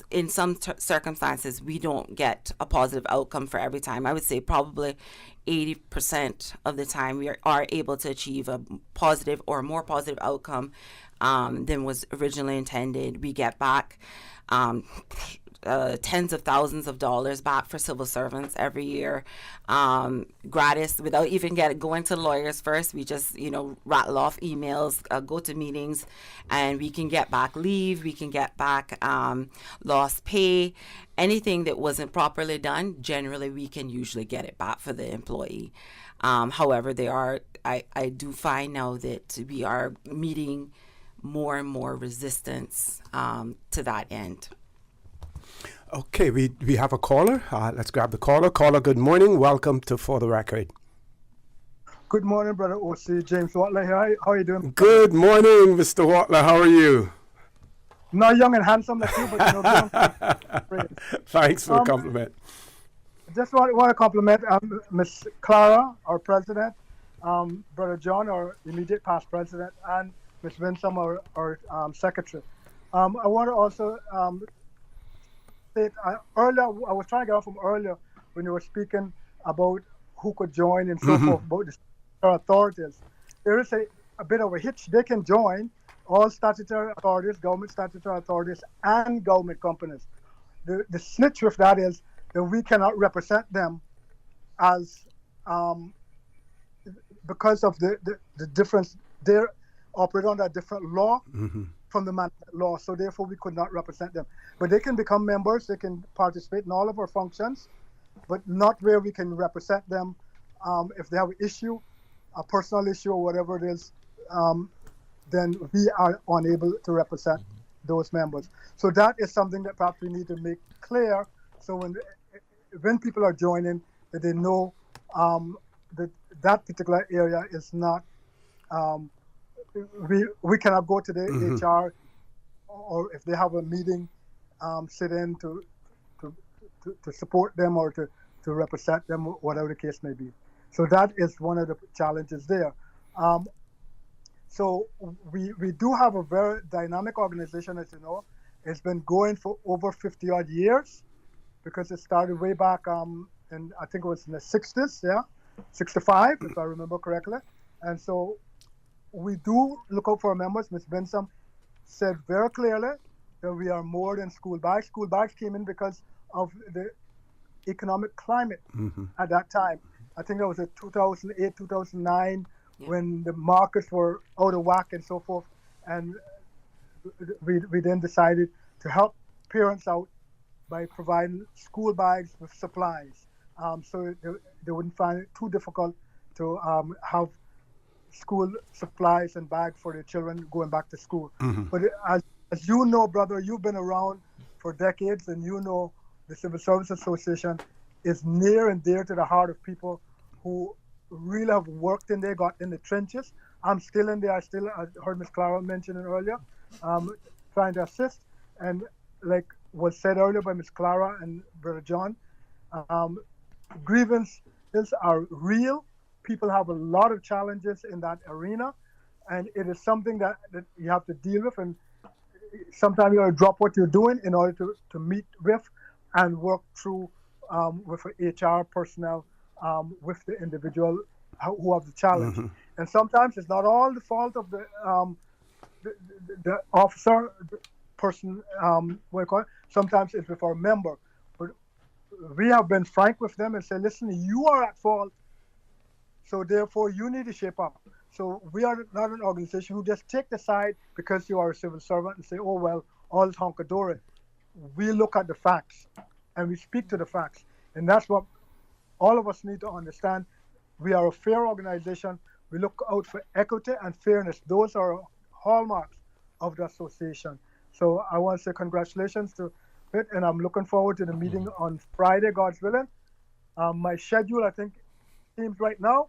in some circumstances we don't get a positive outcome for every time. I would say probably 80% of the time we are able to achieve a positive or a more positive outcome than was originally intended. We get back tens of thousands of dollars back for civil servants every year, gratis, without even going to lawyers first. We just, rattle off emails, go to meetings, and we can get back leave, we can get back lost pay. Anything that wasn't properly done, generally we can usually get it back for the employee. However, I do find now that we are meeting more and more resistance to that end. Okay, we have a caller. Let's grab the caller. Caller, good morning. Welcome to For the Record. Good morning, Brother O.C. James Watley here. How are you doing? Good morning, Mr. Watley. How are you? Not young and handsome like you, but Thanks for the compliment. Just want to compliment Miss Clara, our president, Brother John, our immediate past president, and Miss Winsome, our secretary. I want to also state, earlier, I was trying to get off from earlier when you were speaking about who could join and so forth, about the authorities. There is a bit of a hitch. They can join, all statutory authorities, government statutory authorities, and government companies. The snitch with that is that we cannot represent them as because of the difference. They operate under a different law from the management law, so therefore we could not represent them. But they can become members, they can participate in all of our functions, but not where we can represent them if they have an issue, a personal issue or whatever it is, then we are unable to represent those members. So that is something that perhaps we need to make clear, so when people are joining, that they know that particular area is not, we cannot go to the HR, or if they have a meeting, sit in to support them or to represent them, whatever the case may be. So that is one of the challenges there. So we do have a very dynamic organization, as you know. It's been going for over 50 odd years, because it started way back in, I think it was in the 60s, 65, if I remember correctly. And so we do look out for our members. Ms. Benson said very clearly that we are more than school bags. School bags came in because of the economic climate at that time. I think that was in 2008, 2009, when the markets were out of whack and so forth. And we then decided to help parents out by providing school bags with supplies, so they wouldn't find it too difficult to have school supplies and bags for their children going back to school. But as you know, brother, you've been around for decades, and you know the Civil Service Association is near and dear to the heart of people who really have worked in there, got in the trenches. I'm still in there. I heard Ms. Clara mention it earlier, trying to assist. And like was said earlier by Ms. Clara and Brother John, grievances are real. People have a lot of challenges in that arena, and it is something that you have to deal with. And sometimes you got to drop what you're doing in order to meet with and work through with HR personnel, with the individual who have the challenge. And sometimes it's not all the fault of the officer, the person, what you call it. Sometimes it's with our member. But we have been frank with them and said, listen, you are at fault, so therefore you need to shape up. So we are not an organization who just take the side because you are a civil servant and say, oh, well, all is honkadory. We look at the facts and we speak to the facts. And that's what all of us need to understand. We are a fair organization. We look out for equity and fairness. Those are hallmarks of the association. So I want to say congratulations to it, and I'm looking forward to the meeting on Friday, God's willing. My schedule, I think, seems right now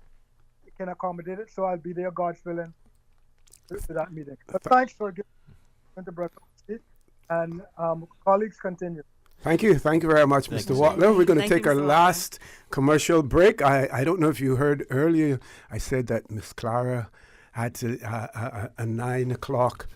can accommodate it, so I'll be there, God's willing, to that meeting. But thanks for giving the breath, and colleagues, continue. Thank you very much, Mr. Watler. We're going to take our last commercial break. I don't know if you heard earlier, I said that Miss Clara had to, a 9 o'clock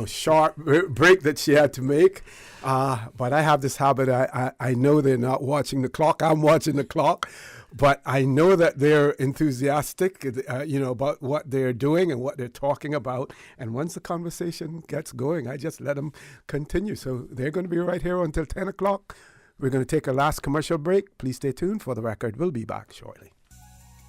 sharp break that she had to make. But I have this habit. I know they're not watching the clock. I'm watching the clock. But I know that they're enthusiastic, about what they're doing and what they're talking about. And once the conversation gets going, I just let them continue. So they're going to be right here until 10 o'clock. We're going to take a last commercial break. Please stay tuned for the record. We'll be back shortly.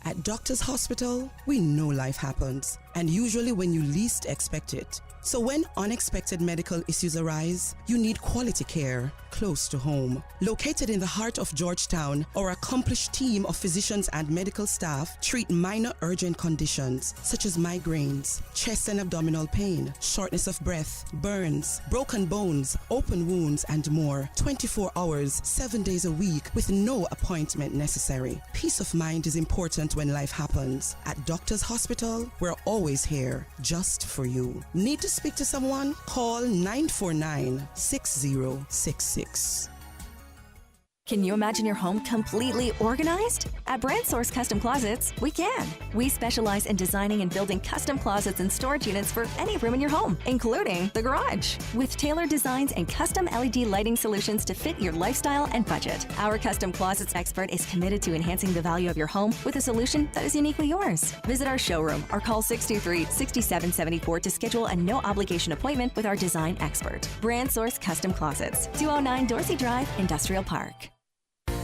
At Doctors Hospital, we know life happens, and usually when you least expect it. So when unexpected medical issues arise, you need quality care close to home. Located in the heart of Georgetown, our accomplished team of physicians and medical staff treat minor urgent conditions such as migraines, chest and abdominal pain, shortness of breath, burns, broken bones, open wounds, and more. 24 hours, 7 days a week with no appointment necessary. Peace of mind is important when life happens. At Doctors Hospital, we're always here just for you. Need to speak to someone? Call 949-6066. Can you imagine your home completely organized? At Brand Source Custom Closets, we can. We specialize in designing and building custom closets and storage units for any room in your home, including the garage. With tailored designs and custom LED lighting solutions to fit your lifestyle and budget. Our custom closets expert is committed to enhancing the value of your home with a solution that is uniquely yours. Visit our showroom or call 623-6774 to schedule a no-obligation appointment with our design expert. Brand Source Custom Closets, 209 Dorsey Drive, Industrial Park.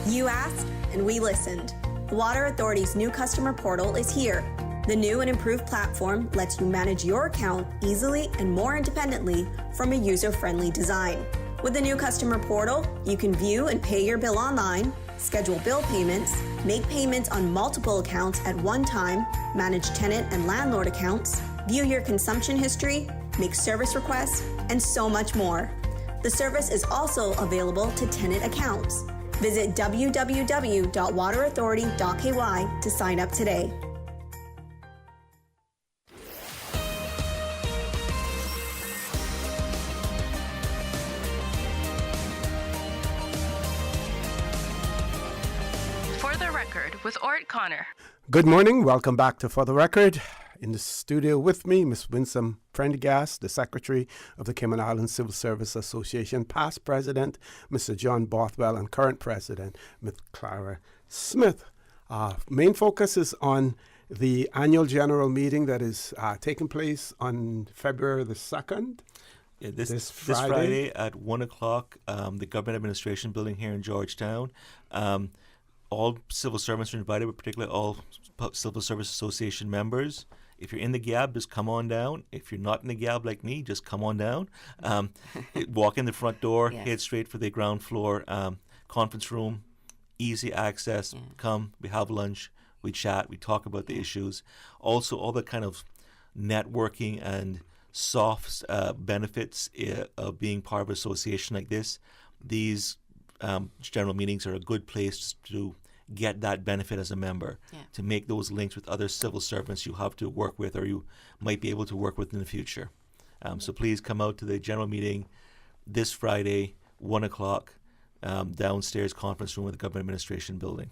You asked, and we listened. The Water Authority's new customer portal is here. The new and improved platform lets you manage your account easily and more independently from a user-friendly design. With the new customer portal, you can view and pay your bill online, schedule bill payments, make payments on multiple accounts at one time, manage tenant and landlord accounts, view your consumption history, make service requests, and so much more. The service is also available to tenant accounts. Visit www.waterauthority.ky to sign up today. For the record, with Orrett Connor. Good morning. Welcome back to For the Record. In the studio with me, Ms. Winsome Prendergast, the Secretary of the Cayman Islands Civil Service Association, past President, Mr. John Bothwell, and current President, Ms. Clara Smith. Main focus is on the annual general meeting that is taking place on February the 2nd. Yeah, this Friday at 1 o'clock, the Government Administration Building here in Georgetown. All civil servants are invited, but particularly all Civil Service Association members. If you're in the GAB, just come on down. If you're not in the GAB like me, just come on down. Walk in the front door, head straight for the ground floor conference room, easy access. Come, we have lunch, we chat, we talk about the issues. Also, all the kind of networking and soft benefits of being part of an association like this. These general meetings are a good place to get that benefit as a member, to make those links with other civil servants you have to work with or you might be able to work with in the future. So please come out to the general meeting this Friday, 1 o'clock, downstairs conference room of the Government Administration Building.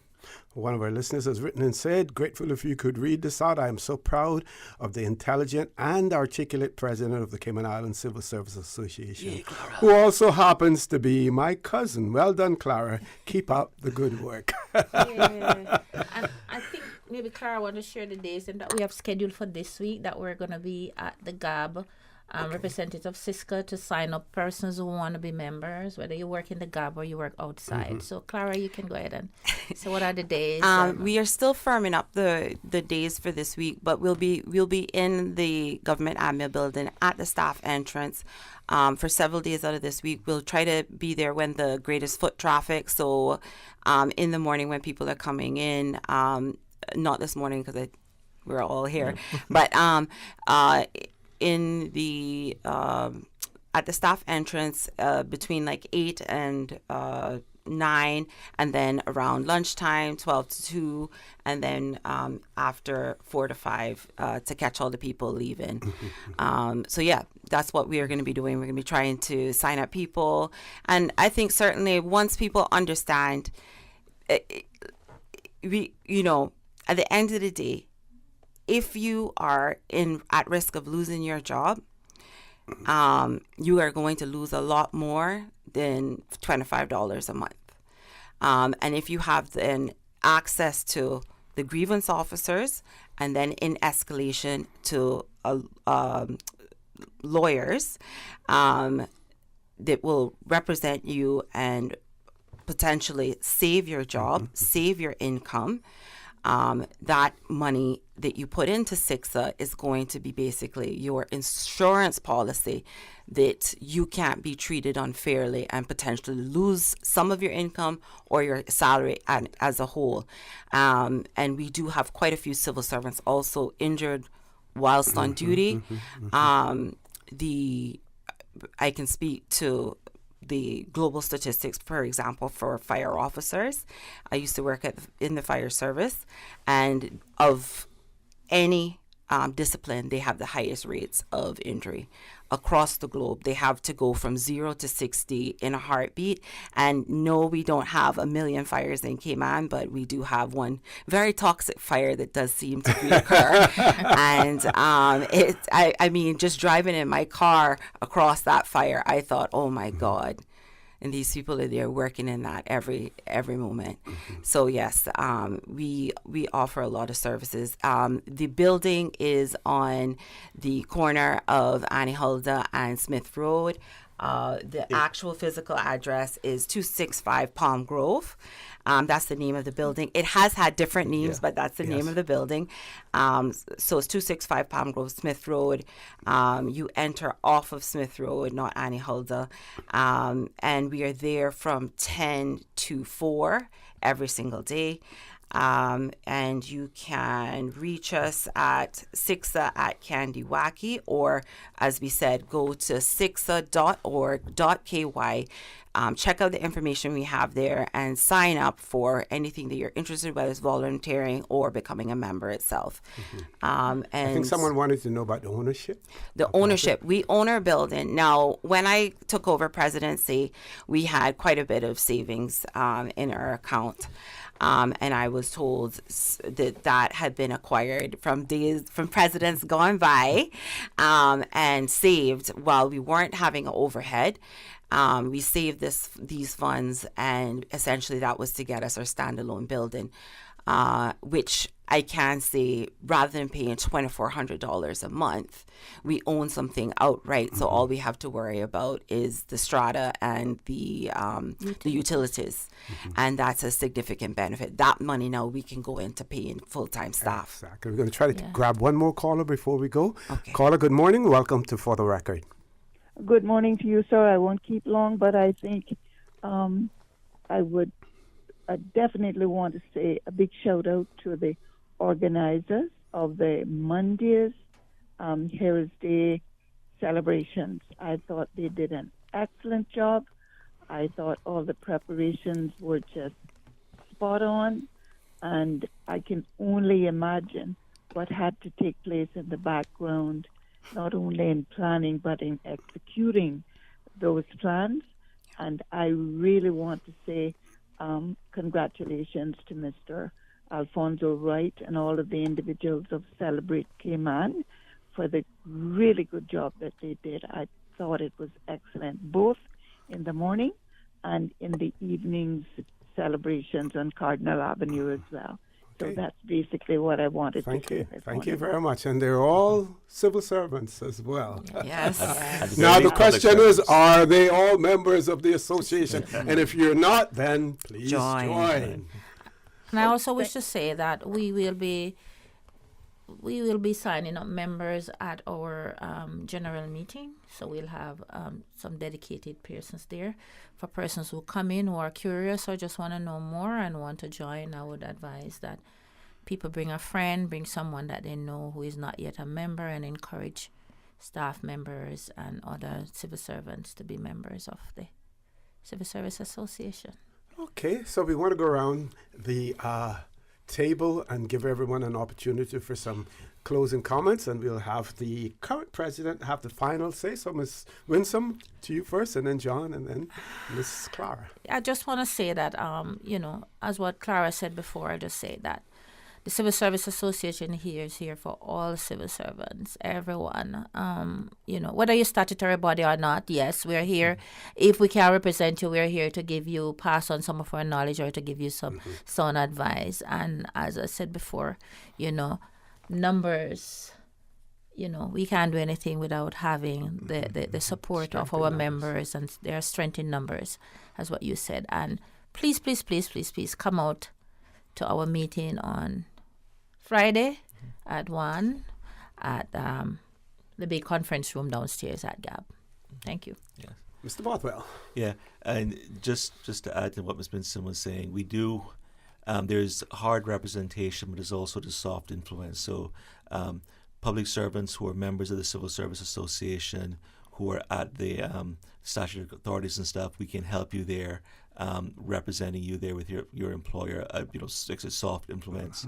One of our listeners has written and said, grateful if you could read this out. I am so proud of the intelligent and articulate president of the Cayman Islands Civil Service Association, who also happens to be my cousin. Well done, Clara. Keep up the good work. And I think maybe Clara want to share the days and that we have scheduled for this week that we're going to be at the GAB. Representative of CICSA to sign up persons who want to be members, whether you work in the GAB or you work outside. So, Clara, you can go ahead and so what are the days? We are still firming up the days for this week, but we'll be in the government admin building at the staff entrance for several days out of this week. We'll try to be there when the greatest foot traffic. So, in the morning when people are coming in, not this morning because we're all here, but in the at the staff entrance between like 8 and 9, and then around lunchtime 12 to 2, and then after 4 to 5 to catch all the people leaving. So yeah, that's what we are going to be doing. We're going to be trying to sign up people, and I think certainly once people understand, at the end of the day, if you are at risk of losing your job, you are going to lose a lot more than $25 a month. And if you have then access to the grievance officers and then in escalation to lawyers that will represent you and potentially save your job, save your income, that money that you put into CICSA is going to be basically your insurance policy that you can't be treated unfairly and potentially lose some of your income or your salary as a whole. And we do have quite a few civil servants also injured whilst on duty. I can speak to the global statistics, for example, for fire officers. I used to work in the fire service, and of any discipline, they have the highest rates of injury across the globe. They have to go from 0 to 60 in a heartbeat. And no, we don't have a million fires in Cayman, but we do have one very toxic fire that does seem to reoccur. And I mean, just driving in my car across that fire, I thought, oh my God. And these people are there working in that every moment. So yes, we offer a lot of services. The building is on the corner of Annie Hulda and Smith Road. The actual physical address is 265 Palm Grove. That's the name of the building. It has had different names, but that's the name of the building. So it's 265 Palm Grove, Smith Road. You enter off of Smith Road, not Annie Hulda. And we are there from 10 to 4 every single day. And you can reach us at CICSA at Candy Wacky, or as we said, go to cicsa.org.ky. Check out the information we have there and sign up for anything that you're interested in, whether it's volunteering or becoming a member itself. And I think someone wanted to know about the ownership. The ownership. We own our building. Now, when I took over presidency, we had quite a bit of savings in our account. And I was told that had been acquired from presidents gone by and saved while we weren't having an overhead. We saved these funds, and essentially that was to get us our standalone building, which I can say, rather than paying $2,400 a month, we own something outright. So all we have to worry about is the strata and the utilities, and that's a significant benefit. That money now we can go into paying full-time staff. Exactly. We're going to try to grab one more caller before we go. Okay. Caller, good morning. Welcome to For the Record. Good morning to you, sir. I won't keep long, but I think I definitely want to say a big shout out to the organizers of the Monday's Heroes Day celebrations. I thought they did an excellent job. I thought all the preparations were just spot on, and I can only imagine what had to take place in the background, not only in planning but in executing those plans. And I really want to say congratulations to Mr. Alfonso Wright and all of the individuals of Celebrate Cayman for the really good job that they did. I thought it was excellent, both in the morning and in the evening's celebrations on Cardinal Avenue as well. So that's basically what I wanted to say. Thank you very much. And they're all civil servants as well. Yes. Now the question is, are they all members of the association? And if you're not, then please join. And I also wish to say that we will be signing up members at our general meeting. So we'll have some dedicated persons there. For persons who come in who are curious or just want to know more and want to join, I would advise that people bring a friend, bring someone that they know who is not yet a member, and encourage staff members and other civil servants to be members of the Civil Service Association. Okay, so we want to go around the table and give everyone an opportunity for some closing comments, and we'll have the current president have the final say. So Ms. Winsome, to you first, and then John, and then Ms. Clara. I just want to say that, as what Clara said before, I just say that the Civil Service Association here is here for all civil servants, everyone. Whether you're statutory body or not, yes, we're here. If we can represent you, we're here to give you, pass on some of our knowledge or to give you some sound advice. And as I said before, numbers, we can't do anything without having the support of our members, and there are strength in numbers, as what you said. And please, please, please, please, please come out to our meeting on Friday at 1 at the big conference room downstairs at GAB. Thank you. Yeah. Mr. Bothwell. Yeah, and just to add to what Ms. Benson was saying, we do, there's hard representation, but there's also the soft influence. So public servants who are members of the Civil Service Association, who are at the statutory authorities and stuff, we can help you there. Representing you there with your employer, it's a soft influence.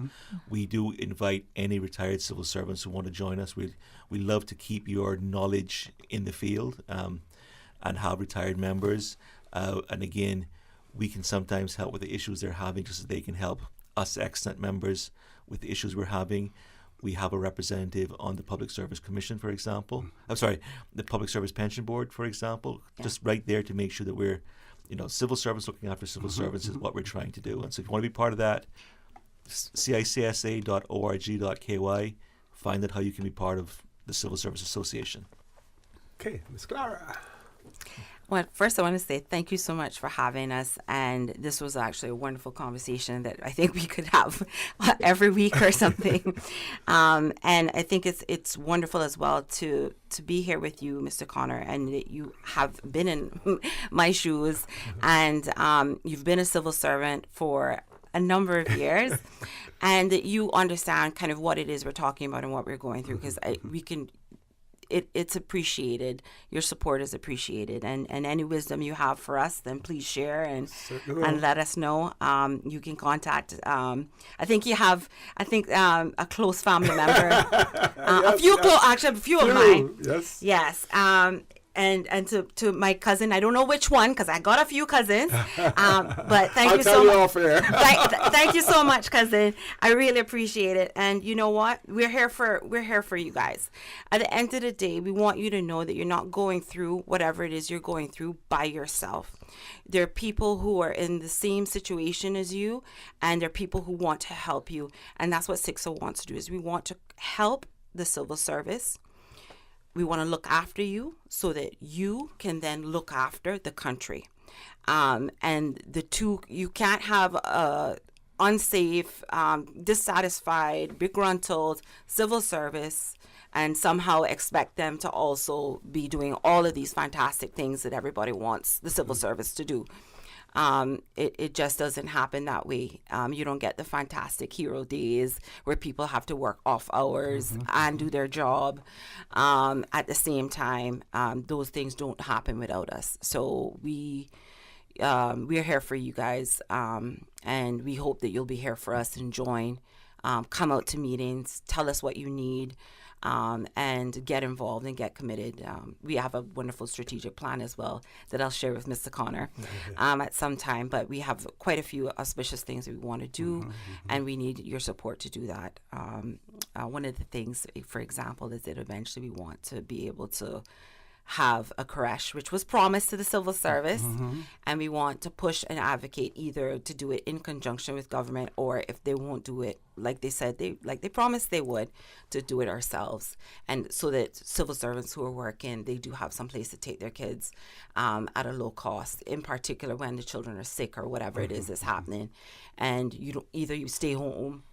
We do invite any retired civil servants who want to join us. We love to keep your knowledge in the field and have retired members. And again, we can sometimes help with the issues they're having, just as they can help us excellent members with the issues we're having. We have a representative on the Public Service Commission, for example. The Public Service Pension Board, for example, just right there to make sure that we're civil servants looking after civil servants is what we're trying to do. And so if you want to be part of that, CICSA.org.ky, find out how you can be part of the Civil Service Association. Okay, Ms. Clara. Well, first I want to say thank you so much for having us, and this was actually a wonderful conversation that I think we could have every week or something. And I think it's wonderful as well to be here with you, Mr. Connor, and that you have been in my shoes, and you've been a civil servant for a number of years, and that you understand kind of what it is we're talking about and what we're going through, because it's appreciated. Your support is appreciated, and any wisdom you have for us, then please share and let us know. You can contact. I think you have. a close family member. A few of mine. Yes. And to my cousin, I don't know which one because I got a few cousins. But thank you so much. Thank you so much, cousin. I really appreciate it. And you know what? We're here for you guys. At the end of the day, we want you to know that you're not going through whatever it is you're going through by yourself. There are people who are in the same situation as you, and there are people who want to help you. And that's what CICSA wants to do, is we want to help the civil service. We want to look after you so that you can then look after the country. And the two, you can't have a unsafe, dissatisfied, begruntled civil service and somehow expect them to also be doing all of these fantastic things that everybody wants the civil service to do. It just doesn't happen that way. You don't get the fantastic hero days where people have to work off hours and do their job at the same time. Those things don't happen without us. So we're here for you guys, and we hope that you'll be here for us and join. Come out to meetings, tell us what you need. And get involved and get committed. We have a wonderful strategic plan as well that I'll share with Mr. Connor at some time. But we have quite a few auspicious things that we want to do, and we need your support to do that. One of the things, for example, is that eventually we want to be able to have a creche, which was promised to the civil service, and we want to push and advocate either to do it in conjunction with government, or if they won't do it, like they said, they promised they would, to do it ourselves, and so that civil servants who are working, they do have some place to take their kids at a low cost, in particular when the children are sick or whatever it is that's happening, and either you stay home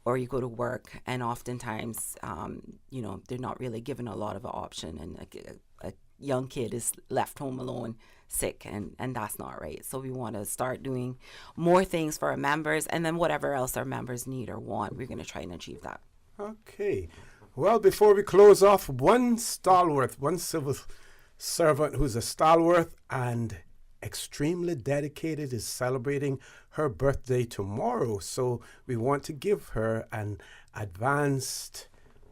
or you go to work, and oftentimes, they're not really given a lot of an option, and a young kid is left home alone, sick, and that's not right. So we want to start doing more things for our members, and then whatever else our members need or want, we're going to try and achieve that. Okay. Well, before we close off, one civil servant who's a stalwart and extremely dedicated is celebrating her birthday tomorrow. So we want to give her an advanced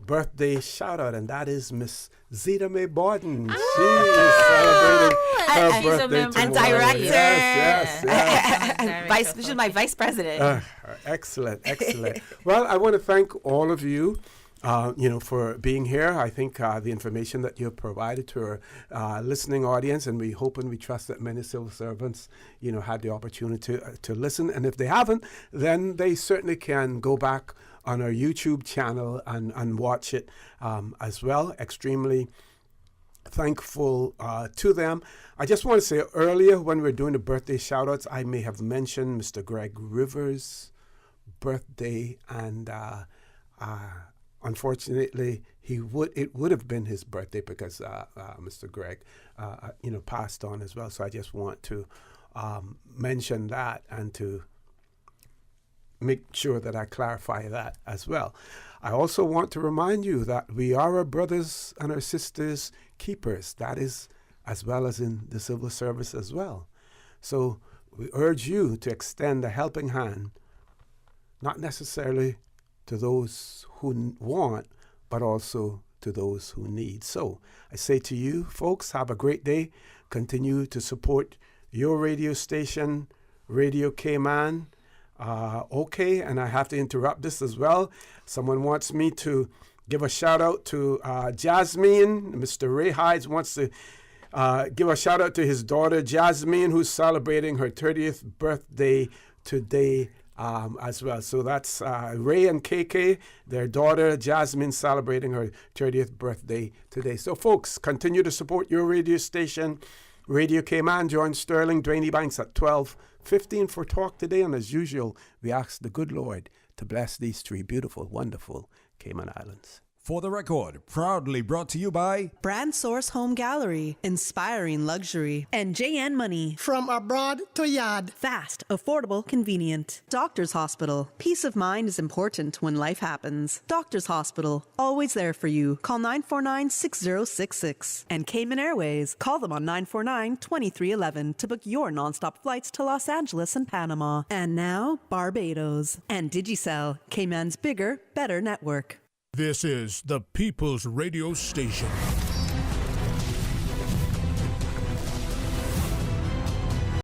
birthday shout out, and that is Miss Zeta Mae Borden. She is celebrating her birthday tomorrow. And director. Yes. She's my vice president. Excellent. Well, I want to thank all of you. For being here. I think the information that you have provided to our listening audience, and we hope and we trust that many civil servants, had the opportunity to listen. And if they haven't, then they certainly can go back on our YouTube channel and watch it as well. Extremely thankful to them. I just want to say earlier when we were doing the birthday shout-outs, I may have mentioned Mr. Greg Rivers' birthday, and unfortunately, it would have been his birthday because Mr. Greg, passed on as well. So I just want to mention that and to make sure that I clarify that as well. I also want to remind you that we are our brothers and our sisters keepers. That is as well as in the civil service as well. So we urge you to extend a helping hand, not necessarily to those who want, but also to those who need. So I say to you, folks, have a great day. Continue to support your radio station, Radio Cayman. And I have to interrupt this as well. Someone wants me to give a shout out to Jasmine. Mr. Ray Hides wants to give a shout out to his daughter, Jasmine, who's celebrating her 30th birthday today as well. So that's Ray and KK, their daughter Jasmine, celebrating her 30th birthday today. So folks, continue to support your radio station, Radio Cayman. Join Sterling Dwayne Banks at 12:15 for Talk Today. And as usual, we ask the good Lord to bless these three beautiful, wonderful Cayman Islands. For the Record, proudly brought to you by Brand Source Home Gallery, inspiring luxury. And JN Money. From abroad to yard. Fast, affordable, convenient. Doctors Hospital. Peace of mind is important when life happens. Doctors Hospital, always there for you. Call 949-6066. And Cayman Airways. Call them on 949-2311 to book your nonstop flights to Los Angeles and Panama. And now, Barbados. And Digicel, Cayman's bigger, better network. This is the People's Radio Station.